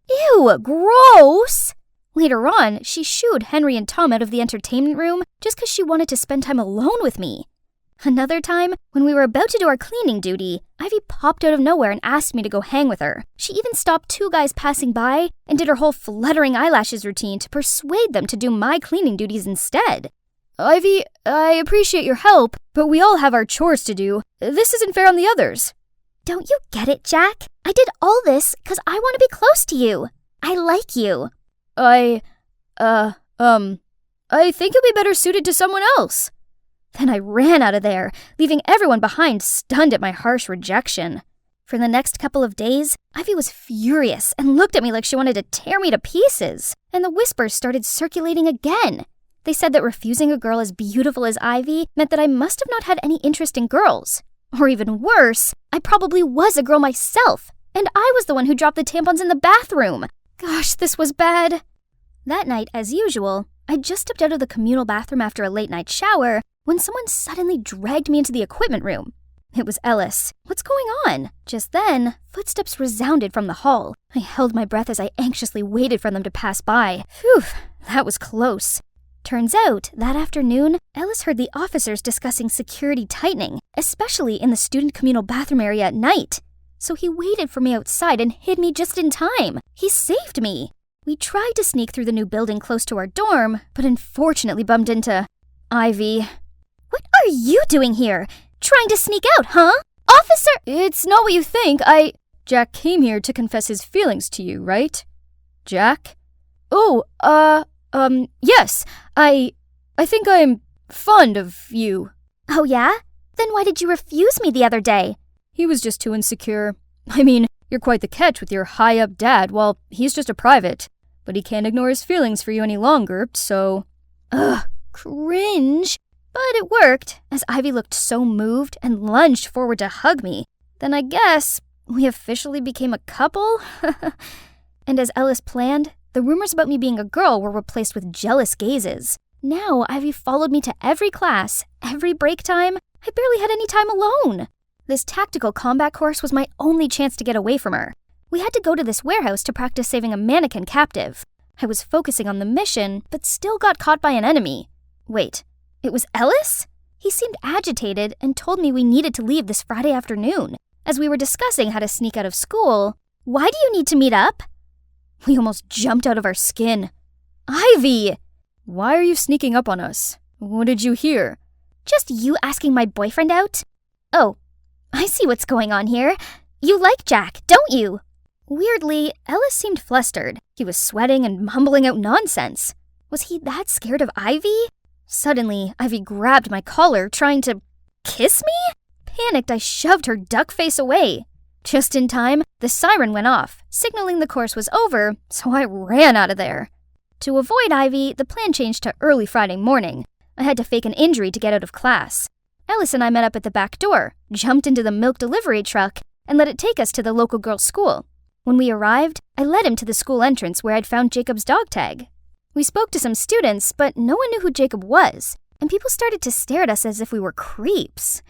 S3: Ew, gross. Later on, she shooed Henry and Tom out of the entertainment room just because she wanted to spend time alone with me. Another time, when we were about to do our cleaning duty, Ivy popped out of nowhere and asked me to go hang with her. She even stopped two guys passing by and did her whole fluttering eyelashes routine to persuade them to do my cleaning duties instead.
S7: Ivy, I appreciate your help, but we all have our chores to do. This isn't fair on the others.
S4: Don't you get it, Jack? I did all this because I want to be close to you. I like you.
S7: I think you'll be better suited to someone else.
S3: Then I ran out of there, leaving everyone behind stunned at my harsh rejection. For the next couple of days, Ivy was furious and looked at me like she wanted to tear me to pieces. And the whispers started circulating again. They said that refusing a girl as beautiful as Ivy meant that I must have not had any interest in girls. Or even worse, I probably was a girl myself, and I was the one who dropped the tampons in the bathroom. Gosh, this was bad. That night, as usual, I just stepped out of the communal bathroom after a late-night shower when someone suddenly dragged me into the equipment room. It was Ellis. What's going on? Just then, footsteps resounded from the hall. I held my breath as I anxiously waited for them to pass by. Phew, that was close. Turns out, that afternoon, Ellis heard the officers discussing security tightening, especially in the student communal bathroom area at night. So he waited for me outside and hid me just in time. He saved me. We tried to sneak through the new building close to our dorm, but unfortunately bumped into Ivy.
S4: What are you doing here? Trying to sneak out, huh? Officer!
S7: It's not what you think. Jack came here to confess his feelings to you, right? Jack? Oh, yes. I think I'm fond of you.
S4: Oh yeah? Then why did you refuse me the other day?
S7: He was just too insecure. I mean, you're quite the catch with your high-up dad, while he's just a private. But he can't ignore his feelings for you any longer, so...
S3: Ugh, cringe. But it worked, as Ivy looked so moved and lunged forward to hug me. Then I guess we officially became a couple? And as Ellis planned, the rumors about me being a girl were replaced with jealous gazes. Now Ivy followed me to every class, every break time. I barely had any time alone. This tactical combat course was my only chance to get away from her. We had to go to this warehouse to practice saving a mannequin captive. I was focusing on the mission, but still got caught by an enemy. Wait, it was Ellis? He seemed agitated and told me we needed to leave this Friday afternoon. As we were discussing how to sneak out of school,
S4: why do you need to meet up?
S3: We almost jumped out of our skin. Ivy!
S7: Why are you sneaking up on us? What did you hear?
S4: Just you asking my boyfriend out? Oh, I see what's going on here. You like Jack, don't you?
S3: Weirdly, Ellis seemed flustered. He was sweating and mumbling out nonsense. Was he that scared of Ivy? Suddenly, Ivy grabbed my collar, trying to kiss me? Panicked, I shoved her duck face away. Just in time, the siren went off, signaling the course was over, so I ran out of there. To avoid Ivy, the plan changed to early Friday morning. I had to fake an injury to get out of class. Ellis and I met up at the back door, jumped into the milk delivery truck, and let it take us to the local girls' school. When we arrived, I led him to the school entrance where I'd found Jacob's dog tag. We spoke to some students, but no one knew who Jacob was, and people started to stare at us as if we were creeps.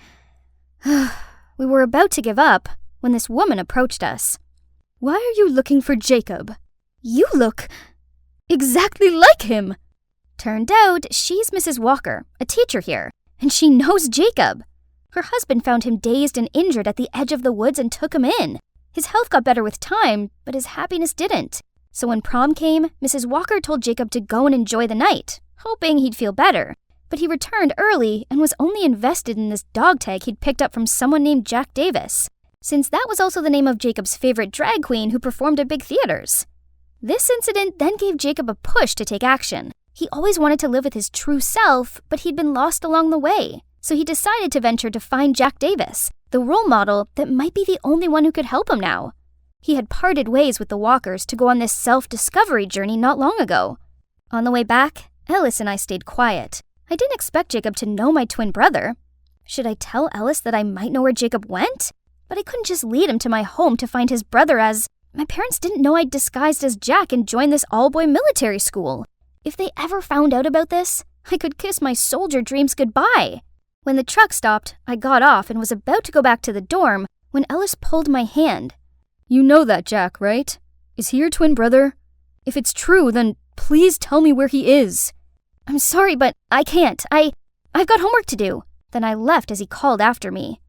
S3: We were about to give up when this woman approached us.
S7: Why are you looking for Jacob?
S3: You look exactly like him. Turned out she's Mrs. Walker, a teacher here, and she knows Jacob. Her husband found him dazed and injured at the edge of the woods and took him in. His health got better with time, but his happiness didn't. So when prom came, Mrs. Walker told Jacob to go and enjoy the night, hoping he'd feel better. But he returned early and was only invested in this dog tag he'd picked up from someone named Jack Davis, since that was also the name of Jacob's favorite drag queen who performed at big theaters. This incident then gave Jacob a push to take action. He always wanted to live with his true self, but he'd been lost along the way. So he decided to venture to find Jack Davis, the role model that might be the only one who could help him now. He had parted ways with the Walkers to go on this self-discovery journey not long ago. On the way back, Ellis and I stayed quiet. I didn't expect Jacob to know my twin brother. Should I tell Ellis that I might know where Jacob went? But I couldn't just lead him to my home to find his brother, as my parents didn't know I'd disguised as Jack and joined this all-boy military school. If they ever found out about this, I could kiss my soldier dreams goodbye. When the truck stopped, I got off and was about to go back to the dorm when Ellis pulled my hand.
S7: You know that Jack, right? Is he your twin brother? If it's true, then please tell me where he is.
S3: I'm sorry, but I can't. I've got homework to do. Then I left as he called after me.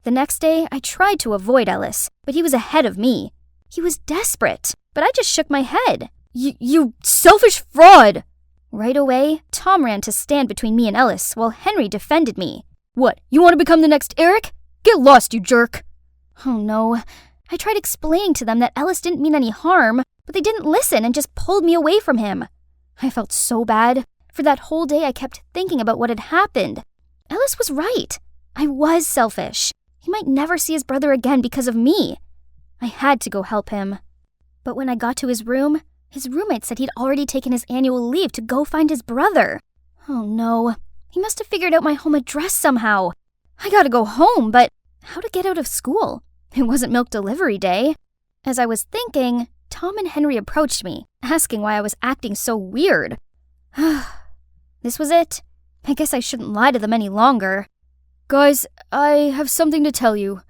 S3: The next day, I tried to avoid Ellis, but he was ahead of me. He was desperate, but I just shook my head.
S7: You selfish fraud!
S3: Right away, Tom ran to stand between me and Ellis while Henry defended me.
S7: What, you want to become the next Eric? Get lost, you jerk!
S3: Oh no. I tried explaining to them that Ellis didn't mean any harm, but they didn't listen and just pulled me away from him. I felt so bad. For that whole day, I kept thinking about what had happened. Ellis was right. I was selfish. He might never see his brother again because of me. I had to go help him. But when I got to his room, his roommate said he'd already taken his annual leave to go find his brother. Oh no. He must have figured out my home address somehow. I gotta go home, but how to get out of school? It wasn't milk delivery day. As I was thinking, Tom and Henry approached me, asking why I was acting so weird. This was it. I guess I shouldn't lie to them any longer.
S7: Guys, I have something to tell you.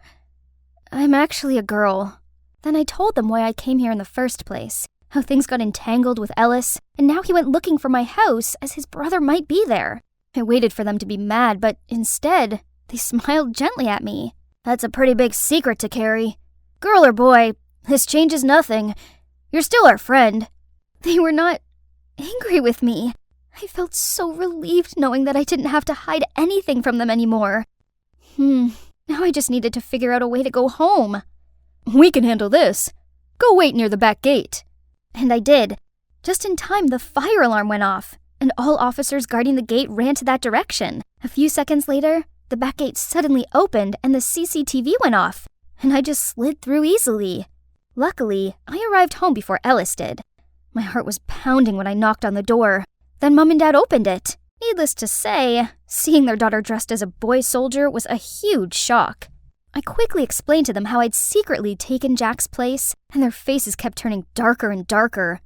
S3: I'm actually a girl. Then I told them why I came here in the first place, how things got entangled with Ellis, and now he went looking for my house as his brother might be there. I waited for them to be mad, but instead, they smiled gently at me. That's a pretty big secret to carry. Girl or boy, this changes nothing. You're still our friend. They were not angry with me. I felt so relieved knowing that I didn't have to hide anything from them anymore. Now I just needed to figure out a way to go home.
S7: We can handle this. Go wait near the back gate.
S3: And I did. Just in time, the fire alarm went off, and all officers guarding the gate ran to that direction. A few seconds later, the back gate suddenly opened and the CCTV went off, and I just slid through easily. Luckily, I arrived home before Ellis did. My heart was pounding when I knocked on the door. Then Mom and Dad opened it. Needless to say, seeing their daughter dressed as a boy soldier was a huge shock. I quickly explained to them how I'd secretly taken Jack's place, and their faces kept turning darker and darker.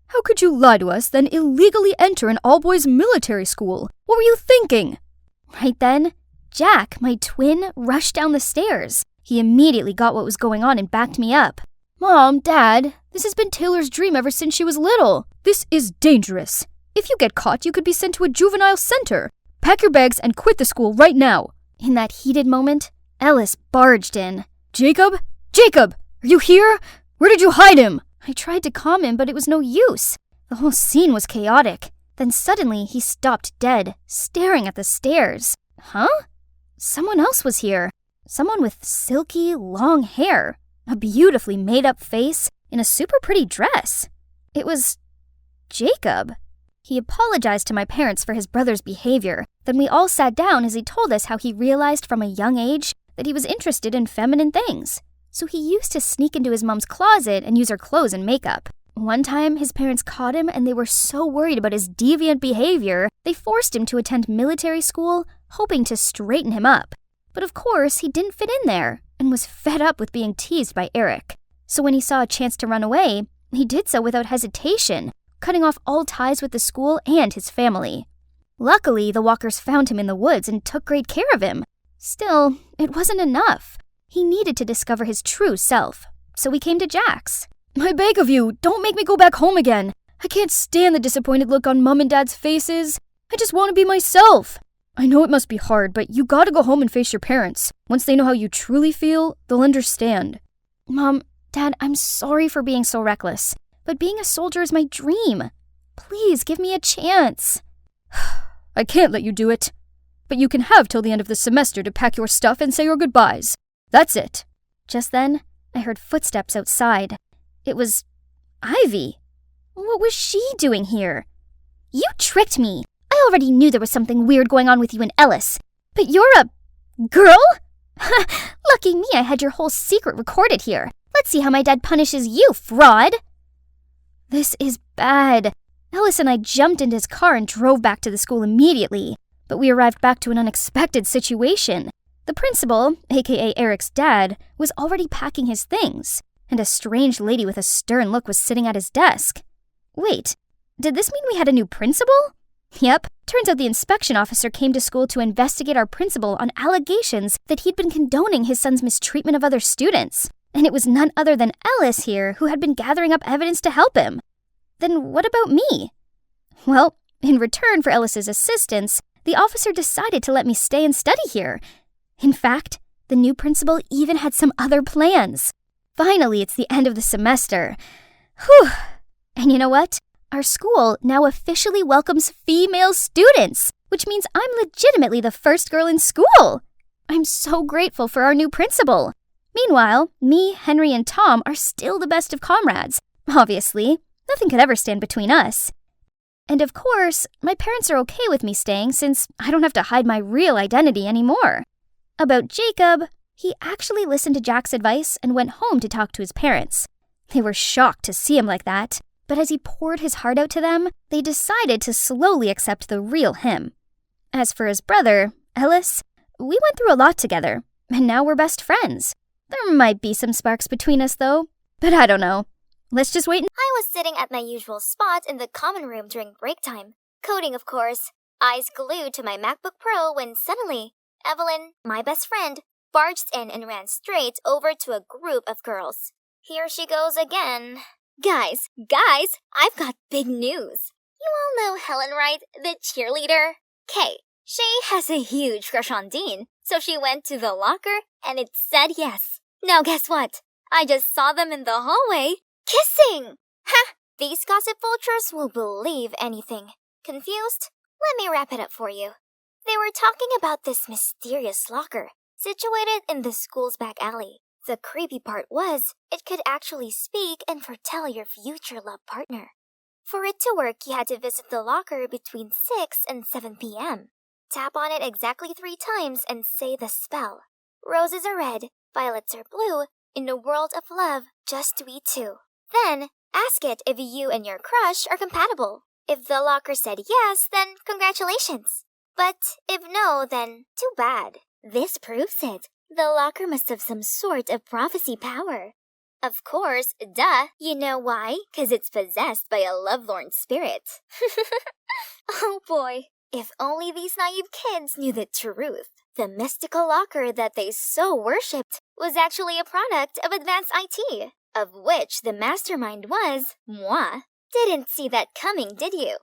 S7: How could you lie to us, then illegally enter an all-boys military school? What were you thinking?
S3: Right then, Jack, my twin, rushed down the stairs. He immediately got what was going on and backed me up.
S7: Mom, Dad, this has been Taylor's dream ever since she was little. This is dangerous. If you get caught, you could be sent to a juvenile center. Pack your bags and quit the school right now.
S3: In that heated moment, Ellis barged in.
S7: Jacob? Jacob! Are you here? Where did you hide him?
S3: I tried to calm him, but it was no use. The whole scene was chaotic. Then suddenly, he stopped dead, staring at the stairs. Huh? Someone else was here. Someone with silky, long hair, a beautifully made-up face, in a super pretty dress. It was Jacob. He apologized to my parents for his brother's behavior. Then we all sat down as he told us how he realized from a young age that he was interested in feminine things. So he used to sneak into his mom's closet and use her clothes and makeup. One time, his parents caught him and they were so worried about his deviant behavior, they forced him to attend military school, hoping to straighten him up. But of course, he didn't fit in there and was fed up with being teased by Eric. So when he saw a chance to run away, he did so without hesitation, cutting off all ties with the school and his family. Luckily, the walkers found him in the woods and took great care of him. Still, it wasn't enough. He needed to discover his true self, so we came to Jack's.
S7: I beg of you, don't make me go back home again. I can't stand the disappointed look on Mom and Dad's faces. I just want to be myself. I know it must be hard, but you gotta go home and face your parents. Once they know how you truly feel, they'll understand.
S3: Mom, Dad, I'm sorry for being so reckless, but being a soldier is my dream. Please give me a chance.
S7: I can't let you do it. But you can have till the end of the semester to pack your stuff and say your goodbyes. That's it.
S3: Just then, I heard footsteps outside. It was Ivy. What was she doing here? You tricked me. I already knew there was something weird going on with you and Ellis. But you're a girl? Lucky me, I had your whole secret recorded here. Let's see how my dad punishes you, fraud. This is bad. Ellis and I jumped into his car and drove back to the school immediately. But we arrived back to an unexpected situation. The principal, aka Eric's dad, was already packing his things, and a strange lady with a stern look was sitting at his desk. Wait, did this mean we had a new principal? Yep, turns out the inspection officer came to school to investigate our principal on allegations that he'd been condoning his son's mistreatment of other students. And it was none other than Ellis here who had been gathering up evidence to help him. Then what about me? Well, in return for Ellis's assistance, the officer decided to let me stay and study here. In fact, the new principal even had some other plans. Finally, it's the end of the semester. Whew! And you know what? Our school now officially welcomes female students, which means I'm legitimately the first girl in school. I'm so grateful for our new principal. Meanwhile, me, Henry, and Tom are still the best of comrades. Obviously, nothing could ever stand between us. And of course, my parents are okay with me staying since I don't have to hide my real identity anymore. About Jacob, he actually listened to Jack's advice and went home to talk to his parents. They were shocked to see him like that, but as he poured his heart out to them, they decided to slowly accept the real him. As for his brother, Ellis, we went through a lot together, and now we're best friends. There might be some sparks between us, though, but I don't know. Let's just wait and—
S1: I was sitting at my usual spot in the common room during break time, coding of course, eyes glued to my MacBook Pro when suddenly, Evelyn, my best friend, barged in and ran straight over to a group of girls. Here she goes again. Guys, I've got big news. You all know Helen, right? The cheerleader? Kay. She has a huge crush on Dean, so she went to the locker and it said yes. Now guess what? I just saw them in the hallway kissing! Ha! These gossip vultures will believe anything. Confused? Let me wrap it up for you. They were talking about this mysterious locker, situated in the school's back alley. The creepy part was, it could actually speak and foretell your future love partner. For it to work, you had to visit the locker between 6 and 7 p.m. Tap on it exactly 3 times and say the spell. Roses are red, violets are blue, in a world of love, just we two. Then, ask it if you and your crush are compatible. If the locker said yes, then congratulations. But if no, then too bad. This proves it. The locker must have some sort of prophecy power. Of course, duh. You know why? 'Cause it's possessed by a lovelorn spirit. Oh boy. If only these naive kids knew the truth. The mystical locker that they so worshipped was actually a product of advanced IT, of which the mastermind was moi. Didn't see that coming, did you?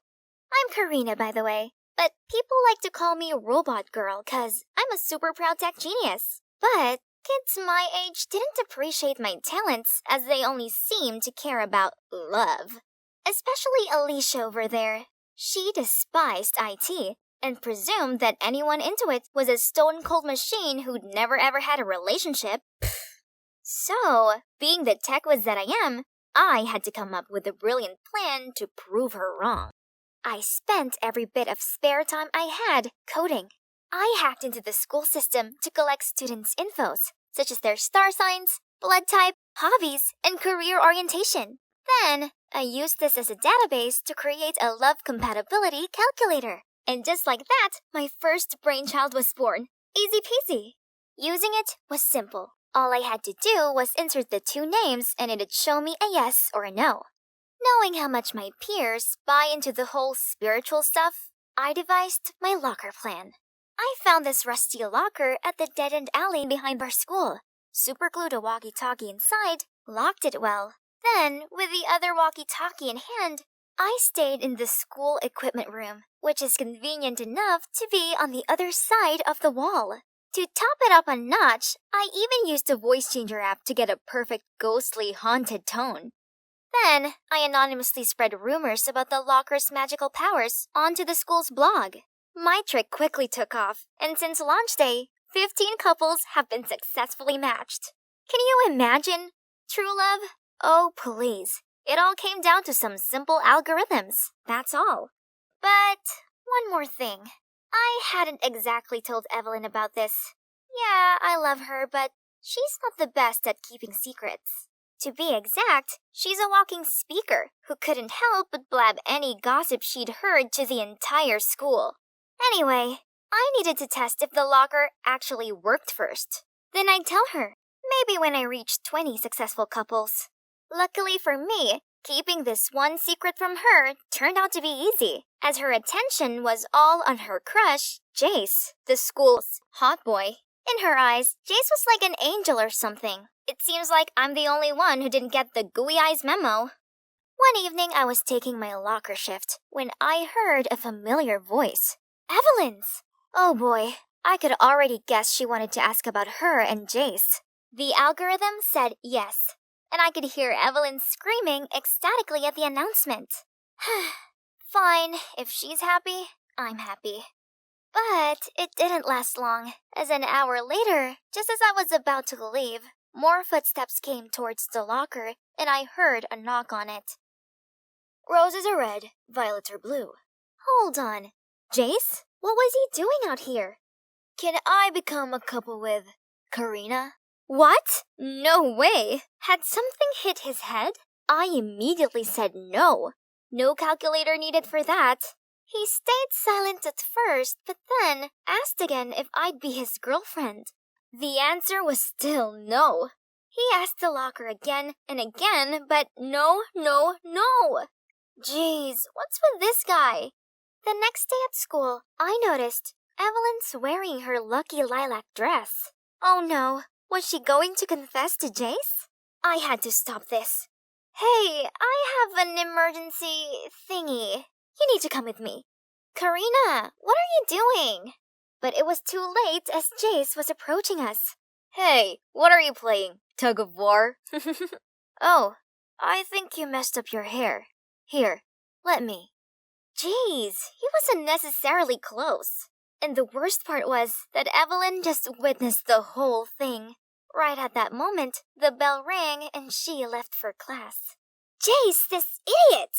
S1: I'm Karina, by the way, but people like to call me Robot Girl 'cause I'm a super proud tech genius. But kids my age didn't appreciate my talents as they only seemed to care about love. Especially Alicia over there. She despised IT and presumed that anyone into it was a stone-cold machine who'd never ever had a relationship. So, being the tech whiz that I am, I had to come up with a brilliant plan to prove her wrong. I spent every bit of spare time I had coding. I hacked into the school system to collect students' infos, such as their star signs, blood type, hobbies, and career orientation. Then, I used this as a database to create a love compatibility calculator. And just like that, my first brainchild was born. Easy peasy. Using it was simple. All I had to do was insert the 2 names and it'd show me a yes or a no. Knowing how much my peers buy into the whole spiritual stuff, I devised my locker plan. I found this rusty locker at the dead-end alley behind our school, superglued a walkie-talkie inside, locked it well. Then, with the other walkie-talkie in hand, I stayed in the school equipment room, which is convenient enough to be on the other side of the wall. To top it up a notch, I even used a voice changer app to get a perfect ghostly haunted tone. Then, I anonymously spread rumors about the locker's magical powers onto the school's blog. My trick quickly took off, and since launch day, 15 couples have been successfully matched. Can you imagine? True love? Oh, please. It all came down to some simple algorithms, that's all. But one more thing. I hadn't exactly told Evelyn about this. Yeah, I love her, but she's not the best at keeping secrets. To be exact, she's a walking speaker who couldn't help but blab any gossip she'd heard to the entire school. Anyway, I needed to test if the locker actually worked first. Then I'd tell her, maybe when I reached 20 successful couples. Luckily for me, keeping this one secret from her turned out to be easy, as her attention was all on her crush, Jace, the school's hot boy. In her eyes, Jace was like an angel or something. It seems like I'm the only one who didn't get the gooey eyes memo. One evening, I was taking my locker shift when I heard a familiar voice. Evelyn's! Oh boy, I could already guess she wanted to ask about her and Jace. The algorithm said yes, and I could hear Evelyn screaming ecstatically at the announcement. Fine, if she's happy, I'm happy. But it didn't last long, as an hour later, just as I was about to leave, more footsteps came towards the locker, and I heard a knock on it. Roses are red, violets are blue. Hold on. Jace? What was he doing out here? Can I become a couple with Karina? What? No way! Had something hit his head? I immediately said no. No calculator needed for that. He stayed silent at first, but then asked again if I'd be his girlfriend. The answer was still no. He asked the locker again and again, but no. Jeez, what's with this guy? The next day at school, I noticed Evelyn's wearing her lucky lilac dress. Oh no, was she going to confess to Jace? I had to stop this. Hey, I have an emergency thingy. You need to come with me. Karina, what are you doing? But it was too late as Jace was approaching us. Hey, what are you playing? Tug of war? Oh, I think you messed up your hair. Here, let me. Jeez, he wasn't necessarily close. And the worst part was that Evelyn just witnessed the whole thing. Right at that moment, the bell rang and she left for class. Jace, this idiot!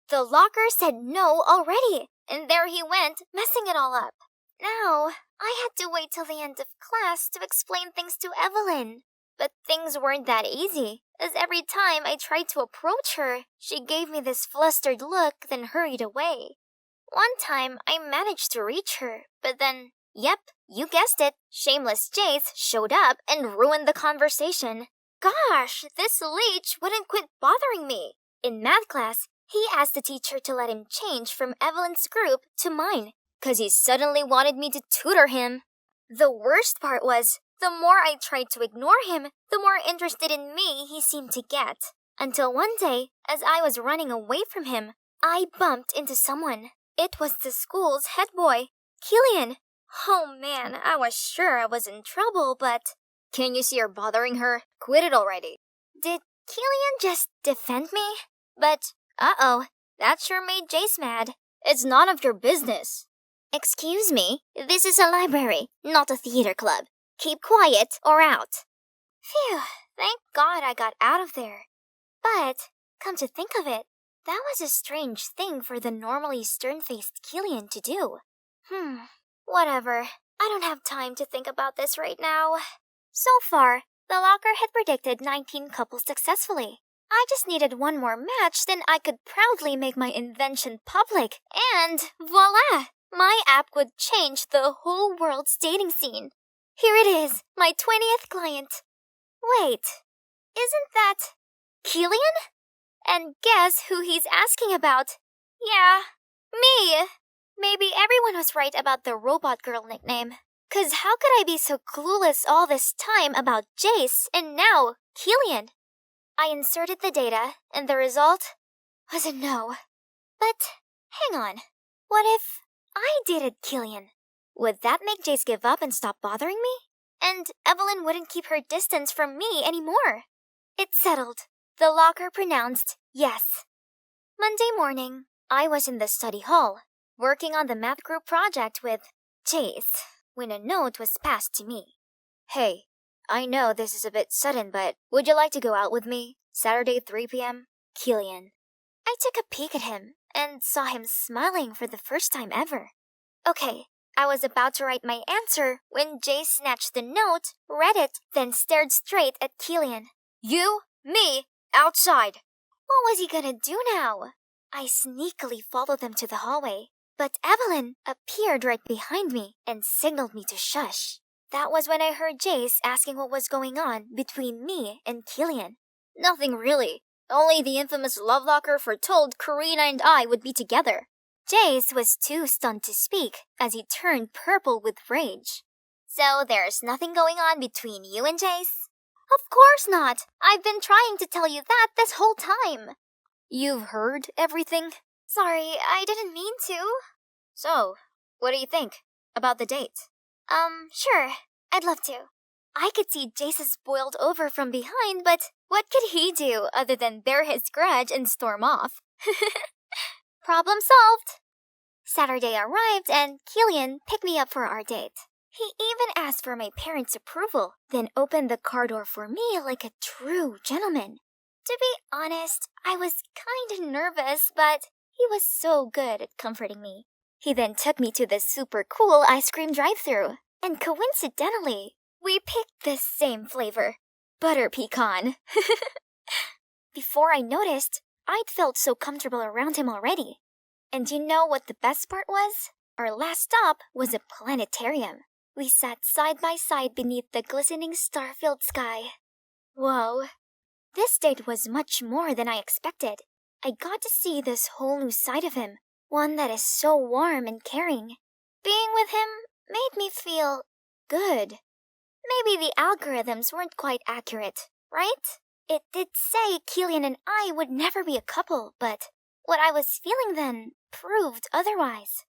S1: The locker said no already, and there he went, messing it all up. Now, I had to wait till the end of class to explain things to Evelyn. But things weren't that easy, as every time I tried to approach her, she gave me this flustered look, then hurried away. One time, I managed to reach her, but then, yep, you guessed it, shameless Jace showed up and ruined the conversation. Gosh, this leech wouldn't quit bothering me. In math class, he asked the teacher to let him change from Evelyn's group to mine, 'cause he suddenly wanted me to tutor him. The worst part was, the more I tried to ignore him, the more interested in me he seemed to get. Until one day, as I was running away from him, I bumped into someone. It was the school's head boy, Killian. Oh man, I was sure I was in trouble, but... Can you see her bothering her? Quit it already. Did Killian just defend me? But, uh-oh, that sure made Jace mad. It's none of your business. Excuse me, this is a library, not a theater club. Keep quiet or out. Phew, thank God I got out of there. But, come to think of it, that was a strange thing for the normally stern-faced Killian to do. Whatever. I don't have time to think about this right now. So far, the locker had predicted 19 couples successfully. I just needed one more match, then I could proudly make my invention public, and voila! My app would change the whole world's dating scene. Here it is, my 20th client. Wait, isn't that Killian? And guess who he's asking about? Yeah, me! Maybe everyone was right about the robot girl nickname. 'Cause how could I be so clueless all this time about Jace and now Killian? I inserted the data, and the result was a no. But hang on, what if I dated Killian? Would that make Jace give up and stop bothering me? And Evelyn wouldn't keep her distance from me anymore. It's settled. The locker pronounced yes. Monday morning, I was in the study hall, working on the math group project with Jace, when a note was passed to me. Hey, I know this is a bit sudden, but would you like to go out with me? Saturday 3 p.m.? Killian. I took a peek at him and saw him smiling for the first time ever. Okay, I was about to write my answer when Jay snatched the note, read it, then stared straight at Killian. You, me, outside. What was he gonna do now? I sneakily followed them to the hallway, but Evelyn appeared right behind me and signaled me to shush. That was when I heard Jace asking what was going on between me and Killian. Nothing really. Only the infamous love locker foretold Karina and I would be together. Jace was too stunned to speak as he turned purple with rage. So there's nothing going on between you and Jace? Of course not. I've been trying to tell you that this whole time. You've heard everything? Sorry, I didn't mean to. So, what do you think about the date? Sure. I'd love to. I could see Jace's boiled over from behind, but what could he do other than bear his grudge and storm off? Problem solved. Saturday arrived and Killian picked me up for our date. He even asked for my parents' approval, then opened the car door for me like a true gentleman. To be honest, I was kinda nervous, but he was so good at comforting me. He then took me to the super cool ice cream drive-thru, and coincidentally, we picked the same flavor, butter pecan. Before I noticed, I'd felt so comfortable around him already. And you know what the best part was? Our last stop was a planetarium. We sat side by side beneath the glistening star-filled sky. Whoa. This date was much more than I expected. I got to see this whole new side of him, one that is so warm and caring. Being with him, made me feel good. Maybe the algorithms weren't quite accurate, right? It did say Killian and I would never be a couple, but what I was feeling then proved otherwise.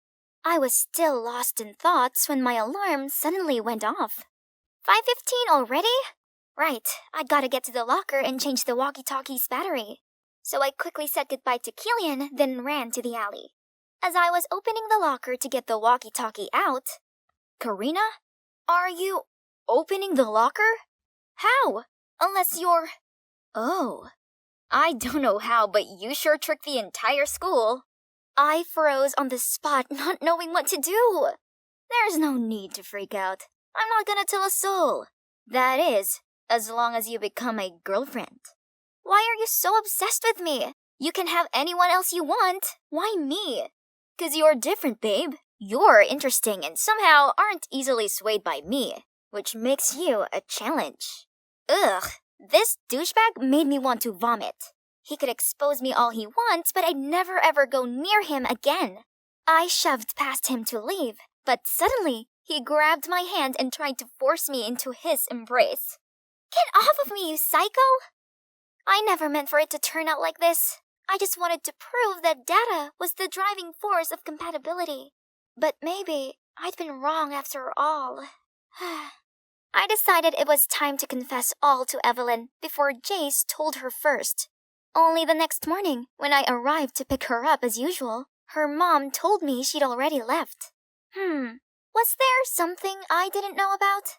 S1: I was still lost in thoughts when my alarm suddenly went off. 5:15 already? Right, I'd gotta get to the locker and change the walkie-talkie's battery. So I quickly said goodbye to Killian, then ran to the alley. As I was opening the locker to get the walkie-talkie out, Karina? Are you opening the locker? How? Unless you're... Oh. I don't know how, but you sure tricked the entire school. I froze on the spot, not knowing what to do. There's no need to freak out. I'm not gonna tell a soul. That is, as long as you become my girlfriend. Why are you so obsessed with me? You can have anyone else you want. Why me? 'Cause you're different, babe. You're interesting and somehow aren't easily swayed by me, which makes you a challenge. Ugh, this douchebag made me want to vomit. He could expose me all he wants, but I'd never ever go near him again. I shoved past him to leave, but suddenly he grabbed my hand and tried to force me into his embrace. Get off of me, you psycho! I never meant for it to turn out like this. I just wanted to prove that data was the driving force of compatibility. But maybe I'd been wrong after all. I decided it was time to confess all to Evelyn before Jace told her first. Only the next morning, when I arrived to pick her up as usual, her mom told me she'd already left. Was there something I didn't know about?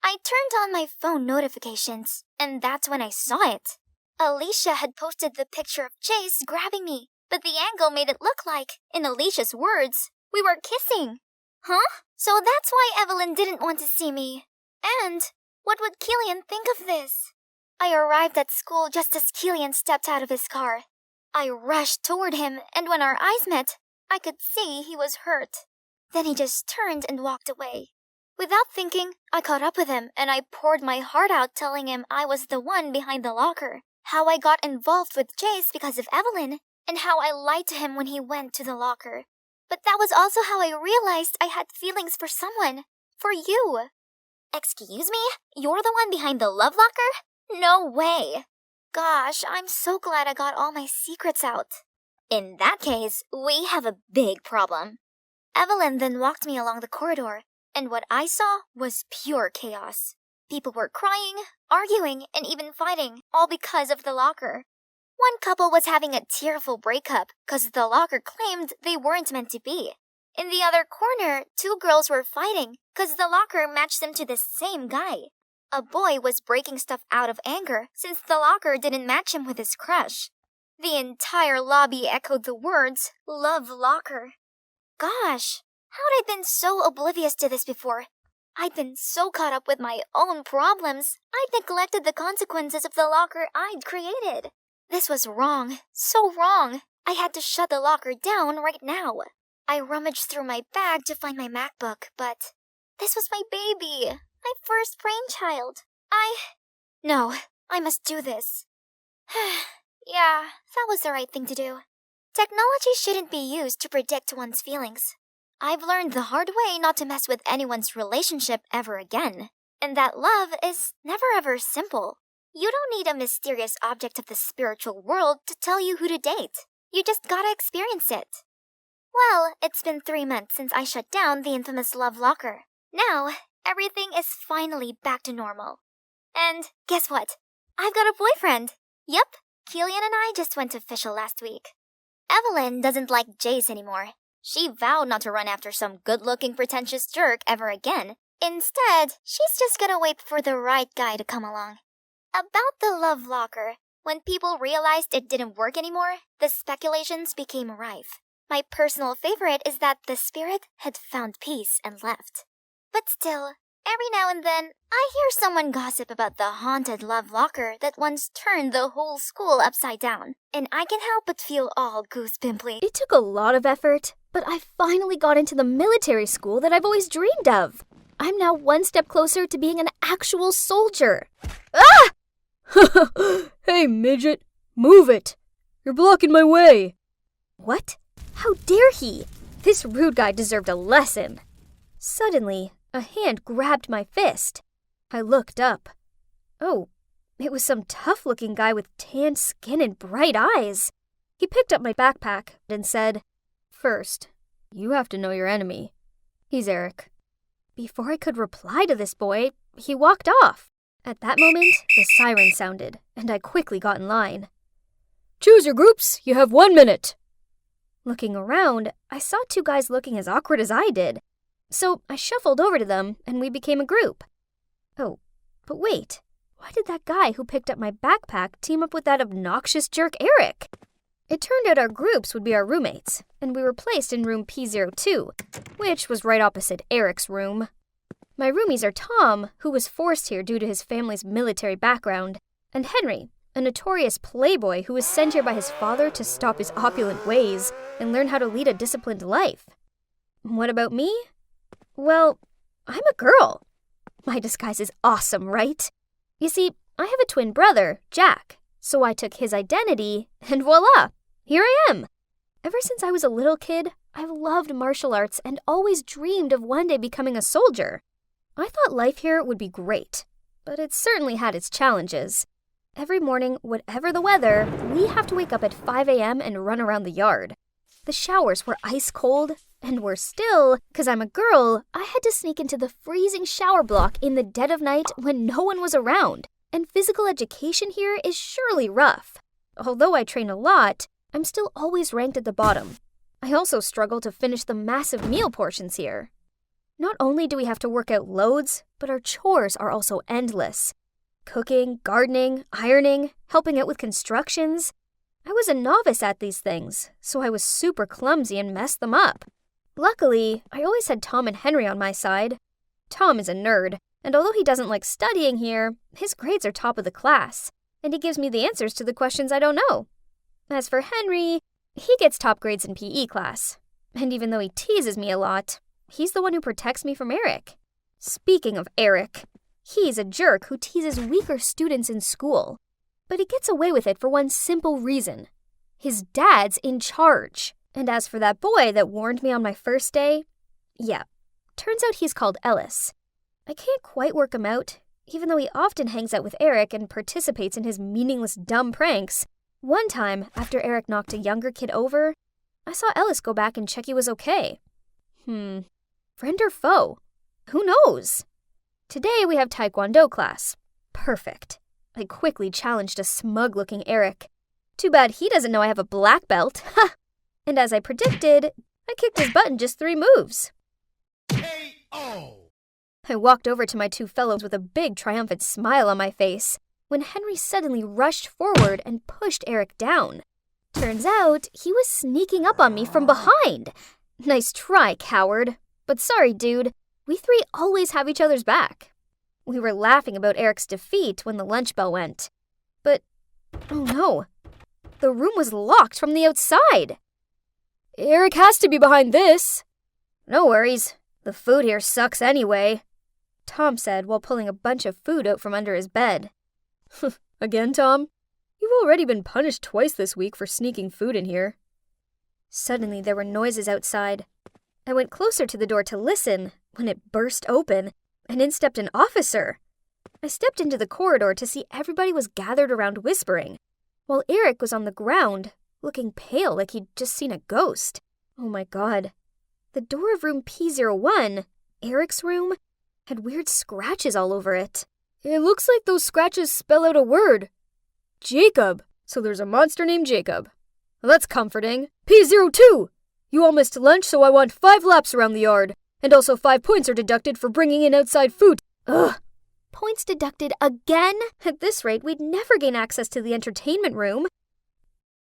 S1: I turned on my phone notifications, and that's when I saw it. Alicia had posted the picture of Jace grabbing me, but the angle made it look like, in Alicia's words, we were kissing. Huh? So that's why Evelyn didn't want to see me. And what would Killian think of this? I arrived at school just as Killian stepped out of his car. I rushed toward him, and when our eyes met, I could see he was hurt. Then he just turned and walked away. Without thinking, I caught up with him, and I poured my heart out telling him I was the one behind the locker, how I got involved with Jace because of Evelyn, and how I lied to him when he went to the locker. But that was also how I realized I had feelings for someone. For you. Excuse me? You're the one behind the love locker? No way. Gosh, I'm so glad I got all my secrets out. In that case, we have a big problem. Evelyn then walked me along the corridor, and what I saw was pure chaos. People were crying, arguing, and even fighting, all because of the locker. One couple was having a tearful breakup because the locker claimed they weren't meant to be. In the other corner, two girls were fighting because the locker matched them to the same guy. A boy was breaking stuff out of anger since the locker didn't match him with his crush. The entire lobby echoed the words, "Love Locker." Gosh, how'd I been so oblivious to this before? I'd been so caught up with my own problems, I'd neglected the consequences of the locker I'd created. This was wrong, so wrong. I had to shut the locker down right now. I rummaged through my bag to find my MacBook, but this was my baby, my first brainchild. No, I must do this. Yeah, that was the right thing to do. Technology shouldn't be used to predict one's feelings. I've learned the hard way not to mess with anyone's relationship ever again, and that love is never ever simple. You don't need a mysterious object of the spiritual world to tell you who to date. You just gotta experience it. Well, it's been 3 months since I shut down the infamous love locker. Now, everything is finally back to normal. And guess what? I've got a boyfriend. Yup, Killian and I just went official last week. Evelyn doesn't like Jace anymore. She vowed not to run after some good-looking pretentious jerk ever again. Instead, she's just gonna wait for the right guy to come along. About the love locker, when people realized it didn't work anymore, the speculations became rife. My personal favorite is that the spirit had found peace and left. But still, every now and then, I hear someone gossip about the haunted love locker that once turned the whole school upside down, and I can help but feel all goosepimply.
S3: It took a lot of effort, but I finally got into the military school that I've always dreamed of. I'm now one step closer to being an actual soldier. Ah!
S7: Hey, midget, move it. You're blocking my way.
S3: What? How dare he? This rude guy deserved a lesson. Suddenly, a hand grabbed my fist. I looked up. Oh, it was some tough-looking guy with tanned skin and bright eyes. He picked up my backpack and said, "First, you have to know your enemy. He's Eric." Before I could reply to this boy, he walked off. At that moment, the siren sounded, and I quickly got in line. "Choose your groups. You have 1 minute." Looking around, I saw two guys looking as awkward as I did. So I shuffled over to them, and we became a group. Oh, but wait. Why did that guy who picked up my backpack team up with that obnoxious jerk Eric? It turned out our groups would be our roommates, and we were placed in room P02, which was right opposite Eric's room. My roomies are Tom, who was forced here due to his family's military background, and Henry, a notorious playboy who was sent here by his father to stop his opulent ways and learn how to lead a disciplined life. What about me? Well, I'm a girl. My disguise is awesome, right? You see, I have a twin brother, Jack, so I took his identity, and voila, here I am. Ever since I was a little kid, I've loved martial arts and always dreamed of one day becoming a soldier. I thought life here would be great, but it certainly had its challenges. Every morning, whatever the weather, we have to wake up at 5 a.m. and run around the yard. The showers were ice cold, and worse still, because I'm a girl, I had to sneak into the freezing shower block in the dead of night when no one was around. And physical education here is surely rough. Although I train a lot, I'm still always ranked at the bottom. I also struggle to finish the massive meal portions here. Not only do we have to work out loads, but our chores are also endless. Cooking, gardening, ironing, helping out with constructions. I was a novice at these things, so I was super clumsy and messed them up. Luckily, I always had Tom and Henry on my side. Tom is a nerd, and although he doesn't like studying here, his grades are top of the class, and he gives me the answers to the questions I don't know. As for Henry, he gets top grades in PE class, and even though he teases me a lot, he's the one who protects me from Eric. Speaking of Eric, he's a jerk who teases weaker students in school. But he gets away with it for one simple reason. His dad's in charge. And as for that boy that warned me on my first day, yeah, turns out he's called Ellis. I can't quite work him out, even though he often hangs out with Eric and participates in his meaningless dumb pranks. One time, after Eric knocked a younger kid over, I saw Ellis go back and check he was okay. Friend or foe? Who knows? Today we have Taekwondo class. Perfect. I quickly challenged a smug-looking Eric. Too bad he doesn't know I have a black belt. Ha! And as I predicted, I kicked his butt in just 3 moves. K.O. I walked over to my two fellows with a big triumphant smile on my face when Henry suddenly rushed forward and pushed Eric down. Turns out he was sneaking up on me from behind. Nice try, coward. But sorry, dude. We 3 always have each other's back. We were laughing about Eric's defeat when the lunch bell went. But, oh no, the room was locked from the outside. Eric has to be behind this. No worries, the food here sucks anyway, Tom said while pulling a bunch of food out from under his bed. Again, Tom? You've already been punished twice this week for sneaking food in here. Suddenly there were noises outside. I went closer to the door to listen when it burst open. And in stepped an officer. I stepped into the corridor to see everybody was gathered around whispering, while Eric was on the ground, looking pale like he'd just seen a ghost. Oh my god. The door of room P01, Eric's room, had weird scratches all over it. It looks like those scratches spell out a word. Jacob. So there's a monster named Jacob. Well, that's comforting. P02! You all missed lunch, so I want 5 laps around the yard. And also 5 points are deducted for bringing in outside food. Ugh. Points deducted again? At this rate, we'd never gain access to the entertainment room.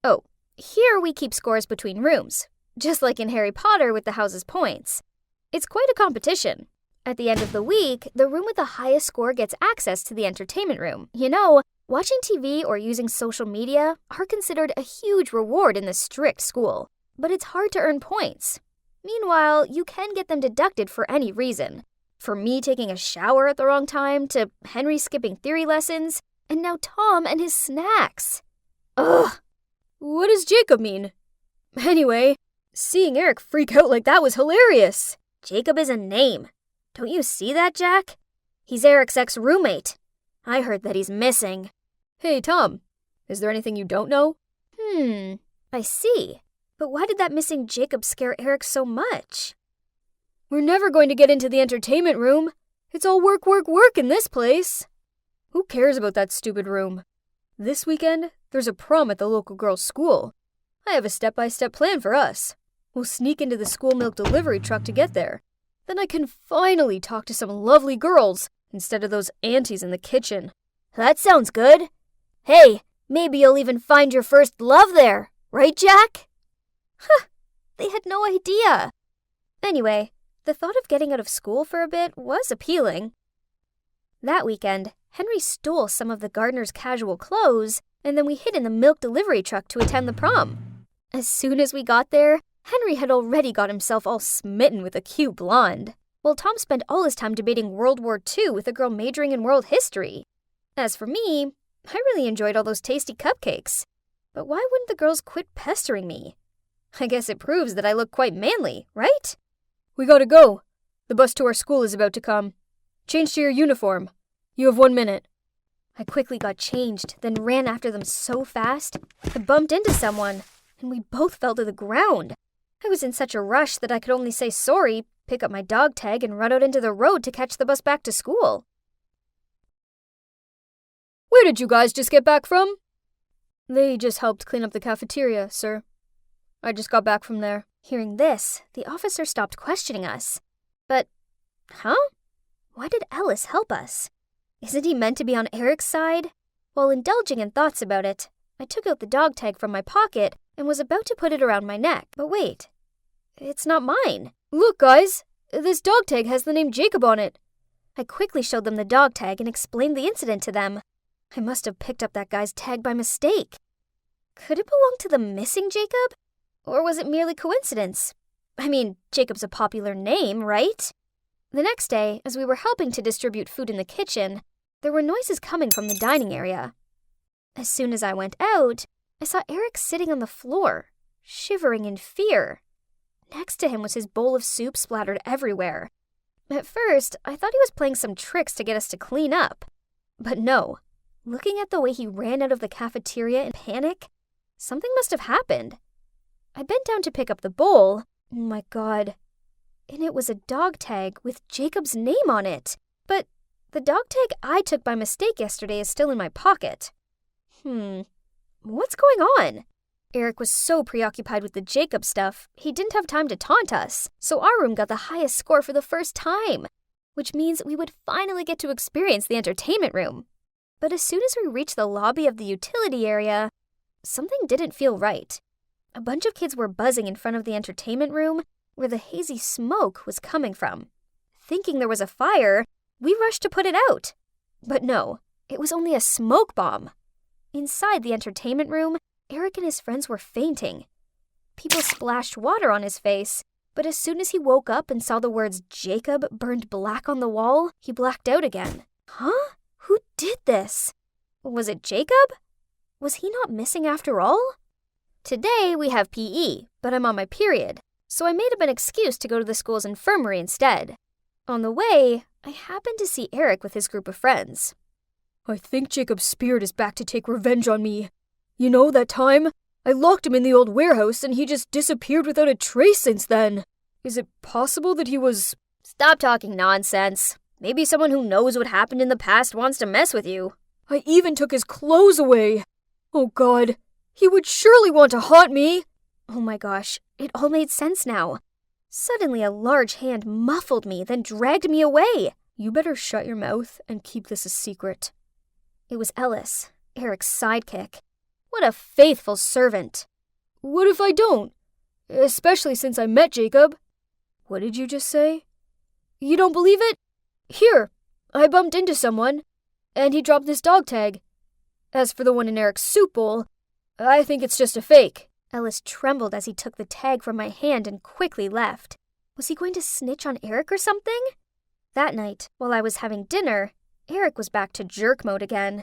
S3: Oh, here we keep scores between rooms, just like in Harry Potter with the house's points. It's quite a competition. At the end of the week, the room with the highest score gets access to the entertainment room. You know, watching TV or using social media are considered a huge reward in this strict school, but it's hard to earn points. Meanwhile, you can get them deducted for any reason. For me taking a shower at the wrong time, to Henry skipping theory lessons, and now Tom and his snacks. Ugh! What does Jacob mean? Anyway, seeing Eric freak out like that was hilarious. Jacob is a name. Don't you see that, Jack? He's Eric's ex-roommate. I heard that he's missing.
S7: Hey, Tom. Is there anything you don't know?
S3: I see. But why did that missing Jacob scare Eric so much?
S7: We're never going to get into the entertainment room. It's all work, work, work in this place. Who cares about that stupid room? This weekend, there's a prom at the local girls' school. I have a step-by-step plan for us. We'll sneak into the school milk delivery truck to get there. Then I can finally talk to some lovely girls instead of those aunties in the kitchen.
S3: That sounds good. Hey, maybe you'll even find your first love there. Right, Jack? Huh, they had no idea. Anyway, the thought of getting out of school for a bit was appealing. That weekend, Henry stole some of the gardener's casual clothes, and then we hid in the milk delivery truck to attend the prom. As soon as we got there, Henry had already got himself all smitten with a cute blonde, while Tom spent all his time debating World War II with a girl majoring in world history. As for me, I really enjoyed all those tasty cupcakes. But why wouldn't the girls quit pestering me? I guess it proves that I look quite manly, right?
S7: We gotta go. The bus to our school is about to come. Change to your uniform. You have 1 minute.
S3: I quickly got changed, then ran after them so fast, I bumped into someone, and we both fell to the ground. I was in such a rush that I could only say sorry, pick up my dog tag, and run out into the road to catch the bus back to school.
S7: Where did you guys just get back from? They just helped clean up the cafeteria, sir. I just got back from there.
S3: Hearing this, the officer stopped questioning us. But, why did Ellis help us? Isn't he meant to be on Eric's side? While indulging in thoughts about it, I took out the dog tag from my pocket and was about to put it around my neck. But wait, it's not mine.
S7: Look, guys, this dog tag has the name Jacob on it.
S3: I quickly showed them the dog tag and explained the incident to them. I must have picked up that guy's tag by mistake. Could it belong to the missing Jacob? Or was it merely coincidence? I mean, Jacob's a popular name, right? The next day, as we were helping to distribute food in the kitchen, there were noises coming from the dining area. As soon as I went out, I saw Eric sitting on the floor, shivering in fear. Next to him was his bowl of soup splattered everywhere. At first, I thought he was playing some tricks to get us to clean up. But no, looking at the way he ran out of the cafeteria in panic, something must have happened. I bent down to pick up the bowl. Oh my God. And it was a dog tag with Jacob's name on it. But the dog tag I took by mistake yesterday is still in my pocket. What's going on? Eric was so preoccupied with the Jacob stuff, he didn't have time to taunt us, so our room got the highest score for the first time, which means we would finally get to experience the entertainment room. But as soon as we reached the lobby of the utility area, something didn't feel right. A bunch of kids were buzzing in front of the entertainment room where the hazy smoke was coming from. Thinking there was a fire, we rushed to put it out. But no, it was only a smoke bomb. Inside the entertainment room, Eric and his friends were fainting. People splashed water on his face, but as soon as he woke up and saw the words Jacob burned black on the wall, he blacked out again. Huh? Who did this? Was it Jacob? Was he not missing after all? Today we have PE, but I'm on my period, so I made up an excuse to go to the school's infirmary instead. On the way, I happened to see Eric with his group of friends.
S7: I think Jacob's spirit is back to take revenge on me. You know, that time? I locked him in the old warehouse and he just disappeared without a trace since then. Is it possible that he was...
S3: Stop talking nonsense. Maybe someone who knows what happened in the past wants to mess with you.
S7: I even took his clothes away. Oh God, he would surely want to haunt me.
S3: Oh my gosh, it all made sense now. Suddenly a large hand muffled me, then dragged me away.
S7: You better shut your mouth and keep this a secret.
S3: It was Ellis, Eric's sidekick. What a faithful servant.
S7: What if I don't? Especially since I met Jacob. What did you just say? You don't believe it? Here, I bumped into someone, and he dropped this dog tag. As for the one in Eric's soup bowl, I think it's just a fake.
S3: Ellis trembled as he took the tag from my hand and quickly left. Was he going to snitch on Eric or something? That night, while I was having dinner, Eric was back to jerk mode again,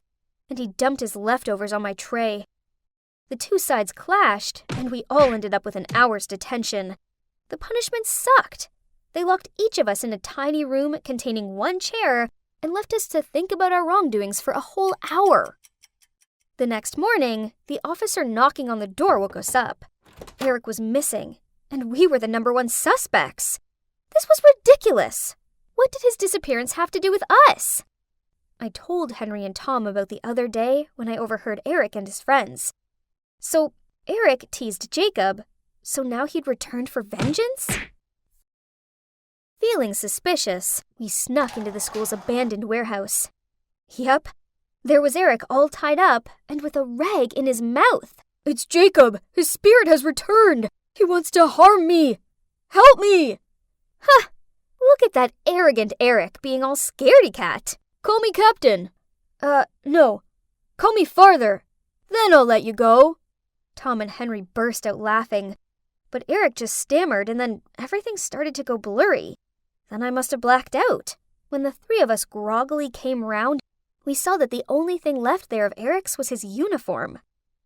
S3: and he dumped his leftovers on my tray. The two sides clashed, and we all ended up with an hour's detention. The punishment sucked. They locked each of us in a tiny room containing one chair and left us to think about our wrongdoings for a whole hour. The next morning, the officer knocking on the door woke us up. Eric was missing, and we were the #1 suspects. This was ridiculous. What did his disappearance have to do with us? I told Henry and Tom about the other day when I overheard Eric and his friends. So Eric teased Jacob, so now he'd returned for vengeance? Feeling suspicious, we snuck into the school's abandoned warehouse. Yep, there was Eric all tied up and with a rag in his mouth.
S7: It's Jacob! His spirit has returned! He wants to harm me! Help me!
S3: Huh! Look at that arrogant Eric being all scaredy-cat.
S7: Call me Captain. No. Call me Father. Then I'll let you go.
S3: Tom and Henry burst out laughing. But Eric just stammered and then everything started to go blurry. Then I must have blacked out. When the three of us groggily came round, we saw that the only thing left there of Eric's was his uniform.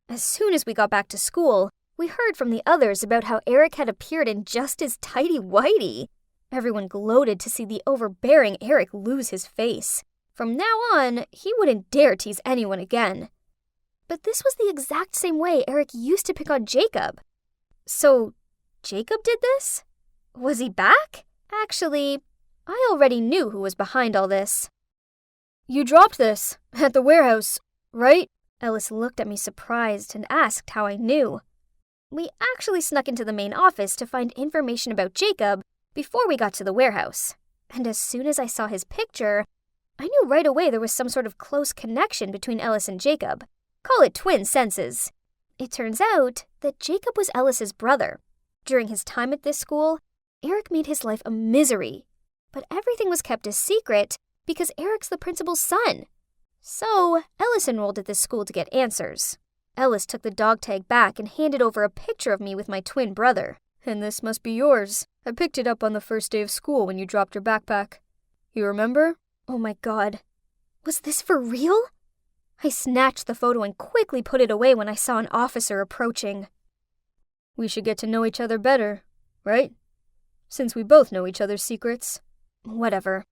S3: As soon as we got back to school, we heard from the others about how Eric had appeared in just his tighty-whitey. Everyone gloated to see the overbearing Eric lose his face. From now on, he wouldn't dare tease anyone again. But this was the exact same way Eric used to pick on Jacob. So, Jacob did this? Was he back? Actually, I already knew who was behind all this.
S7: You dropped this at the warehouse, right?
S3: Ellis looked at me surprised and asked how I knew. We actually snuck into the main office to find information about Jacob before we got to the warehouse. And as soon as I saw his picture, I knew right away there was some sort of close connection between Ellis and Jacob. Call it twin senses. It turns out that Jacob was Ellis's brother. During his time at this school, Eric made his life a misery. But everything was kept a secret because Eric's the principal's son. So, Ellis enrolled at this school to get answers. Ellis took the dog tag back and handed over a picture of me with my twin brother.
S7: And this must be yours. I picked it up on the first day of school when you dropped your backpack. You remember?
S3: Oh my God. Was this for real? I snatched the photo and quickly put it away when I saw an officer approaching.
S7: We should get to know each other better, right? Since we both know each other's secrets.
S3: Whatever.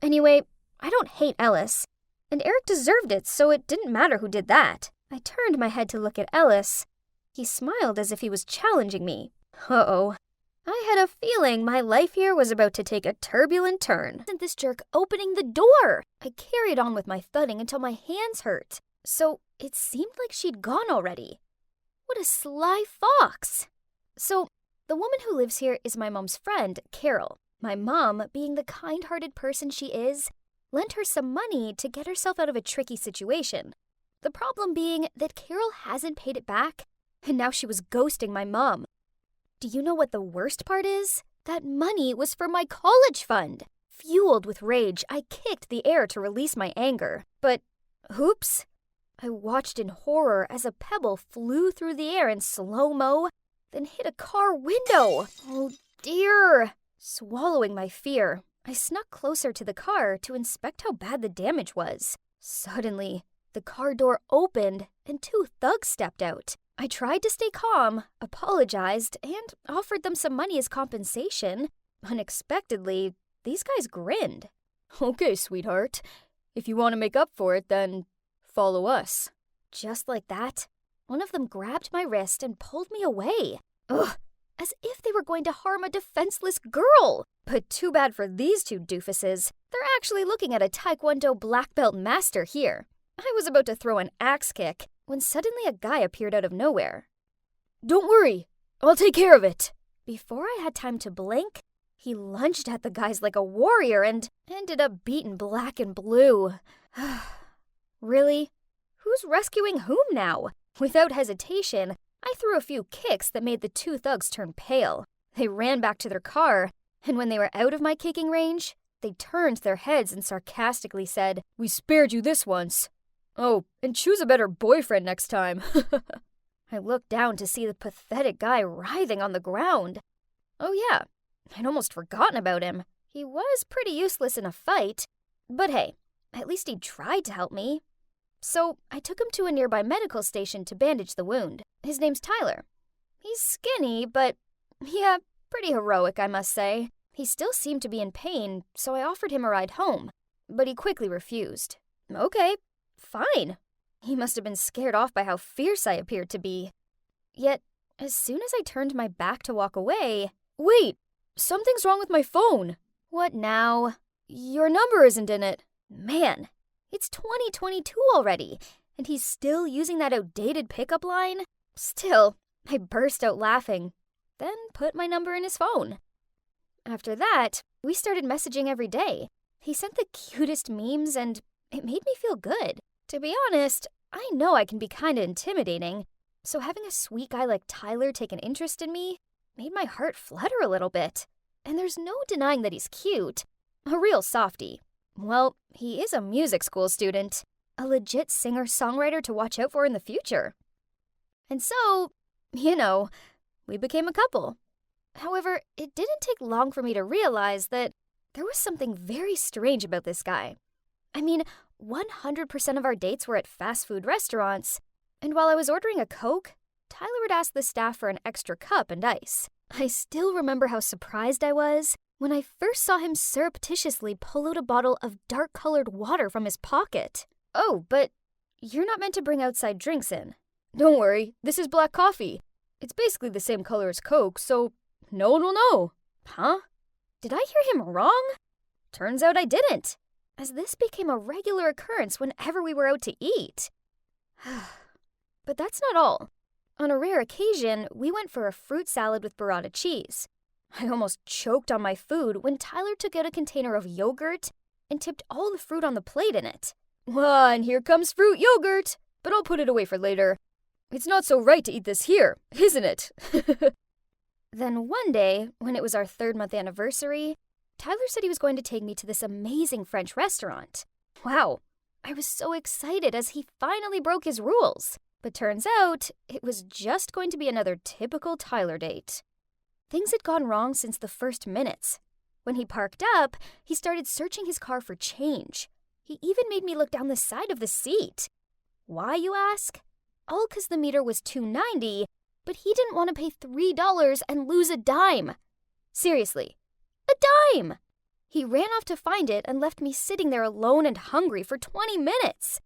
S3: Anyway, I don't hate Ellis. And Eric deserved it, so it didn't matter who did that. I turned my head to look at Ellis. He smiled as if he was challenging me. Uh-oh. I had a feeling my life here was about to take a turbulent turn. Isn't this jerk opening the door? I carried on with my thudding until my hands hurt. So it seemed like she'd gone already. What a sly fox. So the woman who lives here is my mom's friend, Carol. My mom, being the kind-hearted person she is, lent her some money to get herself out of a tricky situation. The problem being that Carol hasn't paid it back, and now she was ghosting my mom. Do you know what the worst part is? That money was for my college fund. Fueled with rage, I kicked the air to release my anger. But, oops. I watched in horror as a pebble flew through the air in slow-mo, then hit a car window. Oh dear. Swallowing my fear, I snuck closer to the car to inspect how bad the damage was. Suddenly, the car door opened and 2 thugs stepped out. I tried to stay calm, apologized, and offered them some money as compensation. Unexpectedly, these guys grinned.
S7: Okay, sweetheart. If you want to make up for it, then follow us.
S3: Just like that, one of them grabbed my wrist and pulled me away. Ugh, as if they were going to harm a defenseless girl. But too bad for these 2 doofuses. They're actually looking at a Taekwondo black belt master here. I was about to throw an axe kick when suddenly a guy appeared out of nowhere.
S7: Don't worry, I'll take care of it.
S3: Before I had time to blink, he lunged at the guys like a warrior and ended up beaten black and blue. Really? Who's rescuing whom now? Without hesitation, I threw a few kicks that made the 2 thugs turn pale. They ran back to their car, and when they were out of my kicking range, they turned their heads and sarcastically said,
S7: "We spared you this once. Oh, and choose a better boyfriend next time."
S3: I looked down to see the pathetic guy writhing on the ground. Oh yeah, I'd almost forgotten about him. He was pretty useless in a fight, but hey, at least he tried to help me. So I took him to a nearby medical station to bandage the wound. His name's Tyler. He's skinny, but yeah, pretty heroic, I must say. He still seemed to be in pain, so I offered him a ride home, but he quickly refused. Okay, fine. He must have been scared off by how fierce I appeared to be. Yet, as soon as I turned my back to walk away... Wait! Something's wrong with my phone! What now? Your number isn't in it. Man, it's 2022 already, and he's still using that outdated pickup line? Still, I burst out laughing, then put my number in his phone. After that, we started messaging every day. He sent the cutest memes, and it made me feel good. To be honest, I know I can be kinda intimidating, so having a sweet guy like Tyler take an interest in me made my heart flutter a little bit. And there's no denying that he's cute. A real softie. Well, he is a music school student. A legit singer-songwriter to watch out for in the future. And so, we became a couple. However, it didn't take long for me to realize that there was something very strange about this guy. I mean, 100% of our dates were at fast food restaurants, and while I was ordering a Coke, Tyler would ask the staff for an extra cup and ice. I still remember how surprised I was when I first saw him surreptitiously pull out a bottle of dark-colored water from his pocket. Oh, but you're not meant to bring outside drinks in. Don't worry, this is black coffee. It's basically the same color as Coke, so no one will know. Huh? Did I hear him wrong? Turns out I didn't, as this became a regular occurrence whenever we were out to eat. But that's not all. On a rare occasion, we went for a fruit salad with burrata cheese. I almost choked on my food when Tyler took out a container of yogurt and tipped all the fruit on the plate in it. Well, and here comes fruit yogurt, but I'll put it away for later. It's not so right to eat this here, isn't it? Then one day, when it was our 3rd-month anniversary, Tyler said he was going to take me to this amazing French restaurant. Wow, I was so excited as he finally broke his rules. But turns out, it was just going to be another typical Tyler date. Things had gone wrong since the first minutes. When he parked up, he started searching his car for change. He even made me look down the side of the seat. Why, you ask? All 'cause the meter was $2.90, but he didn't want to pay $3 and lose a dime. Seriously, a dime! He ran off to find it and left me sitting there alone and hungry for 20 minutes.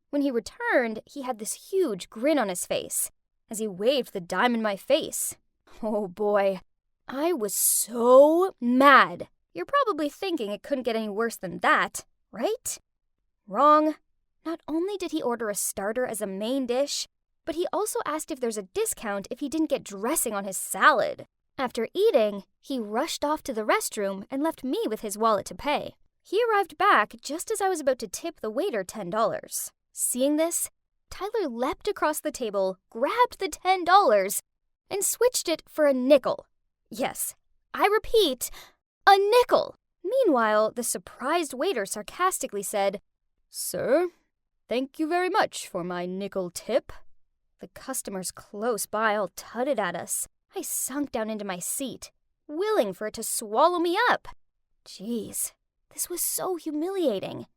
S3: When he returned, he had this huge grin on his face as he waved the dime in my face. Oh boy, I was so mad. You're probably thinking it couldn't get any worse than that, right? Wrong. Not only did he order a starter as a main dish, but he also asked if there's a discount if he didn't get dressing on his salad. After eating, he rushed off to the restroom and left me with his wallet to pay. He arrived back just as I was about to tip the waiter $10. Seeing this, Tyler leapt across the table, grabbed the $10, and switched it for a nickel. Yes, I repeat, a nickel. Meanwhile, the surprised waiter sarcastically said, "Sir, thank you very much for my nickel tip." The customers close by all tutted at us. I sunk down into my seat, willing for it to swallow me up. Jeez, this was so humiliating.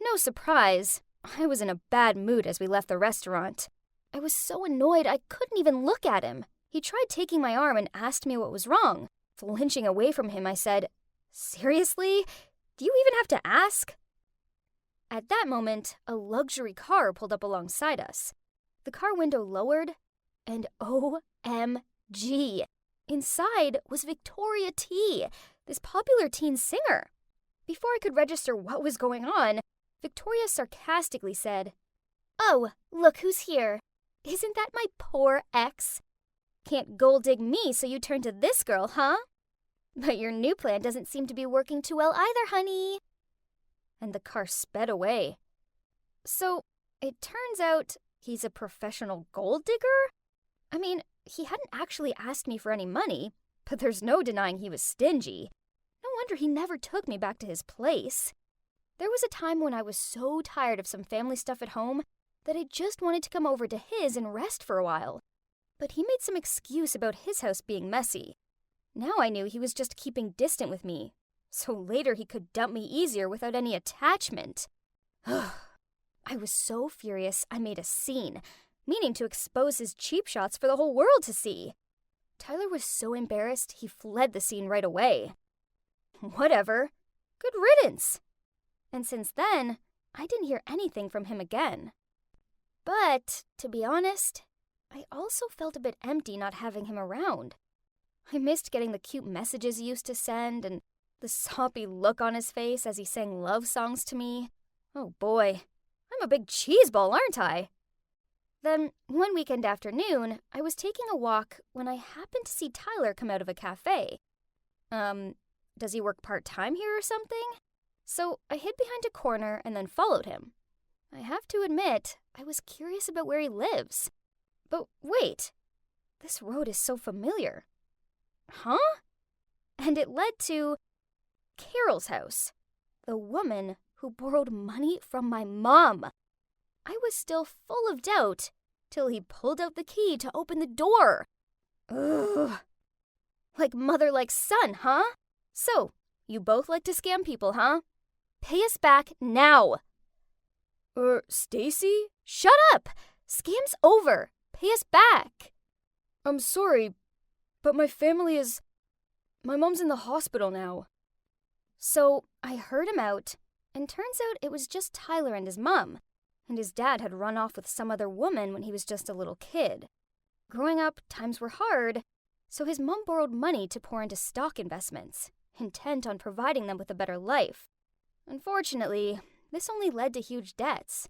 S3: No surprise, I was in a bad mood as we left the restaurant. I was so annoyed I couldn't even look at him. He tried taking my arm and asked me what was wrong. Flinching away from him, I said, "Seriously? Do you even have to ask?" At that moment, a luxury car pulled up alongside us. The car window lowered, and OMG! Inside was Victoria T, this popular teen singer. Before I could register what was going on, Victoria sarcastically said, "Oh, look who's here. Isn't that my poor ex? Can't gold dig me, so you turn to this girl, huh? But your new plan doesn't seem to be working too well either, honey." And the car sped away. So, it turns out he's a professional gold digger? I mean, he hadn't actually asked me for any money, but there's no denying he was stingy. No wonder he never took me back to his place. There was a time when I was so tired of some family stuff at home that I just wanted to come over to his and rest for a while. But he made some excuse about his house being messy. Now I knew he was just keeping distant with me, so later he could dump me easier without any attachment. I was so furious I made a scene, meaning to expose his cheap shots for the whole world to see. Tyler was so embarrassed he fled the scene right away. Whatever. Good riddance. And since then, I didn't hear anything from him again. But, to be honest, I also felt a bit empty not having him around. I missed getting the cute messages he used to send and the soppy look on his face as he sang love songs to me. Oh boy, I'm a big cheeseball, aren't I? Then, one weekend afternoon, I was taking a walk when I happened to see Tyler come out of a cafe. Does he work part-time here or something? So I hid behind a corner and then followed him. I have to admit, I was curious about where he lives. But wait, this road is so familiar. Huh? And it led to Carol's house, the woman who borrowed money from my mom. I was still full of doubt till he pulled out the key to open the door. Ugh. Like mother, like son, huh? So, you both like to scam people, huh? Pay us back now. Stacy? Shut up! Scam's over. Pay us back. I'm sorry, but my mom's in the hospital now. So, I heard him out, and turns out it was just Tyler and his mom, and his dad had run off with some other woman when he was just a little kid. Growing up, times were hard, so his mom borrowed money to pour into stock investments, intent on providing them with a better life. Unfortunately, this only led to huge debts.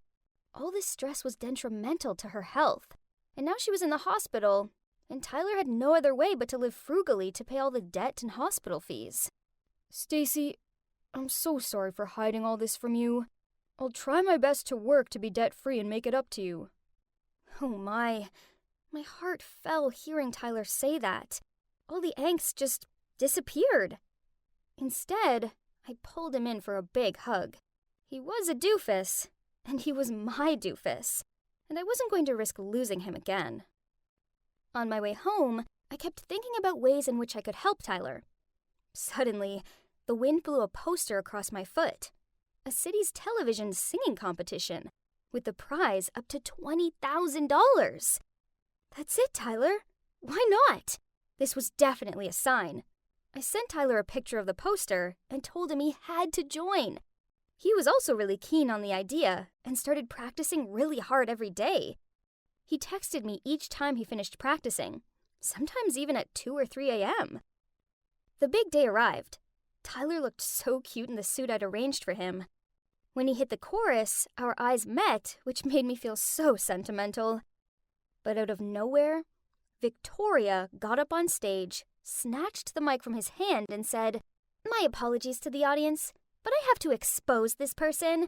S3: All this stress was detrimental to her health, and now she was in the hospital, and Tyler had no other way but to live frugally to pay all the debt and hospital fees. Stacy, I'm so sorry for hiding all this from you. I'll try my best to work to be debt-free and make it up to you. Oh my heart fell hearing Tyler say that. All the angst just disappeared. Instead, I pulled him in for a big hug. He was a doofus, and he was my doofus, and I wasn't going to risk losing him again. On my way home, I kept thinking about ways in which I could help Tyler. Suddenly, the wind blew a poster across my foot. A city's television singing competition, with the prize up to $20,000. That's it, Tyler. Why not? This was definitely a sign. I sent Tyler a picture of the poster and told him he had to join. He was also really keen on the idea and started practicing really hard every day. He texted me each time he finished practicing, sometimes even at 2 or 3 a.m. The big day arrived. Tyler looked so cute in the suit I'd arranged for him. When he hit the chorus, our eyes met, which made me feel so sentimental. But out of nowhere, Victoria got up on stage, snatched the mic from his hand, and said, "My apologies to the audience, but I have to expose this person.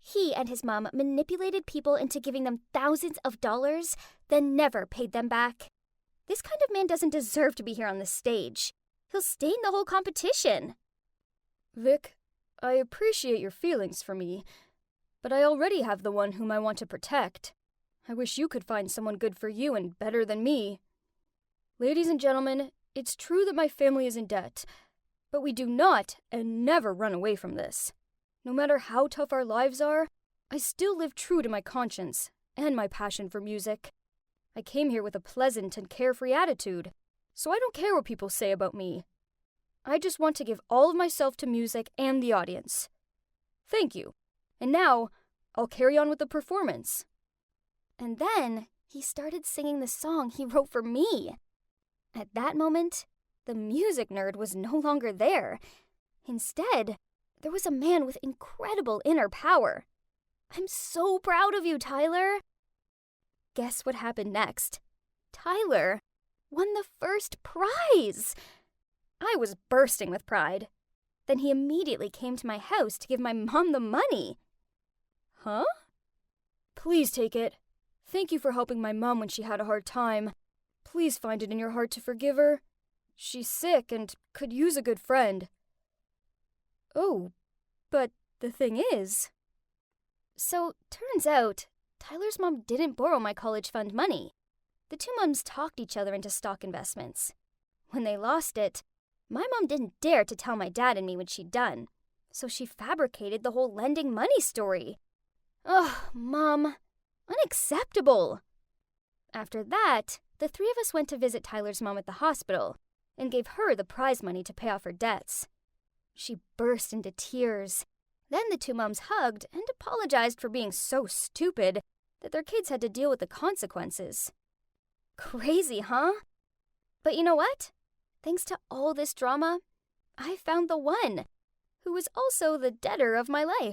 S3: He and his mom manipulated people into giving them thousands of dollars, then never paid them back. This kind of man doesn't deserve to be here on the stage. He'll stain the whole competition." Vic, I appreciate your feelings for me, but I already have the one whom I want to protect. I wish you could find someone good for you and better than me. Ladies and gentlemen, it's true that my family is in debt, but we do not and never run away from this. No matter how tough our lives are, I still live true to my conscience and my passion for music. I came here with a pleasant and carefree attitude, so I don't care what people say about me. I just want to give all of myself to music and the audience. Thank you. And now, I'll carry on with the performance. And then, he started singing the song he wrote for me. At that moment, the music nerd was no longer there. Instead, there was a man with incredible inner power. I'm so proud of you, Tyler. Guess what happened next? Tyler won the first prize. I was bursting with pride. Then he immediately came to my house to give my mom the money. Huh? Please take it. Thank you for helping my mom when she had a hard time. Please find it in your heart to forgive her. She's sick and could use a good friend. Oh, but the thing is... So, turns out, Tyler's mom didn't borrow my college fund money. The two moms talked each other into stock investments. When they lost it, my mom didn't dare to tell my dad and me what she'd done, so she fabricated the whole lending money story. Ugh, Mom. Unacceptable. After that, the three of us went to visit Tyler's mom at the hospital and gave her the prize money to pay off her debts. She burst into tears. Then the two moms hugged and apologized for being so stupid that their kids had to deal with the consequences. Crazy, huh? But you know what? Thanks to all this drama, I found the one who was also the debtor of my life.